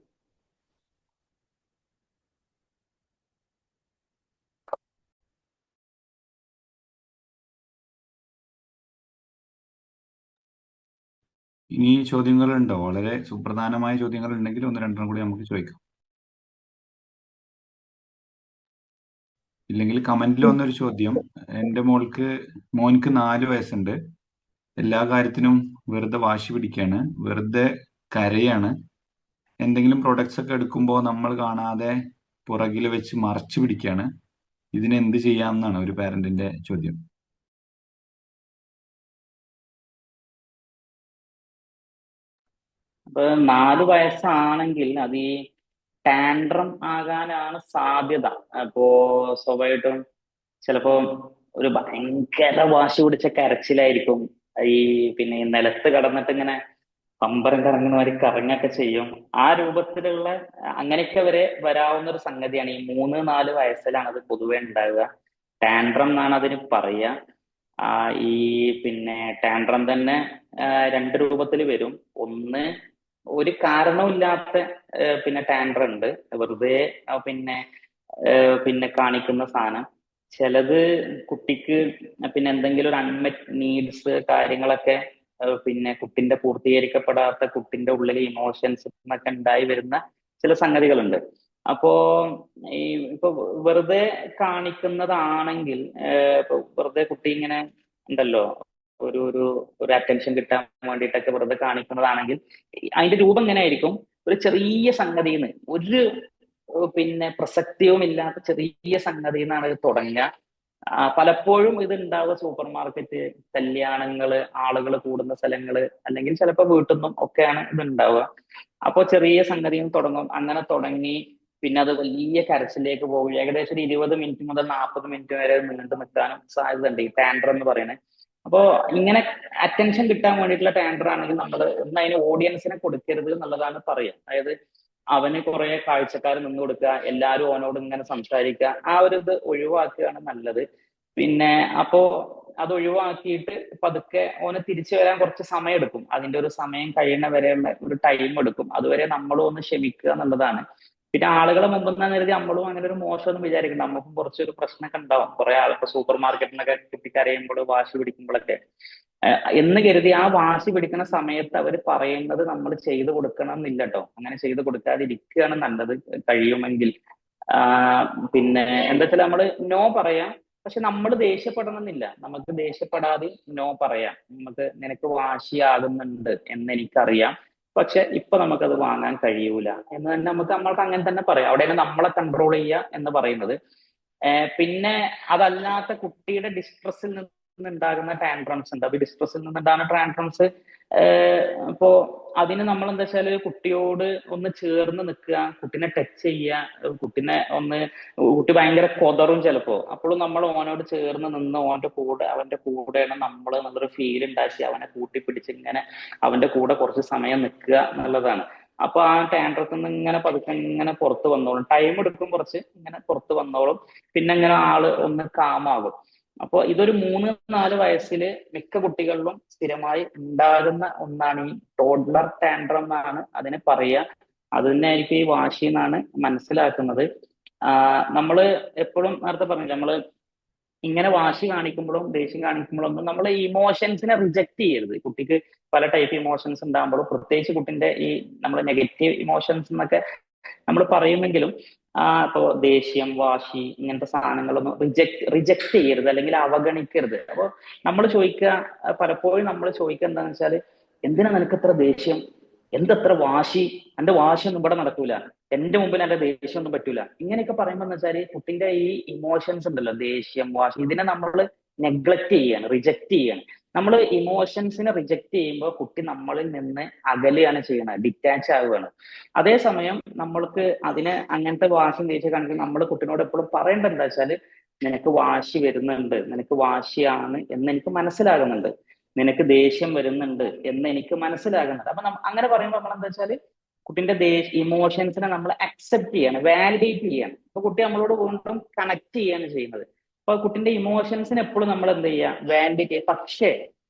ഇനി ചോദ്യങ്ങളുണ്ടോ? വളരെ സുപ്രധാനമായ ചോദ്യങ്ങൾ ഉണ്ടെങ്കിൽ ഒന്ന് രണ്ടെണ്ണം കൂടി നമുക്ക് ചോദിക്കാം. ഇല്ലെങ്കിൽ കമന്റിൽ വന്നൊരു ചോദ്യം, എൻ്റെ മോൻക്ക് 4 വയസ്സുണ്ട്, എല്ലാ കാര്യത്തിനും വെറുതെ വാശി പിടിക്കുകയാണ്, വെറുതെ കരയാണ്, എന്തെങ്കിലും പ്രൊഡക്ട്സ് ഒക്കെ എടുക്കുമ്പോൾ നമ്മൾ കാണാതെ പുറകിൽ വെച്ച് മറച്ചു പിടിക്കുകയാണ്, ഇതിനെന്ത് ചെയ്യാമെന്നാണ് ഒരു പാരന്റിന്റെ ചോദ്യം. അപ്പൊ 4 വയസ്സാണെങ്കിൽ അത് ഈ ടാൻഡ്രം ആകാനാണ് സാധ്യത. അപ്പോ സ്വാഭാവികമായിട്ടും ചിലപ്പോ ഒരു ഭയങ്കര വാശി പിടിച്ച കരച്ചിലായിരിക്കും. ഈ പിന്നെ ഈ നിലത്ത് കടന്നിട്ട് ഇങ്ങനെ പമ്പരം കറങ്ങുന്ന മാതിരി കറങ്ങൊക്കെ ചെയ്യും. ആ രൂപത്തിലുള്ള അങ്ങനെയൊക്കെ വരെ വരാവുന്ന ഒരു സംഗതിയാണ്. ഈ 3-4 വയസ്സിലാണ് അത് പൊതുവെ ഉണ്ടാവുക. ടാൻഡ്രം എന്നാണ് അതിന് പറയുക. ഈ പിന്നെ ടാൻഡ്രം തന്നെ രണ്ട് രൂപത്തിൽ വരും. ഒന്ന്, ഒരു കാരണവുമില്ലാത്ത പിന്നെ ടാൻഡ്രം ഉണ്ട്, വെറുതെ പിന്നെ കാണിക്കുന്ന സാധനം. ചിലത് കുട്ടിക്ക് പിന്നെ എന്തെങ്കിലും ഒരു അൺമെറ്റ് നീഡ്സ് കാര്യങ്ങളൊക്കെ പിന്നെ കുട്ടിന്റെ പൂർത്തീകരിക്കപ്പെടാത്ത കുട്ടിന്റെ ഉള്ളിലെ ഇമോഷൻസ് എന്നൊക്കെ ഉണ്ടായി വരുന്ന ചില സംഗതികളുണ്ട്. അപ്പോ ഈ ഇപ്പൊ വെറുതെ കാണിക്കുന്നതാണെങ്കിൽ ഇപ്പൊ വെറുതെ കുട്ടി ഇങ്ങനെ ഉണ്ടല്ലോ, ഒരു ഒരു ഒരു അറ്റൻഷൻ കിട്ടാൻ വേണ്ടിയിട്ടൊക്കെ വെറുതെ കാണിക്കുന്നതാണെങ്കിൽ അതിന്റെ രൂപം എങ്ങനെ ആയിരിക്കും? ഒരു ചെറിയ സംഗതിന്ന്, ഒരു പിന്നെ പ്രസക്തിയും ഇല്ലാത്ത ചെറിയ സംഗതിയിൽ നിന്നാണ് ഇത് തുടങ്ങുക. പലപ്പോഴും ഇത് ഉണ്ടാവുക സൂപ്പർ മാർക്കറ്റ്, കല്യാണങ്ങള്, ആളുകൾ കൂടുന്ന സ്ഥലങ്ങള്, അല്ലെങ്കിൽ ചിലപ്പോൾ വീട്ടിൽ നിന്നും ഒക്കെയാണ് ഇത് ഉണ്ടാവുക. അപ്പോൾ ചെറിയ സംഗതിയും തുടങ്ങും. അങ്ങനെ തുടങ്ങി പിന്നെ അത് വലിയ കരച്ചിലേക്ക് പോകും. ഏകദേശം ഒരു 20 മിനിറ്റ് മുതൽ 40 മിനിറ്റ് വരെ നീണ്ടു നിൽക്കാനും സാധ്യതയുണ്ട് ഈ ടാൻഡ്രം എന്ന് പറയുന്നത്. അപ്പോ ഇങ്ങനെ അറ്റൻഷൻ കിട്ടാൻ വേണ്ടിയിട്ടുള്ള ടാൻഡ്രം ആണെങ്കിൽ നമ്മൾ ഒന്ന് അതിന് ഓഡിയൻസിനെ കൊടുക്കരുത് എന്നുള്ളതാണ് പറയുക. അതായത് അവന് കുറെ കാഴ്ചക്കാർ നിന്ന് കൊടുക്കുക, എല്ലാവരും അവനോട് ഇങ്ങനെ സംസാരിക്കുക, ആ ഒരു ഇത് ഒഴിവാക്കുകയാണ് നല്ലത്. പിന്നെ അപ്പോ അത് ഒഴിവാക്കിയിട്ട് പതുക്കെ ഓന് തിരിച്ചു വരാൻ കുറച്ച് സമയം എടുക്കും. അതിന്റെ ഒരു സമയം കഴിയുന്ന വരെയുള്ള ഒരു ടൈം എടുക്കും. അതുവരെ നമ്മളും ഒന്ന് ക്ഷമിക്കുക എന്നുള്ളതാണ്. പിന്നെ ആളുകളെ മുമ്പെന്ന് കരുതി നമ്മളും അങ്ങനെ ഒരു മോശമൊന്നും വിചാരിക്കണം. നമുക്കും കുറച്ചൊരു പ്രശ്നമൊക്കെ ഉണ്ടാവും. കുറെ ആൾക്ക് സൂപ്പർ മാർക്കറ്റിനൊക്കെ കുട്ടിക്കരയുമ്പോൾ വാശി പിടിക്കുമ്പോഴൊക്കെ എന്ന് കരുതി ആ വാശി പിടിക്കുന്ന സമയത്ത് അവർ പറയുന്നത് നമ്മൾ ചെയ്തു കൊടുക്കണം എന്നില്ല കേട്ടോ. അങ്ങനെ ചെയ്തു കൊടുക്കാതിരിക്കുകയാണ് നല്ലത് കഴിയുമെങ്കിൽ. പിന്നെ എന്താ വെച്ചാൽ നമ്മള് നോ പറയാം, പക്ഷെ നമ്മൾ ദേഷ്യപ്പെടണമെന്നില്ല. നമുക്ക് ദേഷ്യപ്പെടാതെ നോ പറയാം. നിനക്ക് വാശിയാകുന്നുണ്ട് എന്ന് എനിക്കറിയാം, പക്ഷെ ഇപ്പൊ നമുക്കത് വാങ്ങാൻ കഴിയൂല എന്ന് തന്നെ നമ്മൾക്ക് അങ്ങനെ തന്നെ പറയാം. അവിടെയാണ് നമ്മളെ കൺട്രോൾ ചെയ്യുക എന്ന് പറയുന്നത്. പിന്നെ അതല്ലാത്ത കുട്ടിയുടെ ഡിസ്ട്രസ്സിൽ നിന്നുണ്ടാകുന്ന ടാൻട്രംസ് ഉണ്ട്. അപ്പൊ ഡിസ്ട്രസ്സിൽ നിന്നുണ്ടാകുന്ന ടാൻട്രംസ് ഇപ്പോ അതിന് നമ്മൾ എന്താ വെച്ചാല് കുട്ടിയോട് ഒന്ന് ചേർന്ന് നിൽക്കുക, കുട്ടിനെ ടച്ച് ചെയ്യുക, കുട്ടി ഭയങ്കര കൊതറും ചിലപ്പോ. അപ്പോഴും നമ്മൾ ഓനോട് ചേർന്ന് നിന്ന് അവന്റെ കൂടെയാണ് നമ്മൾ എന്നുള്ളൊരു ഫീൽ ഉണ്ടാക്കി അവനെ കൂട്ടിപ്പിടിച്ച് ഇങ്ങനെ അവന്റെ കൂടെ കുറച്ച് സമയം നിൽക്കുക എന്നുള്ളതാണ്. അപ്പൊ ആ ടാൻഡ്രത്തിൽ നിന്ന് ഇങ്ങനെ പതുക്കെ ഇങ്ങനെ പുറത്ത് വന്നോളും. ടൈം എടുക്കും, കുറച്ച് ഇങ്ങനെ പുറത്ത് വന്നോളും. പിന്നെ ഇങ്ങനെ ആള് ഒന്ന് കാമാകും. അപ്പോൾ ഇതൊരു 3-4 വയസ്സിൽ മിക്ക കുട്ടികളിലും സ്ഥിരമായി ഉണ്ടാകുന്ന ഒന്നാണ് ഈ ടോഡ്ലർ ടാൻഡ്രം എന്നാണ് അതിനെ പറയുക. അത് തന്നെ ആയിരിക്കും ഈ വാശി എന്നാണ് മനസ്സിലാക്കുന്നത്. നമ്മള് എപ്പോഴും നേരത്തെ പറഞ്ഞില്ല, നമ്മള് ഇങ്ങനെ വാശി കാണിക്കുമ്പോഴും ദേഷ്യം കാണിക്കുമ്പോഴും ഒന്നും നമ്മൾ ഇമോഷൻസിനെ റിജക്ട് ചെയ്യരുത്. കുട്ടിക്ക് പല ടൈപ്പ് ഇമോഷൻസ് ഉണ്ടാകുമ്പോഴും, പ്രത്യേകിച്ച് കുട്ടിന്റെ ഈ നമ്മൾ നെഗറ്റീവ് ഇമോഷൻസ് എന്നൊക്കെ നമ്മൾ പറയുമെങ്കിലും ഇപ്പോ ദേഷ്യം, വാശി ഇങ്ങനത്തെ സാധനങ്ങളൊന്നും റിജക്ട് ചെയ്യരുത്, അല്ലെങ്കിൽ അവഗണിക്കരുത്. അപ്പോൾ നമ്മൾ ചോദിക്കുക, പലപ്പോഴും നമ്മൾ ചോദിക്കുക എന്താണെന്ന് വെച്ചാൽ, എന്തിനാ നിനക്ക് ഇത്ര ദേഷ്യം, എന്തത്ര വാശി, എന്റെ വാശിയൊന്നും ഇവിടെ നടക്കൂല, എന്റെ മുമ്പിൽ എന്റെ ദേഷ്യം ഒന്നും പറ്റൂല. ഇങ്ങനെയൊക്കെ പറയുമ്പോൾ എന്ന് വെച്ചാൽ കുട്ടിന്റെ ഈ ഇമോഷൻസ് ഉണ്ടല്ലോ, ദേഷ്യം, വാശി, ഇതിനെ നമ്മൾ നെഗ്ലക്ട് ചെയ്യാണ്, റിജക്ട് ചെയ്യാണ്. നമ്മൾ ഇമോഷൻസിനെ റിജക്ട് ചെയ്യുമ്പോൾ കുട്ടി നമ്മളിൽ നിന്ന് അകലെയാണ് ചെയ്യുന്നത്, ഡിറ്റാച്ച് ആവുകയാണ്. അതേസമയം നമ്മൾക്ക് അതിനെ അങ്ങനത്തെ വാശി ദേഷ്യം കാണിക്കും നമ്മൾ കുട്ടിനോട് എപ്പോഴും പറയേണ്ടത് എന്താ വെച്ചാൽ, നിനക്ക് വാശി വരുന്നുണ്ട്, നിനക്ക് വാശിയാണ് എന്ന് എനിക്ക് മനസ്സിലാകുന്നുണ്ട്, നിനക്ക് ദേഷ്യം വരുന്നുണ്ട് എന്ന് എനിക്ക് മനസ്സിലാകുന്നുണ്ട്. അപ്പൊ അങ്ങനെ പറയുമ്പോൾ നമ്മൾ എന്താ വെച്ചാൽ കുട്ടിന്റെ ഇമോഷൻസിനെ നമ്മൾ അക്സെപ്റ്റ് ചെയ്യാണ്, വാലിഡേറ്റ് ചെയ്യാണ്. അപ്പൊ കുട്ടി നമ്മളോട് വീണ്ടും കണക്ട് ചെയ്യാണ് ചെയ്യുന്നത്. അപ്പൊ കുട്ടിന്റെ ഇമോഷൻസിന് എപ്പോഴും നമ്മൾ എന്ത് ചെയ്യുക, വാലിഡേറ്റ് ചെയ്യുക. പക്ഷേ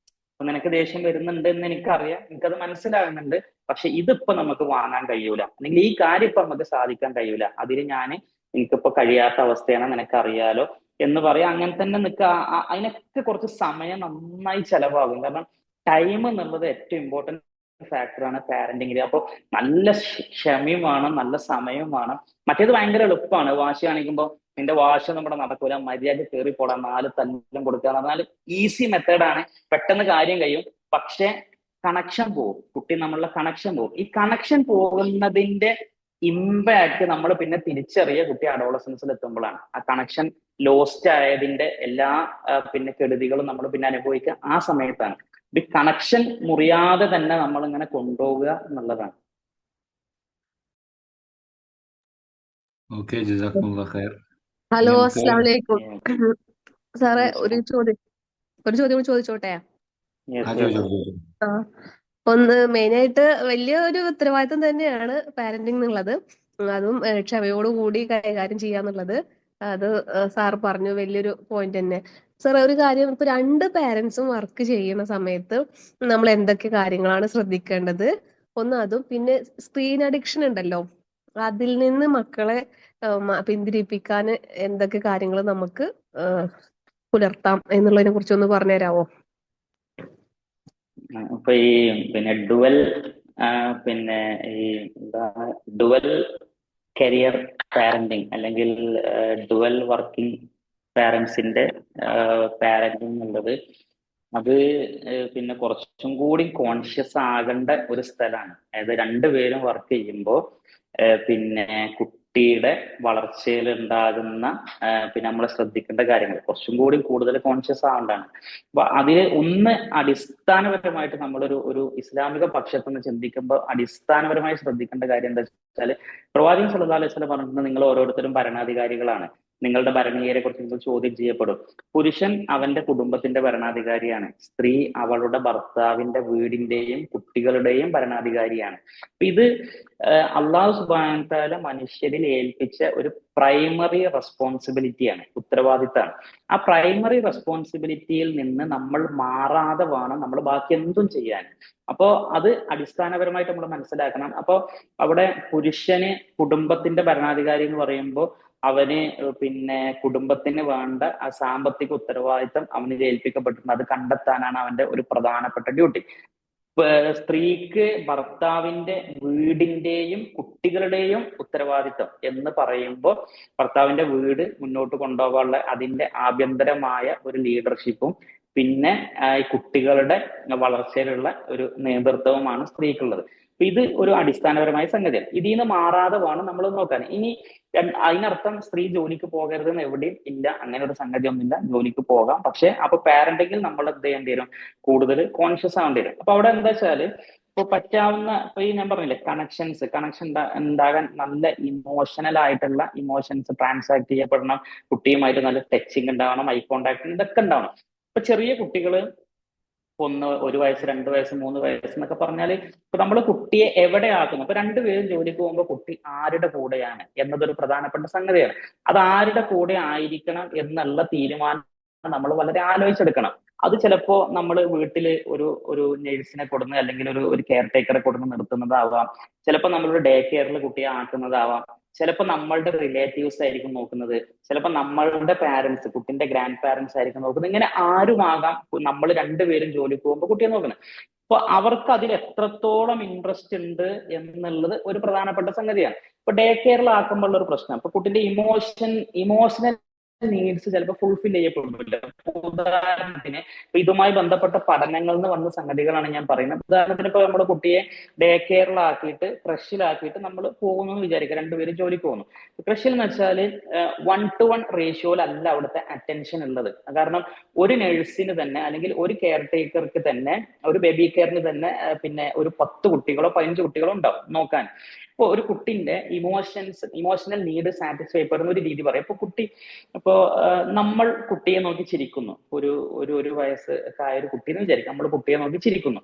നിനക്ക് ദേഷ്യം വരുന്നുണ്ട് എന്ന് എനിക്കറിയാം, എനിക്കത് മനസ്സിലാകുന്നുണ്ട്, പക്ഷെ ഇതിപ്പോ നമുക്ക് വാങ്ങാൻ കഴിയൂല, അല്ലെങ്കിൽ ഈ കാര്യം ഇപ്പൊ നമുക്ക് സാധിക്കാൻ കഴിയൂല, അതിന് എനിക്കിപ്പോ കഴിയാത്ത അവസ്ഥയാണ്, നിനക്കറിയാലോ എന്ന് പറയാം. അങ്ങനെ തന്നെ നിൽക്കുക. അതിനൊക്കെ കുറച്ച് സമയം നന്നായി ചെലവാകും. കാരണം ടൈം എന്നുള്ളത് ഏറ്റവും ഇമ്പോർട്ടന്റ് ഫാക്ടറാണ് പാരന്റിങ്ങിൽ. അപ്പോൾ നല്ല ക്ഷമയും വേണം, നല്ല സമയവും വേണം. മറ്റേത് ഭയങ്കര എളുപ്പമാണ്. വാശി കാണിക്കുമ്പോൾ നിന്റെ വാശി നമ്മുടെ നടക്കൂല, മര്യാദ കയറി പോടാം, 4 തല്ലും കൊടുക്കുക എന്ന് പറഞ്ഞാൽ ഈസി മെത്തേഡാണ്, പെട്ടെന്ന് കാര്യം കഴിയും. പക്ഷെ കണക്ഷൻ പോകും, കുട്ടി നമ്മളുടെ കണക്ഷൻ പോകും. ഈ കണക്ഷൻ പോകുന്നതിന്റെ ഇമ്പാക്ട് നമ്മൾ പിന്നെ തിരിച്ചറിയുക കുട്ടി അഡോളസൻസിൽ എത്തുമ്പോഴാണ്. ആ കണക്ഷൻ ലോസ്റ്റ് ആയതിന്റെ എല്ലാ പിന്നെ കെടുതികളും നമ്മൾ പിന്നെ അനുഭവിക്കുക ആ സമയത്താണ്. ഈ കണക്ഷൻ മുറിയാതെ തന്നെ നമ്മൾ ഇങ്ങനെ കൊണ്ടുപോവുക എന്നുള്ളതാണ്. ഓക്കെ, ജസാക്കുമുല്ലാഹ് ഖൈർ. ഹലോ, നമുക്ക് അസ്സലാമു അലൈക്കും. സാറേ ഇൻഷാ ഒരു ചോദ്യം കൂടി ചോദിച്ചോട്ടെ? യെസ് ചോദിച്ചോ യെസ് ചോദിച്ചോ. ആ, ഒന്ന് മെയിനായിട്ട് വലിയ ഒരു ഉത്തരവാദിത്തം തന്നെയാണ് പാരന്റിങ് എന്നുള്ളത്. അതും ക്ഷമയോടുകൂടി കൈകാര്യം ചെയ്യാന്നുള്ളത്. അത് സാർ പറഞ്ഞു, വലിയൊരു പോയിന്റ് തന്നെ. സാർ ഒരു കാര്യം, ഇപ്പൊ രണ്ട് പാരന്റ്സും വർക്ക് ചെയ്യുന്ന സമയത്ത് നമ്മൾ എന്തൊക്കെ കാര്യങ്ങളാണ് ശ്രദ്ധിക്കേണ്ടത്? ഒന്ന് അതും, പിന്നെ സ്ക്രീൻ അഡിക്ഷൻ ഉണ്ടല്ലോ, അതിൽ നിന്ന് മക്കളെ പിന്തിരിപ്പിക്കാൻ എന്തൊക്കെ കാര്യങ്ങൾ നമുക്ക് പുലർത്താം എന്നുള്ളതിനെ കുറിച്ച് ഒന്ന് പറഞ്ഞുതരാമോ? ഇപ്പൊ ഈ പിന്നെ പിന്നെ ഈ എന്താണ് ഡുവൽ കരിയർ പാരന്റിങ് അല്ലെങ്കിൽ ഡുവൽ വർക്കിംഗ് പാരന്റ്സിന്റെ പാരന്റിങ് എന്നുള്ളത് അത് പിന്നെ കുറച്ചും കൂടി കോൺഷ്യസ് ആകേണ്ട ഒരു സ്ഥലമാണ്. അതായത് രണ്ടുപേരും വർക്ക് ചെയ്യുമ്പോൾ പിന്നെ കുട്ടിയുടെ വളർച്ചയിൽ ഉണ്ടാകുന്ന പിന്നെ നമ്മൾ ശ്രദ്ധിക്കേണ്ട കാര്യങ്ങൾ കുറച്ചും കൂടി കൂടുതൽ കോൺഷ്യസ് ആവേണ്ടതാണ്. അപ്പൊ അതിൽ ഒന്ന് അടിസ്ഥാനപരമായിട്ട് നമ്മളൊരു ഇസ്ലാമിക പക്ഷത്തുനിന്ന് ചിന്തിക്കുമ്പോൾ അടിസ്ഥാനപരമായി ശ്രദ്ധിക്കേണ്ട കാര്യം എന്താ വെച്ചാൽ, പ്രവാചകൻ സല്ലല്ലാഹു അലൈഹി വസല്ലം പറഞ്ഞിട്ടുണ്ട്, നിങ്ങൾ ഓരോരുത്തരും ഭരണാധികാരികളാണ്, നിങ്ങളുടെ ഭരണീയരെ കുറിച്ച് നിങ്ങൾ ചോദ്യം ചെയ്യപ്പെടും. പുരുഷൻ അവന്റെ കുടുംബത്തിന്റെ ഭരണാധികാരിയാണ്, സ്ത്രീ അവളുടെ ഭർത്താവിന്റെ വീടിന്റെയും കുട്ടികളുടെയും ഭരണാധികാരിയാണ്. ഇത് അള്ളാഹു സുബ്ഹാനഹു വതആല മനുഷ്യരിൽ ഏൽപ്പിച്ച ഒരു പ്രൈമറി റെസ്പോൺസിബിലിറ്റിയാണ്, ഉത്തരവാദിത്തമാണ്. ആ പ്രൈമറി റെസ്പോൺസിബിലിറ്റിയിൽ നിന്ന് നമ്മൾ മാറാതെ വേണം നമ്മൾ ബാക്കി എന്തും ചെയ്യാൻ. അപ്പോ അത് അടിസ്ഥാനപരമായിട്ട് നമ്മൾ മനസ്സിലാക്കണം. അപ്പോ അവിടെ പുരുഷന് കുടുംബത്തിന്റെ ഭരണാധികാരി എന്ന് പറയുമ്പോൾ അവന് പിന്നെ കുടുംബത്തിന് വേണ്ട ആ സാമ്പത്തിക ഉത്തരവാദിത്തം അവന് ഏൽപ്പിക്കപ്പെട്ടിട്ടുണ്ട്. അത് കണ്ടെത്താനാണ് അവന്റെ ഒരു പ്രധാനപ്പെട്ട ഡ്യൂട്ടി. സ്ത്രീക്ക് ഭർത്താവിന്റെ വീടിന്റെയും കുട്ടികളുടെയും ഉത്തരവാദിത്തം എന്ന് പറയുമ്പോൾ ഭർത്താവിന്റെ വീട് മുന്നോട്ട് കൊണ്ടുപോകാനുള്ള അതിന്റെ ആഭ്യന്തരമായ ഒരു ലീഡർഷിപ്പും പിന്നെ ഈ കുട്ടികളുടെ വളർച്ചയിലുള്ള ഒരു നേതൃത്വവുമാണ് സ്ത്രീക്കുള്ളത്. അപ്പൊ ഇത് ഒരു അടിസ്ഥാനപരമായ സംഗതിയാണ്. ഇതിൽ നിന്ന് മാറാതെ വേണം നമ്മൾ നോക്കാൻ. ഇനി അതിനർത്ഥം സ്ത്രീ ജോലിക്ക് പോകരുതെന്ന് എവിടെയും ഇല്ല, അങ്ങനെ ഒരു സംഗതി ഒന്നുമില്ല, ജോലിക്ക് പോകാം. പക്ഷെ അപ്പൊ പാരന്റിങ്ങിൽ നമ്മൾ എന്ത് ചെയ്യേണ്ടി വരും, കൂടുതൽ കോൺഷ്യസ് ആവേണ്ടി വരും. അപ്പൊ അവിടെ എന്താ വെച്ചാല്, ഇപ്പൊ പറ്റാവുന്ന ഇപ്പൊ ഈ ഞാൻ പറഞ്ഞില്ലേ കണക്ഷൻ ഉണ്ടാകാൻ നല്ല ഇമോഷണൽ ആയിട്ടുള്ള ഇമോഷൻസ് ട്രാൻസാക്ട് ചെയ്യപ്പെടണം, കുട്ടിയുമായിട്ട് നല്ല ടച്ചിങ് ഉണ്ടാവണം, ഐ കോണ്ടാക്ട് ഇതൊക്കെ ഉണ്ടാവണം. ഇപ്പൊ ചെറിയ കുട്ടികള് 1 വയസ്സ് 2 വയസ്സ് 3 വയസ്സ് എന്നൊക്കെ പറഞ്ഞാല് ഇപ്പൊ നമ്മൾ കുട്ടിയെ എവിടെ ആക്കുന്നു, ഇപ്പൊ രണ്ടുപേരും ജോലിക്ക് പോകുമ്പോൾ കുട്ടി ആരുടെ കൂടെയാണ് എന്നതൊരു പ്രധാനപ്പെട്ട സംഗതിയാണ്. അത് ആരുടെ കൂടെ ആയിരിക്കണം എന്നുള്ള തീരുമാനം നമ്മൾ വളരെ ആലോചിച്ചെടുക്കണം. അത് ചിലപ്പോ നമ്മൾ വീട്ടില് ഒരു നഴ്സിനെ കൊടുന്ന് അല്ലെങ്കിൽ ഒരു കെയർ ടേക്കറെ കൊടുന്ന് നിർത്തുന്നതാവാം, ചിലപ്പോൾ നമ്മളൊരു ഡേ കെയറിൽ കുട്ടിയെ ആക്കുന്നതാവാം, ചിലപ്പോൾ നമ്മളുടെ റിലേറ്റീവ്സ് ആയിരിക്കും നോക്കുന്നത്, ചിലപ്പോൾ നമ്മളുടെ പാരന്റ്സ് കുട്ടിന്റെ ഗ്രാൻഡ് പാരന്റ്സ് ആയിരിക്കും നോക്കുന്നത്. ഇങ്ങനെ ആരുമാകാം നമ്മൾ രണ്ടുപേരും ജോലിക്ക് പോകുമ്പോൾ കുട്ടിയെ നോക്കുന്നത്. അപ്പൊ അവർക്ക് അതിൽ എത്രത്തോളം ഇൻട്രസ്റ്റ് ഉണ്ട് എന്നുള്ളത് ഒരു പ്രധാനപ്പെട്ട സംഗതിയാണ്. ഇപ്പൊ ഡേ കെയറിലാക്കുമ്പോൾ ഒരു പ്രശ്നം, ഇപ്പൊ കുട്ടിന്റെ ഇമോഷണൽ നീഡ്സ് ചിലപ്പോൾ ഫുൾഫിൽ ചെയ്യപ്പെടില്ല. ഉദാഹരണത്തിന് ഇപ്പൊ ഇതുമായി ബന്ധപ്പെട്ട പഠനങ്ങളിൽ നിന്ന് വന്ന സംഗതികളാണ് ഞാൻ പറയുന്നത്. ഉദാഹരണത്തിന് ഇപ്പൊ നമ്മുടെ കുട്ടിയെ ഡേ കെയറിലാക്കിയിട്ട് ക്രഷിലാക്കിയിട്ട് നമ്മൾ പോകുന്നു എന്ന് വിചാരിക്കുക, രണ്ടുപേരും ജോലിക്ക് പോകുന്നു. ക്രഷിൽ എന്ന് വെച്ചാൽ 1:1 റേഷ്യോയിലല്ല അവിടുത്തെ അറ്റൻഷൻ ഉള്ളത്. കാരണം ഒരു നഴ്സിന് തന്നെ അല്ലെങ്കിൽ ഒരു കെയർ ടേക്കർക്ക് തന്നെ, ഒരു ബേബി കെയറിന് തന്നെ പിന്നെ ഒരു 10 കുട്ടികളോ 15 കുട്ടികളോ ഉണ്ടാവും നോക്കാൻ. ഇപ്പൊ ഒരു കുട്ടിന്റെ ഇമോഷണൽ നീഡ് സാറ്റിസ്ഫൈ ചെയ്യപ്പെടുന്ന ഒരു രീതി പറയാം. ഇപ്പൊ നമ്മൾ കുട്ടിയെ നോക്കി ചിരിക്കുന്നു, ഒരു വയസ്സ് ഒക്കെ ആയ ഒരു കുട്ടീനെ വിചാരിക്കും, നമ്മൾ കുട്ടിയെ നോക്കി ചിരിക്കുന്നു.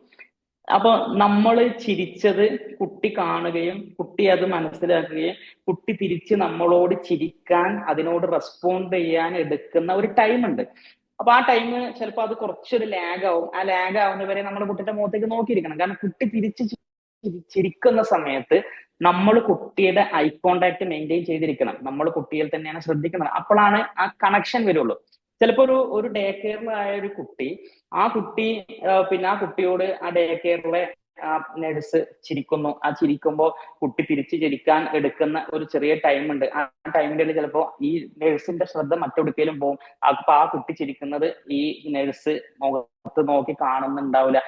അപ്പൊ നമ്മൾ ചിരിച്ചത് കുട്ടി കാണുകയും കുട്ടി അത് മനസ്സിലാക്കുകയും കുട്ടി തിരിച്ച് നമ്മളോട് ചിരിക്കാൻ, അതിനോട് റെസ്പോണ്ട് ചെയ്യാൻ എടുക്കുന്ന ഒരു ടൈം ഉണ്ട്. അപ്പൊ ആ ടൈം ചിലപ്പോൾ അത് കുറച്ചൊരു ലാഗ് ആവും. ആ ലാഗ് ആവുന്നവരെ നമ്മുടെ കുട്ടിയുടെ മുഖത്തേക്ക് നോക്കിയിരിക്കണം. കാരണം കുട്ടി തിരിച്ച് ചിരിക്കുന്ന സമയത്ത് നമ്മൾ കുട്ടിയുടെ ഐ കോണ്ടാക്ട് മെയിൻറ്റെയിൻ ചെയ്തിരിക്കണം, നമ്മൾ കുട്ടിയിൽ തന്നെയാണ് ശ്രദ്ധിക്കുന്നത്. അപ്പോഴാണ് ആ കണക്ഷൻ വരുള്ളൂ. ചിലപ്പോ ഒരു ഡേ കെയറിലായ ഒരു കുട്ടി പിന്നെ ആ കുട്ടിയോട് ആ ഡേ കെയറിലെ ആ നഴ്സ് ചിരിക്കുന്നു, ആ ചിരിക്കുമ്പോൾ കുട്ടി തിരിച്ച് ചിരിക്കാൻ എടുക്കുന്ന ഒരു ചെറിയ ടൈം ഉണ്ട്. ആ ടൈമിന്റെ ഇടയിൽ ചിലപ്പോ ഈ നഴ്സിന്റെ ശ്രദ്ധ മറ്റൊടുക്കലും പോകും. അപ്പൊ ആ കുട്ടി ചിരിക്കുന്നത് ഈ നഴ്സ് മുഖത്ത് നോക്കി കാണുന്നുണ്ടാവില്ല.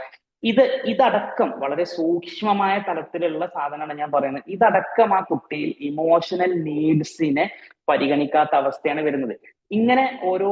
ഇതടക്കം വളരെ സൂക്ഷ്മമായ തലത്തിലുള്ള സാധനമാണ് ഞാൻ പറയുന്നത്. ഇതടക്കം ആ കുട്ടിയിൽ ഇമോഷണൽ നീഡ്സിനെ പരിഗണിക്കാത്ത അവസ്ഥയാണ് വരുന്നത്. ഇങ്ങനെ ഓരോ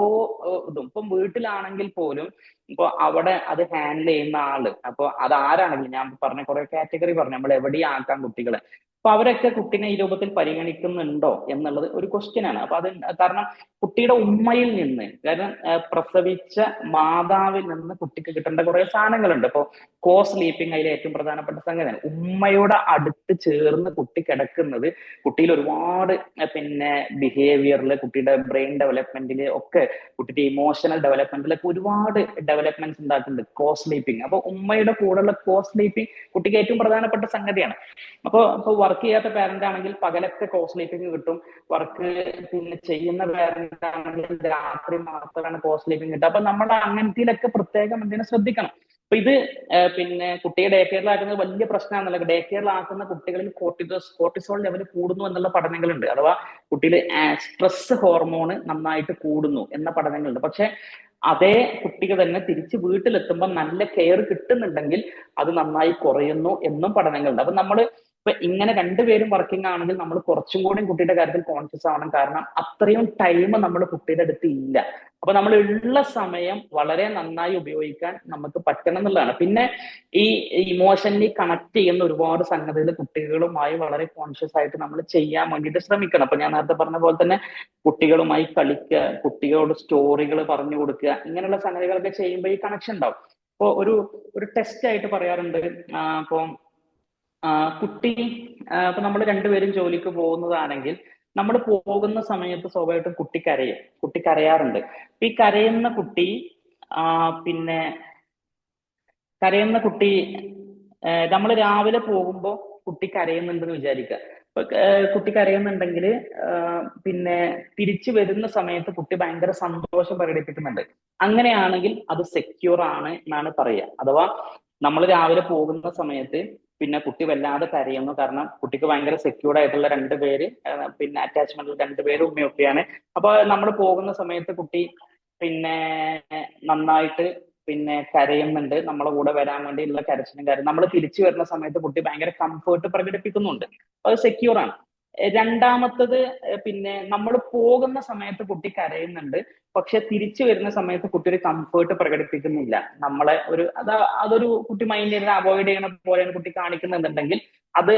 ഇതും ഇപ്പം വീട്ടിലാണെങ്കിൽ പോലും അപ്പോൾ അവിടെ അത് ഹാൻഡിൽ ചെയ്യുന്ന ആള്, അപ്പോൾ അത് ആരാണെങ്കിലും ഞാൻ പറഞ്ഞ കുറെ കാറ്റഗറി പറഞ്ഞു നമ്മൾ എവിടെയാക്കാം കുട്ടികളെ, അപ്പൊ അവരൊക്കെ കുട്ടീനെ ഈ രൂപത്തിൽ പരിഗണിക്കുന്നുണ്ടോ എന്നുള്ളത് ഒരു ക്വസ്റ്റ്യൻ ആണ്. അപ്പൊ അത് കാരണം കുട്ടിയുടെ ഉമ്മയിൽ നിന്ന്, കാരണം പ്രസവിച്ച മാതാവിൽ നിന്ന് കുട്ടിക്ക് കിട്ടേണ്ട കുറെ സാധനങ്ങളുണ്ട്. ഇപ്പൊ കോ സ്ലീപ്പിംഗ് അതിലെ ഏറ്റവും പ്രധാനപ്പെട്ട സംഗതിയാണ്. ഉമ്മയുടെ അടുത്ത് ചേർന്ന് കുട്ടി കിടക്കുന്നത് കുട്ടിയിൽ ഒരുപാട് പിന്നെ ബിഹേവിയറിൽ, കുട്ടിയുടെ ബ്രെയിൻ ഡെവലപ്മെന്റിൽ ഒക്കെ, കുട്ടിയുടെ ഇമോഷണൽ ഡെവലപ്മെന്റിലൊക്കെ ഒരുപാട് ഡെവലപ്മെന്റ്സ് ഉണ്ടാക്കുന്നുണ്ട് കോ സ്ലീപ്പിംഗ്. അപ്പൊ ഉമ്മയുടെ കൂടെയുള്ള കോ സ്ലീപ്പിംഗ് കുട്ടിക്ക് ഏറ്റവും പ്രധാനപ്പെട്ട സംഗതിയാണ്. ഇപ്പൊ വർക്ക് ചെയ്യാത്ത പാരന്റ് ആണെങ്കിൽ പകലൊക്കെ കോ സ്ലീപ്പിംഗ് കിട്ടും, വർക്ക് പിന്നെ ചെയ്യുന്ന പാരന്റ് ആണെങ്കിൽ രാത്രി മാത്രമാണ് കോ സ്ലീപ്പിംഗ് കിട്ടുക. അപ്പൊ നമ്മൾ അങ്ങനത്തിലൊക്കെ പ്രത്യേകം എന്തിനെ ശ്രദ്ധിക്കണം. അപ്പൊ ഇത് പിന്നെ കുട്ടിയെ ഡേ കെയറിലാക്കുന്നത് വലിയ പ്രശ്നമാണെന്നുള്ള, ഡേ കെയറിലാക്കുന്ന കുട്ടികളിൽ കോർട്ടിസോൾ ലെവൽ കൂടുന്നു എന്നുള്ള പഠനങ്ങളുണ്ട്. അഥവാ കുട്ടിയിൽ സ്ട്രെസ് ഹോർമോൺ നന്നായിട്ട് കൂടുന്നു എന്ന പഠനങ്ങളുണ്ട്. പക്ഷെ അതേ കുട്ടിക്ക് തന്നെ തിരിച്ച് വീട്ടിലെത്തുമ്പോൾ നല്ല കെയർ കിട്ടുന്നുണ്ടെങ്കിൽ അത് നന്നായി കുറയുന്നു എന്നും പഠനങ്ങളുണ്ട്. അപ്പൊ നമ്മൾ ഇപ്പൊ ഇങ്ങനെ രണ്ടുപേരും വർക്കിംഗ് ആണെങ്കിൽ നമ്മൾ കുറച്ചും കൂടി കുട്ടിയുടെ കാര്യത്തിൽ കോൺഷ്യസ് ആവണം. കാരണം അത്രയും ടൈം നമ്മൾ കുട്ടിയുടെ അടുത്ത് ഇല്ല. അപ്പൊ നമ്മൾ ഉള്ള സമയം വളരെ നന്നായി ഉപയോഗിക്കാൻ നമുക്ക് പറ്റണം എന്നുള്ളതാണ്. പിന്നെ ഈ ഇമോഷണലി കണക്ട് ചെയ്യുന്ന ഒരുപാട് സംഗതികൾ കുട്ടികളുമായി വളരെ കോൺഷ്യസ് ആയിട്ട് നമ്മൾ ചെയ്യാൻ വേണ്ടിയിട്ട് ശ്രമിക്കണം. അപ്പൊ ഞാൻ നേരത്തെ പറഞ്ഞ പോലെ തന്നെ കുട്ടികളുമായി കളിക്കുക, കുട്ടികളോട് സ്റ്റോറികൾ പറഞ്ഞു കൊടുക്കുക, ഇങ്ങനെയുള്ള സംഗതികളൊക്കെ ചെയ്യുമ്പോൾ ഈ കണക്ഷൻ ഉണ്ടാവും. ഇപ്പൊ ഒരു ടെസ്റ്റ് ആയിട്ട് പറയാറുണ്ട്. ഇപ്പൊ കുട്ടി ഇപ്പൊ നമ്മൾ രണ്ടുപേരും ജോലിക്ക് പോകുന്നതാണെങ്കിൽ നമ്മൾ പോകുന്ന സമയത്ത് സ്വാഭാവികമായിട്ടും കുട്ടി കരയാറുണ്ട്. ഈ കരയുന്ന കുട്ടി പിന്നെ നമ്മൾ രാവിലെ പോകുമ്പോൾ കുട്ടി കരയുന്നുണ്ടെന്ന് വിചാരിക്കുക. കുട്ടി കരയുന്നുണ്ടെങ്കിൽ പിന്നെ തിരിച്ചു വരുന്ന സമയത്ത് കുട്ടി ഭയങ്കര സന്തോഷം പ്രകടിപ്പിക്കുന്നുണ്ട്. അങ്ങനെയാണെങ്കിൽ അത് സെക്യൂർ ആണ് എന്നാണ് പറയുക. അഥവാ നമ്മൾ രാവിലെ പോകുന്ന സമയത്ത് പിന്നെ കുട്ടി വല്ലാതെ കരയുന്നു, കാരണം കുട്ടിക്ക് ഭയങ്കര സെക്യൂർഡ് ആയിട്ടുള്ള രണ്ടുപേര് പിന്നെ അറ്റാച്ച്മെന്റിൽ രണ്ടുപേരും ഉമ്മയൊക്കെയാണ്. അപ്പൊ നമ്മൾ പോകുന്ന സമയത്ത് കുട്ടി പിന്നെ നന്നായിട്ട് പിന്നെ കരയുന്നുണ്ട്, നമ്മളെ കൂടെ വരാൻ വേണ്ടിയുള്ള കരച്ചിലും കാര്യം. നമ്മൾ തിരിച്ചു വരുന്ന സമയത്ത് കുട്ടി ഭയങ്കര കംഫേർട്ട് പ്രകടിപ്പിക്കുന്നുണ്ട്, അത് സെക്യൂർ ആണ്. രണ്ടാമത്തത് പിന്നെ നമ്മൾ പോകുന്ന സമയത്ത് കുട്ടി കരയുന്നുണ്ട്, പക്ഷെ തിരിച്ചു വരുന്ന സമയത്ത് കുട്ടി ഒരു കംഫേർട്ട് പ്രകടിപ്പിക്കുന്നില്ല. നമ്മളെ അതൊരു കുട്ടി മൈൻഡ് ചെയ്യുന്നത് അവോയ്ഡ് ചെയ്യണ പോലെയാണ് കുട്ടി കാണിക്കുന്നുണ്ടെങ്കിൽ അത്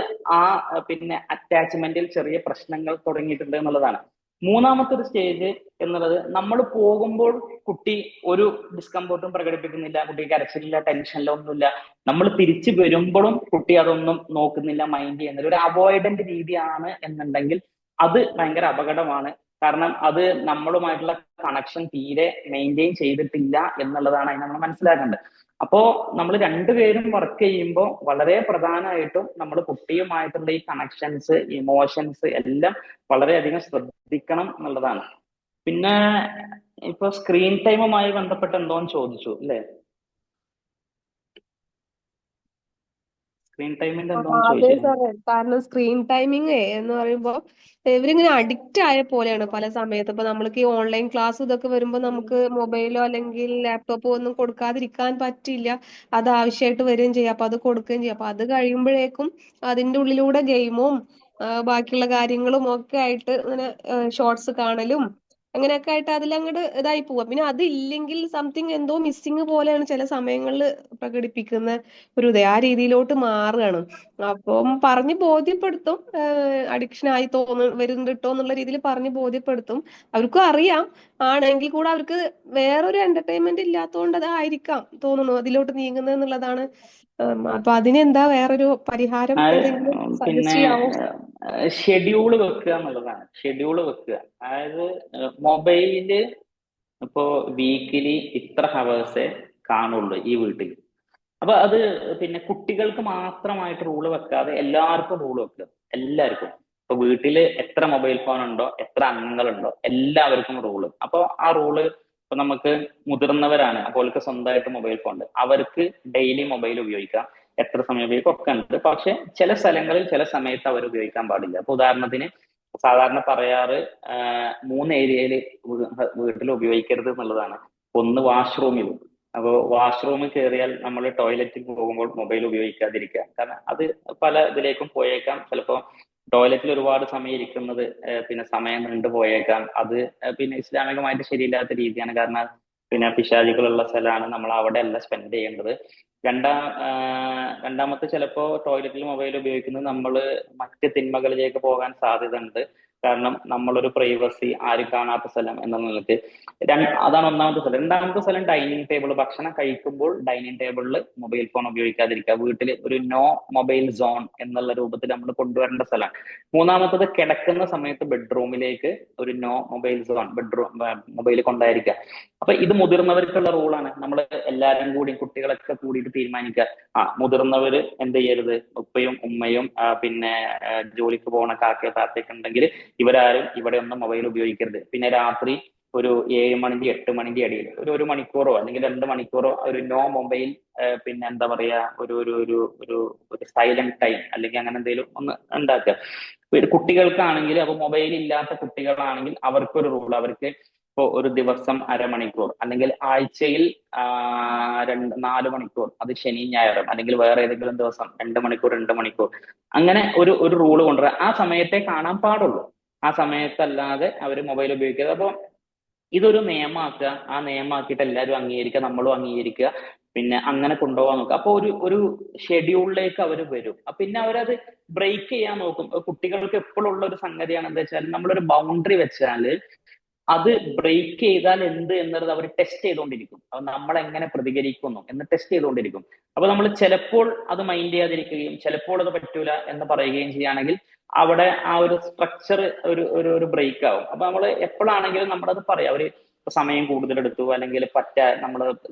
പിന്നെ അറ്റാച്ച്മെന്റിൽ ചെറിയ പ്രശ്നങ്ങൾ തുടങ്ങിയിട്ടുണ്ട് എന്നുള്ളതാണ്. മൂന്നാമത്തെ ഒരു സ്റ്റേജ് എന്നുള്ളത്, നമ്മൾ പോകുമ്പോൾ കുട്ടി ഒരു ഡിസ്കംഫോർട്ടും പ്രകടിപ്പിക്കുന്നില്ല, കുട്ടി കരച്ചിലില്ല, ടെൻഷനില്ല, ഒന്നുമില്ല. നമ്മൾ തിരിച്ചു വരുമ്പോഴും കുട്ടി അതൊന്നും നോക്കുന്നില്ല, മൈൻഡ് ചെയ്യുന്നില്ല, ഒരു അവോയ്ഡന്റ് രീതിയാണ് എന്നുണ്ടെങ്കിൽ അത് ഭയങ്കര അപകടമാണ്. കാരണം അത് നമ്മളുമായിട്ടുള്ള കണക്ഷൻ തീരെ മെയിൻറ്റെയിൻ ചെയ്തിട്ടില്ല എന്നുള്ളതാണ് അതിന് നമ്മൾ മനസ്സിലാക്കേണ്ടത്. അപ്പോ നമ്മൾ രണ്ടുപേരും വർക്ക് ചെയ്യുമ്പോൾ വളരെ പ്രധാനമായിട്ടും നമ്മൾ കുട്ടിയുമായിട്ടുള്ള ഈ കണക്ഷൻസ്, ഇമോഷൻസ് എല്ലാം വളരെയധികം ശ്രദ്ധിക്കണം എന്നുള്ളതാണ്. പിന്നെ ഇപ്പൊ സ്ക്രീൻ ടൈമുമായി ബന്ധപ്പെട്ട് എന്തോന്ന് ചോദിച്ചു അല്ലേ? സ്ക്രീൻ ടൈമിന്റെ എന്തോന്ന് അതെ ചോദിച്ചു. സാറേ, കാരണം സ്ക്രീൻ ടൈമിങ് എന്ന് പറയുമ്പോ ഇവരിങ്ങനെ അഡിക്റ്റ് ആയ പോലെയാണ് പല സമയത്ത്. ഇപ്പൊ നമ്മൾക്ക് ഈ ഓൺലൈൻ ക്ലാസ് ഇതൊക്കെ വരുമ്പോ നമുക്ക് മൊബൈലോ അല്ലെങ്കിൽ ലാപ്ടോപ്പോ ഒന്നും കൊടുക്കാതിരിക്കാൻ പറ്റില്ല. അത് ആവശ്യമായിട്ട് വരികയും ചെയ്യും, അപ്പൊ അത് കൊടുക്കുകയും ചെയ്യും. അപ്പൊ അത് കഴിയുമ്പോഴേക്കും അതിന്റെ ഉള്ളിലൂടെ ഗെയിമും ബാക്കിയുള്ള കാര്യങ്ങളും ഒക്കെ ആയിട്ട് ഇങ്ങനെ ഷോർട്സ് കാണലും അങ്ങനെയൊക്കെ ആയിട്ട് അതിലങ്ങോട്ട് ഇതായി പോവാ. പിന്നെ അതില്ലെങ്കിൽ സംതിങ് എന്തോ മിസ്സിങ് പോലെയാണ് ചില സമയങ്ങളിൽ പ്രകടിപ്പിക്കുന്ന ഒരു ആ രീതിയിലോട്ട് മാറുകയാണ്. അപ്പം പറഞ്ഞ് ബോധ്യപ്പെടുത്തും, അഡിക്ഷൻ ആയി വരുന്നുണ്ട് കേട്ടോ എന്നുള്ള രീതിയിൽ പറഞ്ഞ് ബോധ്യപ്പെടുത്തും. അവർക്കും അറിയാം ആണെങ്കിൽ കൂടെ അവർക്ക് വേറൊരു എന്റർടൈൻമെന്റ് ഇല്ലാത്തതുകൊണ്ട് അതായിരിക്കാം തോന്നുന്നു അതിലോട്ട് നീങ്ങുന്നത് എന്നുള്ളതാണ്. അപ്പൊ അതിനെന്താ വേറൊരു പരിഹാരം എന്തെങ്കിലും പിന്നെ സജസ്റ്റ് ചെയ്യാവോ? ഷെഡ്യൂള് വെക്കുക എന്നുള്ളതാണ്. ഷെഡ്യൂള് വെക്കുക, അതായത് മൊബൈല് ഇപ്പോ വീക്കിലി ഇത്ര ഹവേഴ്സേ കാണുള്ളൂ ഈ വീട്ടിൽ. അപ്പൊ അത് പിന്നെ കുട്ടികൾക്ക് മാത്രമായിട്ട് റൂള് വെക്കാതെ എല്ലാവർക്കും റൂള് വെക്കുക. എല്ലാവർക്കും ഇപ്പൊ വീട്ടില് എത്ര മൊബൈൽ ഫോൺ ഉണ്ടോ, എത്ര അംഗങ്ങളുണ്ടോ, എല്ലാവർക്കും റൂള്. അപ്പൊ ആ റൂള് ഇപ്പൊ നമുക്ക് മുതിർന്നവരാണ്, അപ്പോൾക്ക് സ്വന്തമായിട്ട് മൊബൈൽ ഫോൺ ഉണ്ട്, അവർക്ക് ഡെയിലി മൊബൈൽ ഉപയോഗിക്കാം, എത്ര സമയം ഉപയോഗിക്കും ഒക്കെ ഉണ്ട്. പക്ഷെ ചില സ്ഥലങ്ങളിൽ ചില സമയത്ത് അവർ ഉപയോഗിക്കാൻ പാടില്ല. അപ്പൊ ഉദാഹരണത്തിന് സാധാരണ പറയാറ് 3 ഏരിയയിൽ വീട്ടിൽ ഉപയോഗിക്കരുത് എന്നുള്ളതാണ്. ഒന്ന് വാഷ്റൂമിൽ. അപ്പോൾ വാഷ്റൂമിൽ കയറിയാൽ നമ്മൾ ടോയ്ലറ്റിൽ പോകുമ്പോൾ മൊബൈൽ ഉപയോഗിക്കാതിരിക്കുക. കാരണം അത് പല ഇതിലേക്കും പോയേക്കാം. ചിലപ്പോൾ ടോയ്ലറ്റിൽ ഒരുപാട് സമയം ഇരിക്കുന്നത് പിന്നെ സമയം നീണ്ടു പോയേക്കാം. അത് പിന്നെ ഇസ്ലാമികമായിട്ട് ശരിയില്ലാത്ത രീതിയാണ്. കാരണം പിന്നെ പിശാചുകളുള്ള സ്ഥലമാണ്, നമ്മൾ അവിടെ അല്ല സ്പെൻഡ് ചെയ്യേണ്ടത്. രണ്ടാമത്തെ ചിലപ്പോ ടോയ്ലറ്റിൽ മൊബൈൽ ഉപയോഗിക്കുന്നത് നമ്മൾ മറ്റ് തിന്മകളിലേക്ക് പോകാൻ സാധ്യത ഉണ്ട്. കാരണം നമ്മളൊരു പ്രൈവസി, ആരും കാണാത്ത സ്ഥലം എന്ന നിലയ്ക്ക് അതാണ് ഒന്നാമത്തെ സ്ഥലം. രണ്ടാമത്തെ സ്ഥലം ഡൈനിങ് ടേബിൾ. ഭക്ഷണം കഴിക്കുമ്പോൾ ഡൈനിങ് ടേബിളിൽ മൊബൈൽ ഫോൺ ഉപയോഗിക്കാതിരിക്കുക. വീട്ടിൽ ഒരു നോ മൊബൈൽ സോൺ എന്നുള്ള രൂപത്തിൽ നമ്മൾ കൊണ്ടുവരേണ്ട സ്ഥലമാണ്. മൂന്നാമത്തത് കിടക്കുന്ന സമയത്ത് ബെഡ്റൂമിലേക്ക് ഒരു നോ മൊബൈൽ സോൺ, മൊബൈൽ കൊണ്ടായിരിക്കുക. അപ്പൊ ഇത് മുതിർന്നവർക്കുള്ള റൂളാണ്. നമ്മൾ എല്ലാവരും കൂടി, കുട്ടികളൊക്കെ കൂടിയിട്ട് തീരുമാനിക്കുക, മുതിർന്നവര് എന്ത് ചെയ്യരുത്, ഉപ്പയും ഉമ്മയും പിന്നെ ജോലിക്ക് പോകണ കാക്കയോ താത്തയൊക്കെ ഉണ്ടെങ്കിൽ ഇവരാരും ഇവിടെ ഒന്നും മൊബൈൽ ഉപയോഗിക്കരുത്. പിന്നെ രാത്രി ഒരു 7 മണിന്റെ 8 മണിന്റെ ഇടയിൽ ഒരു മണിക്കൂറോ അല്ലെങ്കിൽ 2 മണിക്കൂറോ ഒരു നോ മൊബൈൽ, പിന്നെ എന്താ പറയാ, ഒരു ഒരു ഒരു ഒരു ഒരു സൈലന്റ് ടൈം അല്ലെങ്കിൽ അങ്ങനെ എന്തെങ്കിലും ഒന്ന് ഉണ്ടാക്കുക. കുട്ടികൾക്കാണെങ്കിൽ, അപ്പൊ മൊബൈൽ ഇല്ലാത്ത കുട്ടികളാണെങ്കിൽ അവർക്കൊരു റൂൾ, അവർക്ക് ഇപ്പോ ഒരു ദിവസം അരമണിക്കൂർ അല്ലെങ്കിൽ ആഴ്ചയിൽ 4 മണിക്കൂർ, അത് ശനി ഞായറും അല്ലെങ്കിൽ വേറെ ഏതെങ്കിലും ദിവസം 2 മണിക്കൂർ 2 മണിക്കൂർ, അങ്ങനെ ഒരു റൂള് കൊണ്ടുവരാം. ആ സമയത്തെ കാണാൻ പാടുള്ളൂ, ആ സമയത്തല്ലാതെ അവർ മൊബൈൽ ഉപയോഗിക്കരുത്. അപ്പോൾ ഇതൊരു നിയമമാക്കുക, ആ നിയമമാക്കിയിട്ട് എല്ലാവരും അംഗീകരിക്കുക, നമ്മളും അംഗീകരിക്കുക, പിന്നെ അങ്ങനെ കൊണ്ടുപോകാൻ നോക്കുക. അപ്പൊ ഒരു ഷെഡ്യൂളിലേക്ക് അവർ വരും. പിന്നെ അവരത് ബ്രേക്ക് ചെയ്യാൻ നോക്കും. കുട്ടികൾക്ക് എപ്പോഴും ഉള്ള ഒരു സംഗതിയാണ് എന്താ വെച്ചാൽ, നമ്മളൊരു ബൗണ്ടറി വെച്ചാല് അത് ബ്രേക്ക് ചെയ്താൽ എന്ത് എന്നുള്ളത് അവർ ടെസ്റ്റ് ചെയ്തുകൊണ്ടിരിക്കും. അപ്പൊ നമ്മൾ എങ്ങനെ പ്രതികരിക്കുന്നു എന്ന് ടെസ്റ്റ് ചെയ്തുകൊണ്ടിരിക്കും. അപ്പൊ നമ്മൾ ചിലപ്പോൾ അത് മൈൻഡ് ചെയ്യാതിരിക്കുകയും ചിലപ്പോൾ അത് പറ്റൂല എന്ന് പറയുകയും ചെയ്യുകയാണെങ്കിൽ അവിടെ ആ ഒരു സ്ട്രക്ചർ ഒരു ബ്രേക്ക് ആവും. അപ്പൊ നമ്മൾ എപ്പോഴാണെങ്കിലും നമ്മളത് പറയാം, അവര് സമയം കൂടുതലെടുത്തു അല്ലെങ്കിൽ നമ്മൾ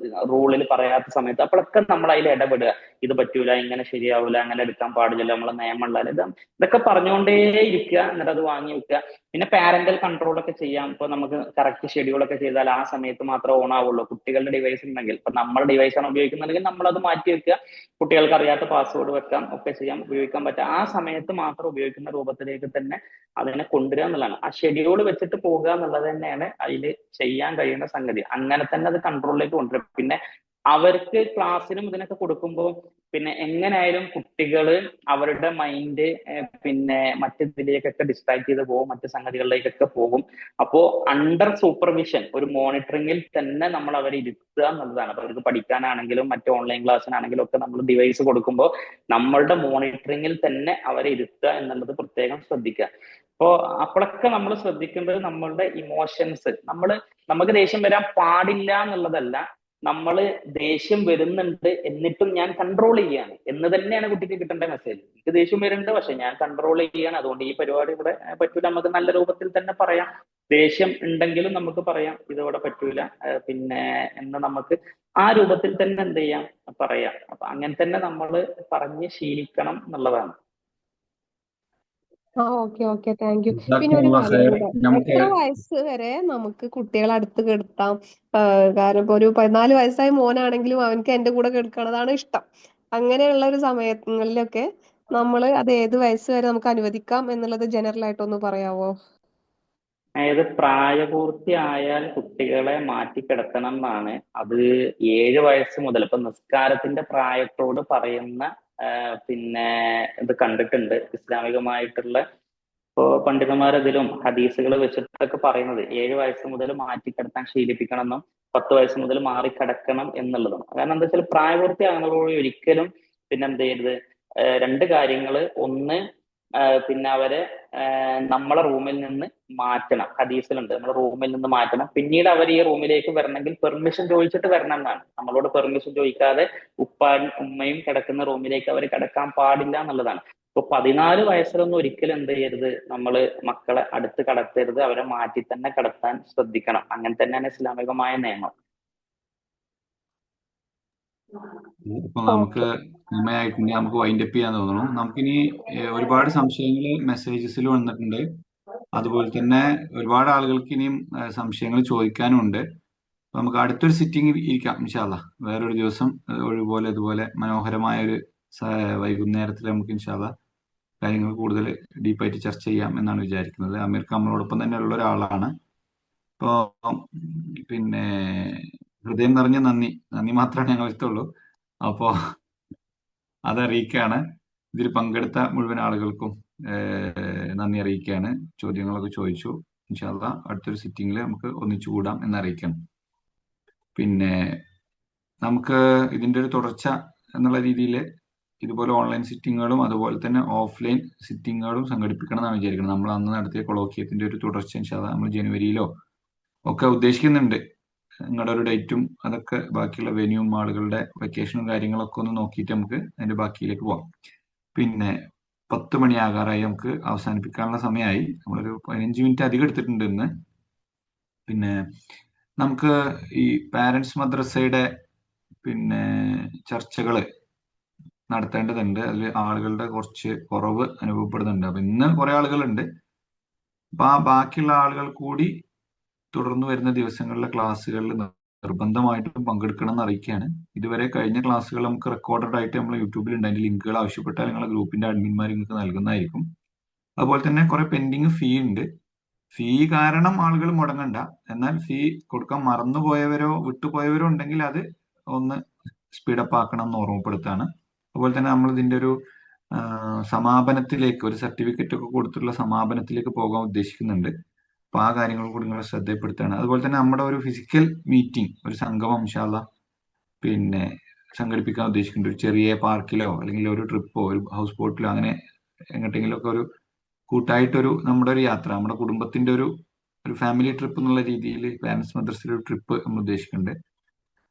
റൂളിൽ പറയാത്ത സമയത്ത് അപ്പോഴൊക്കെ നമ്മൾ അതിൽ ഇടപെടുക. ഇത് പറ്റൂല, ഇങ്ങനെ ശരിയാവൂല, അങ്ങനെ എടുക്കാൻ പാടില്ലല്ലോ, നമ്മളെ നിയമമുള്ള ഇതൊക്കെ പറഞ്ഞുകൊണ്ടേ ഇരിക്കുക. എന്നിട്ട് അത് വാങ്ങി വെക്കുക. പിന്നെ പാരന്റൽ കൺട്രോൾ ഒക്കെ ചെയ്യാം. ഇപ്പൊ നമുക്ക് കറക്റ്റ് ഷെഡ്യൂൾ ഒക്കെ ചെയ്താൽ ആ സമയത്ത് മാത്രമേ ഓൺ ആവുള്ളൂ. കുട്ടികളുടെ ഡിവൈസ് ഉണ്ടെങ്കിൽ, ഇപ്പൊ നമ്മുടെ ഡിവൈസാണ് ഉപയോഗിക്കുന്നുണ്ടെങ്കിൽ നമ്മളത് മാറ്റി വെക്കുക. കുട്ടികൾക്ക് അറിയാത്ത പാസ്വേഡ് വെക്കാം, ഒക്കെ ചെയ്യാം, ഉപയോഗിക്കാൻ പറ്റുക. ആ സമയത്ത് മാത്രം ഉപയോഗിക്കുന്ന രൂപത്തിലേക്ക് തന്നെ അതിനെ കൊണ്ടുവരിക എന്നുള്ളതാണ്. ആ ഷെഡ്യൂൾ വെച്ചിട്ട് പോകുക എന്നുള്ളത് തന്നെയാണ് അതിൽ ചെയ്യാൻ കഴിയുന്ന സംഗതി. അങ്ങനെ തന്നെ അത് കൺട്രോളിലേക്ക് കൊണ്ടുവരും. പിന്നെ അവർക്ക് ക്ലാസ്സിനും ഇതിനൊക്കെ കൊടുക്കുമ്പോൾ പിന്നെ എങ്ങനെയായാലും കുട്ടികള് അവരുടെ മൈൻഡ് പിന്നെ മറ്റിതിലേക്കൊക്കെ ഡിസ്ട്രാക്ട് ചെയ്ത് പോകും, മറ്റു സംഗതികളിലേക്കൊക്കെ പോകും. അപ്പോ അണ്ടർ സൂപ്പർവിഷൻ, ഒരു മോണിറ്ററിങ്ങിൽ തന്നെ നമ്മൾ അവരെ ഇരുത്തുക എന്നുള്ളതാണ്. അപ്പൊ അവർക്ക് പഠിക്കാനാണെങ്കിലും മറ്റു ഓൺലൈൻ ക്ലാസ്സിനാണെങ്കിലും ഒക്കെ നമ്മൾ ഡിവൈസ് കൊടുക്കുമ്പോൾ നമ്മളുടെ മോണിറ്ററിങ്ങിൽ തന്നെ അവരെ ഇരുത്തുക എന്നുള്ളത് പ്രത്യേകം ശ്രദ്ധിക്കുക. അപ്പോഴൊക്കെ നമ്മൾ ശ്രദ്ധിക്കേണ്ടത് നമ്മളുടെ ഇമോഷൻസ്, നമുക്ക് ദേഷ്യം വരാൻ പാടില്ല എന്നുള്ളതല്ല, നമ്മൾ ദേഷ്യം വരുന്നുണ്ട് എന്നിട്ടും ഞാൻ കൺട്രോൾ ചെയ്യാണ് എന്ന് തന്നെയാണ് കുട്ടിക്ക് കിട്ടേണ്ട മെസ്സേജ്. എനിക്ക് ദേഷ്യം വരുന്നുണ്ട്, പക്ഷെ ഞാൻ കൺട്രോൾ ചെയ്യാണ്, അതുകൊണ്ട് ഈ പരിപാടി ഇവിടെ പറ്റൂല. നമുക്ക് നല്ല രൂപത്തിൽ തന്നെ പറയാം, ദേഷ്യം ഉണ്ടെങ്കിലും നമുക്ക് പറയാം ഇതിവിടെ പറ്റൂല പിന്നെ എന്ന് നമുക്ക് ആ രൂപത്തിൽ തന്നെ എന്ത് ചെയ്യാം, പറയാം. അപ്പൊ അങ്ങനെ തന്നെ നമ്മൾ പറഞ്ഞ് ശീലിക്കണം എന്നുള്ളതാണ്. Okay thank you. പിന്നെ ഒരു കാര്യം കൂടെ, എത്ര വയസ്സ് വരെ നമുക്ക് കുട്ടികളെ അടുത്ത് കിടത്താം? കാരണം ഇപ്പൊ ഒരു 14 വയസ്സായ മോനാണെങ്കിലും അവനക്ക് എന്റെ കൂടെ കിടക്കണതാണ് ഇഷ്ടം. അങ്ങനെയുള്ള ഒരു സമയങ്ങളിലൊക്കെ നമ്മൾ അത് ഏത് വയസ്സ് വരെ നമുക്ക് അനുവദിക്കാം എന്നുള്ളത് ജനറൽ ആയിട്ടൊന്ന് പറയാവോ? അതായത് പ്രായപൂർത്തിയായാൽ കുട്ടികളെ മാറ്റിക്കിടത്തണം എന്നാണ്. അത് 7 വയസ്സ് മുതൽ, ഇപ്പൊ നിസ്കാരത്തിന്റെ പ്രായത്തോട് പറയുന്ന പിന്നെ ഇത് കണ്ടിട്ടുണ്ട് ഇസ്ലാമികമായിട്ടുള്ള. ഇപ്പോ പണ്ഡിതന്മാരതിലും ഹദീസുകൾ വെച്ചിട്ടൊക്കെ പറയുന്നത് 7 വയസ്സ് മുതൽ മാറ്റിക്കിടത്താൻ ശീലിപ്പിക്കണം എന്നും 10 വയസ്സ് മുതൽ മാറിക്കിടക്കണം എന്നുള്ളതും. കാരണം എന്താ വെച്ചാൽ പ്രായപൂർത്തിയാകുന്നതോടെ ഒരിക്കലും പിന്നെ എന്ത് ചെയ്യരുത്, 2 കാര്യങ്ങൾ. ഒന്ന്, പിന്നെ അവരെ നമ്മളെ റൂമിൽ നിന്ന് മാറ്റണം. ഹദീസിലുണ്ട്, നമ്മളെ റൂമിൽ നിന്ന് മാറ്റണം. പിന്നീട് അവർ ഈ റൂമിലേക്ക് വരണമെങ്കിൽ പെർമിഷൻ ചോദിച്ചിട്ട് വരണം എന്നാണ്. നമ്മളോട് പെർമിഷൻ ചോദിക്കാതെ ഉമ്മയും കിടക്കുന്ന റൂമിലേക്ക് അവർ കിടക്കാൻ പാടില്ല എന്നുള്ളതാണ്. ഇപ്പൊ 14 വയസ്സിലൊന്നും ഒരിക്കലും എന്ത് ചെയ്യരുത്, നമ്മള് മക്കളെ അടുത്ത് കടത്തരുത്, അവരെ മാറ്റി തന്നെ കടത്താൻ ശ്രദ്ധിക്കണം. അങ്ങനെ തന്നെയാണ് ഇസ്ലാമികമായ നിയമം. ഇപ്പൊ നമുക്ക് സമയമായിട്ടുണ്ട്, നമുക്ക് വൈൻഡപ്പ് ചെയ്യാൻ തോന്നുന്നു. നമുക്കിനി ഒരുപാട് സംശയങ്ങൾ മെസ്സേജസിൽ വന്നിട്ടുണ്ട്. അതുപോലെ തന്നെ ഒരുപാട് ആളുകൾക്ക് ഇനിയും സംശയങ്ങൾ ചോദിക്കാനും ഉണ്ട്. നമുക്ക് അടുത്തൊരു സിറ്റിംഗ് ഇരിക്കാം ഇൻഷാ അല്ലാ. വേറൊരു ദിവസം ഒഴിപോലെ ഇതുപോലെ മനോഹരമായ ഒരു വൈകുന്നേരത്തിൽ നമുക്ക് ഇൻഷാ അല്ലാ കാര്യങ്ങൾ കൂടുതൽ ഡീപ്പായിട്ട് ചർച്ച ചെയ്യാം എന്നാണ് വിചാരിക്കുന്നത്. അമീർക്ക് നമ്മളോടൊപ്പം തന്നെ ഉള്ള ഒരാളാണ്. ഇപ്പോ പിന്നെ ഹൃദയം നിറഞ്ഞ നന്ദി മാത്രമേ ഞങ്ങൾ എത്തുള്ളൂ. അപ്പോ അതറിയിക്കുകയാണ്. ഇതിൽ പങ്കെടുത്ത മുഴുവൻ ആളുകൾക്കും നന്ദി അറിയിക്കുകയാണ്. ചോദ്യങ്ങളൊക്കെ ചോദിച്ചു. ഇൻഷാ അല്ലാ അടുത്തൊരു സിറ്റിംഗിൽ നമുക്ക് ഒന്നിച്ചു കൂടാം എന്നറിയിക്കണം. പിന്നെ നമുക്ക് ഇതിന്റെ ഒരു തുടർച്ച എന്നുള്ള രീതിയിൽ ഇതുപോലെ ഓൺലൈൻ സിറ്റിങ്ങുകളും അതുപോലെ തന്നെ ഓഫ്ലൈൻ സിറ്റിങ്ങുകളും സംഘടിപ്പിക്കണം എന്നാണ് വിചാരിക്കുന്നത്. നമ്മൾ അന്ന് നടത്തിയ കൊളോക്കിയത്തിന്റെ ഒരു തുടർച്ച ഇൻഷാല്ലാ നമ്മൾ ജനുവരിയിലോ ഒക്കെ ഉദ്ദേശിക്കുന്നുണ്ട്. നിങ്ങളുടെ ഒരു ഡേറ്റും അതൊക്കെ ബാക്കിയുള്ള വെന്യൂവും ആളുകളുടെ വെക്കേഷനും കാര്യങ്ങളൊക്കെ ഒന്ന് നോക്കിയിട്ട് നമുക്ക് അതിന്റെ ബാക്കിയിലേക്ക് പോവാം. പിന്നെ 10 മണിയാകാറായി, നമുക്ക് അവസാനിപ്പിക്കാനുള്ള സമയമായി. നമ്മളൊരു 15 മിനിറ്റ് അധികം എടുത്തിട്ടുണ്ട് ഇന്ന്. പിന്നെ നമുക്ക് ഈ പാരന്റ്സ് മദ്രസയുടെ പിന്നെ ചർച്ചകള് നടത്തേണ്ടതുണ്ട്. അതിൽ ആളുകളുടെ കുറച്ച് കുറവ് അനുഭവപ്പെടുന്നുണ്ട്. അപ്പൊ ഇന്ന് കുറെ ആളുകളുണ്ട്. അപ്പൊ ആ ബാക്കിയുള്ള ആളുകൾ കൂടി തുടർന്ന് വരുന്ന ദിവസങ്ങളിലെ ക്ലാസ്സുകളിൽ നിർബന്ധമായിട്ടും പങ്കെടുക്കണം എന്ന് അറിയിക്കുകയാണ്. ഇതുവരെ കഴിഞ്ഞ ക്ലാസ്സുകൾ നമുക്ക് റെക്കോർഡഡ് ആയിട്ട് നമ്മൾ യൂട്യൂബിൽ ഉണ്ട്. അതിന്റെ ലിങ്കുകൾ ആവശ്യപ്പെട്ടാൽ നിങ്ങളുടെ ഗ്രൂപ്പിന്റെ അഡ്മിന്മാർ നിങ്ങൾക്ക് നൽകുന്നതായിരിക്കും. അതുപോലെ തന്നെ കുറെ പെൻഡിങ് ഫീ ഉണ്ട്. ഫീ കാരണം ആളുകൾ മുടങ്ങണ്ട. എന്നാൽ ഫീ കൊടുക്കാൻ മറന്നുപോയവരോ വിട്ടുപോയവരോ ഉണ്ടെങ്കിൽ അത് ഒന്ന് സ്പീഡപ്പ് ആക്കണം എന്ന് ഓർമ്മപ്പെടുത്താണ്. അതുപോലെ തന്നെ നമ്മൾ ഇതിന്റെ ഒരു സമാപനത്തിലേക്ക്, ഒരു സർട്ടിഫിക്കറ്റ് ഒക്കെ കൊടുത്തിട്ടുള്ള സമാപനത്തിലേക്ക് പോകാൻ ഉദ്ദേശിക്കുന്നുണ്ട്. അപ്പൊ ആ കാര്യങ്ങൾ കൂടി നിങ്ങളെ ശ്രദ്ധപ്പെടുത്താണ്. അതുപോലെ തന്നെ നമ്മുടെ ഒരു ഫിസിക്കൽ മീറ്റിംഗ്, ഒരു സംഗമം ഇൻഷാല്ലാ പിന്നെ സംഘടിപ്പിക്കാൻ ഉദ്ദേശിക്കുന്നുണ്ട്. ഒരു ചെറിയ പാർക്കിലോ അല്ലെങ്കിൽ ഒരു ട്രിപ്പോ ഒരു ഹൗസ് ബോട്ടിലോ അങ്ങനെ എങ്ങോട്ടെങ്കിലും ഒക്കെ ഒരു കൂട്ടായിട്ടൊരു നമ്മുടെ ഒരു യാത്ര, നമ്മുടെ കുടുംബത്തിന്റെ ഒരു ഫാമിലി ട്രിപ്പ് എന്നുള്ള രീതിയിൽ പാരന്റ്സ് മദ്രസയിലെ ഒരു ട്രിപ്പ് നമ്മൾ ഉദ്ദേശിക്കുന്നുണ്ട്.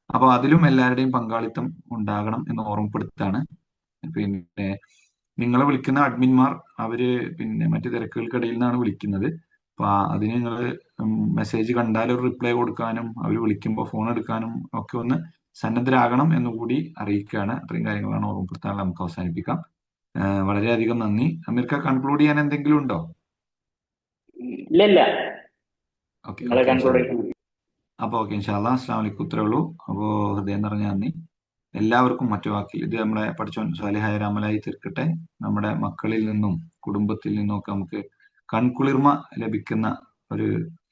അപ്പൊ അതിലും എല്ലാവരുടെയും പങ്കാളിത്തം ഉണ്ടാകണം എന്ന് ഓർമ്മപ്പെടുത്താണ്. പിന്നെ നിങ്ങളെ വിളിക്കുന്ന അഡ്മിന്മാർ അവര് പിന്നെ മറ്റു തിരക്കുകൾക്കിടയിൽ നിന്നാണ് വിളിക്കുന്നത്. അപ്പൊ അതിന് നിങ്ങൾ മെസ്സേജ് കണ്ടാൽ ഒരു റിപ്ലൈ കൊടുക്കാനും അവർ വിളിക്കുമ്പോൾ ഫോൺ എടുക്കാനും ഒക്കെ ഒന്ന് സന്നദ്ധരാകണം എന്നുകൂടി അറിയിക്കുകയാണ്. അത്രയും കാര്യങ്ങളാണ് ഓർമ്മപ്പെടുത്താൻ. നമുക്ക് അവസാനിപ്പിക്കാം. വളരെയധികം നന്ദി. അമീർക്ക, കൺക്ലൂഡ് ചെയ്യാൻ എന്തെങ്കിലും ഉണ്ടോ? ഇല്ല, ഓക്കെ നിങ്ങളെ ഓക്കെ കൺക്ലൂഡ് ഇൻഷാല്ലാ. അപ്പൊ ഓക്കെ ഇൻഷാല്ലാ. അസ്സലാമു അലൈക്കും. ഇത്രേ ഉള്ളൂ. അപ്പോ ഹൃദയം നിറഞ്ഞ നന്ദി എല്ലാവർക്കും. മറ്റു വാക്കിൽ ഇത് നമ്മളെ പഠിച്ചോൻ സ്വാലിഹായ അമലായി തീർക്കട്ടെ. നമ്മുടെ മക്കളിൽ നിന്നും കുടുംബത്തിൽ നിന്നും ഒക്കെ നമുക്ക് കൺകുളിർമ ലഭിക്കുന്ന ഒരു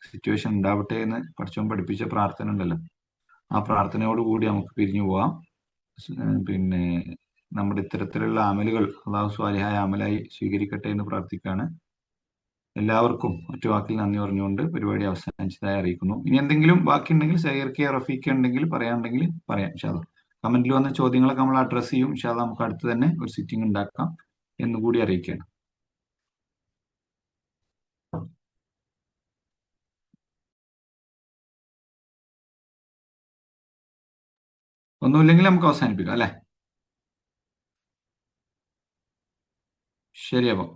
സിറ്റുവേഷൻ ഉണ്ടാവട്ടെ എന്ന് പഠിച്ചോൻ പഠിപ്പിച്ച പ്രാർത്ഥന ഉണ്ടല്ലോ, ആ പ്രാർത്ഥനയോടുകൂടി നമുക്ക് പിരിഞ്ഞു പോവാം. പിന്നെ നമ്മുടെ ഇത്തരത്തിലുള്ള അമലുകൾ അള്ളാഹു സ്വാലിഹായ അമലായി സ്വീകരിക്കട്ടെ എന്ന് പ്രാർത്ഥിക്കുകയാണ്. എല്ലാവർക്കും ഒറ്റ വാക്കിൽ നന്ദി പറഞ്ഞുകൊണ്ട് പരിപാടി അവസാനിച്ചതായി അറിയിക്കുന്നു. ഇനി എന്തെങ്കിലും ബാക്കിയുണ്ടെങ്കിൽ സൈർക്കിയ റഫീഖ ഉണ്ടെങ്കിൽ പറയാനുണ്ടെങ്കിൽ പറയാം ഇൻഷാല്ലാ. കമന്റിൽ വന്ന ചോദ്യങ്ങളൊക്കെ നമ്മൾ അഡ്രസ് ചെയ്യും ഇൻഷാല്ലാ. നമുക്ക് അടുത്ത് തന്നെ ഒരു സിറ്റിംഗ് ഉണ്ടാക്കാം എന്നുകൂടി അറിയിക്കുകയാണ്. ഒന്നുമില്ലെങ്കിൽ നമുക്ക് അവസാനിപ്പിക്കാം അല്ലെ? ശരി. അപ്പം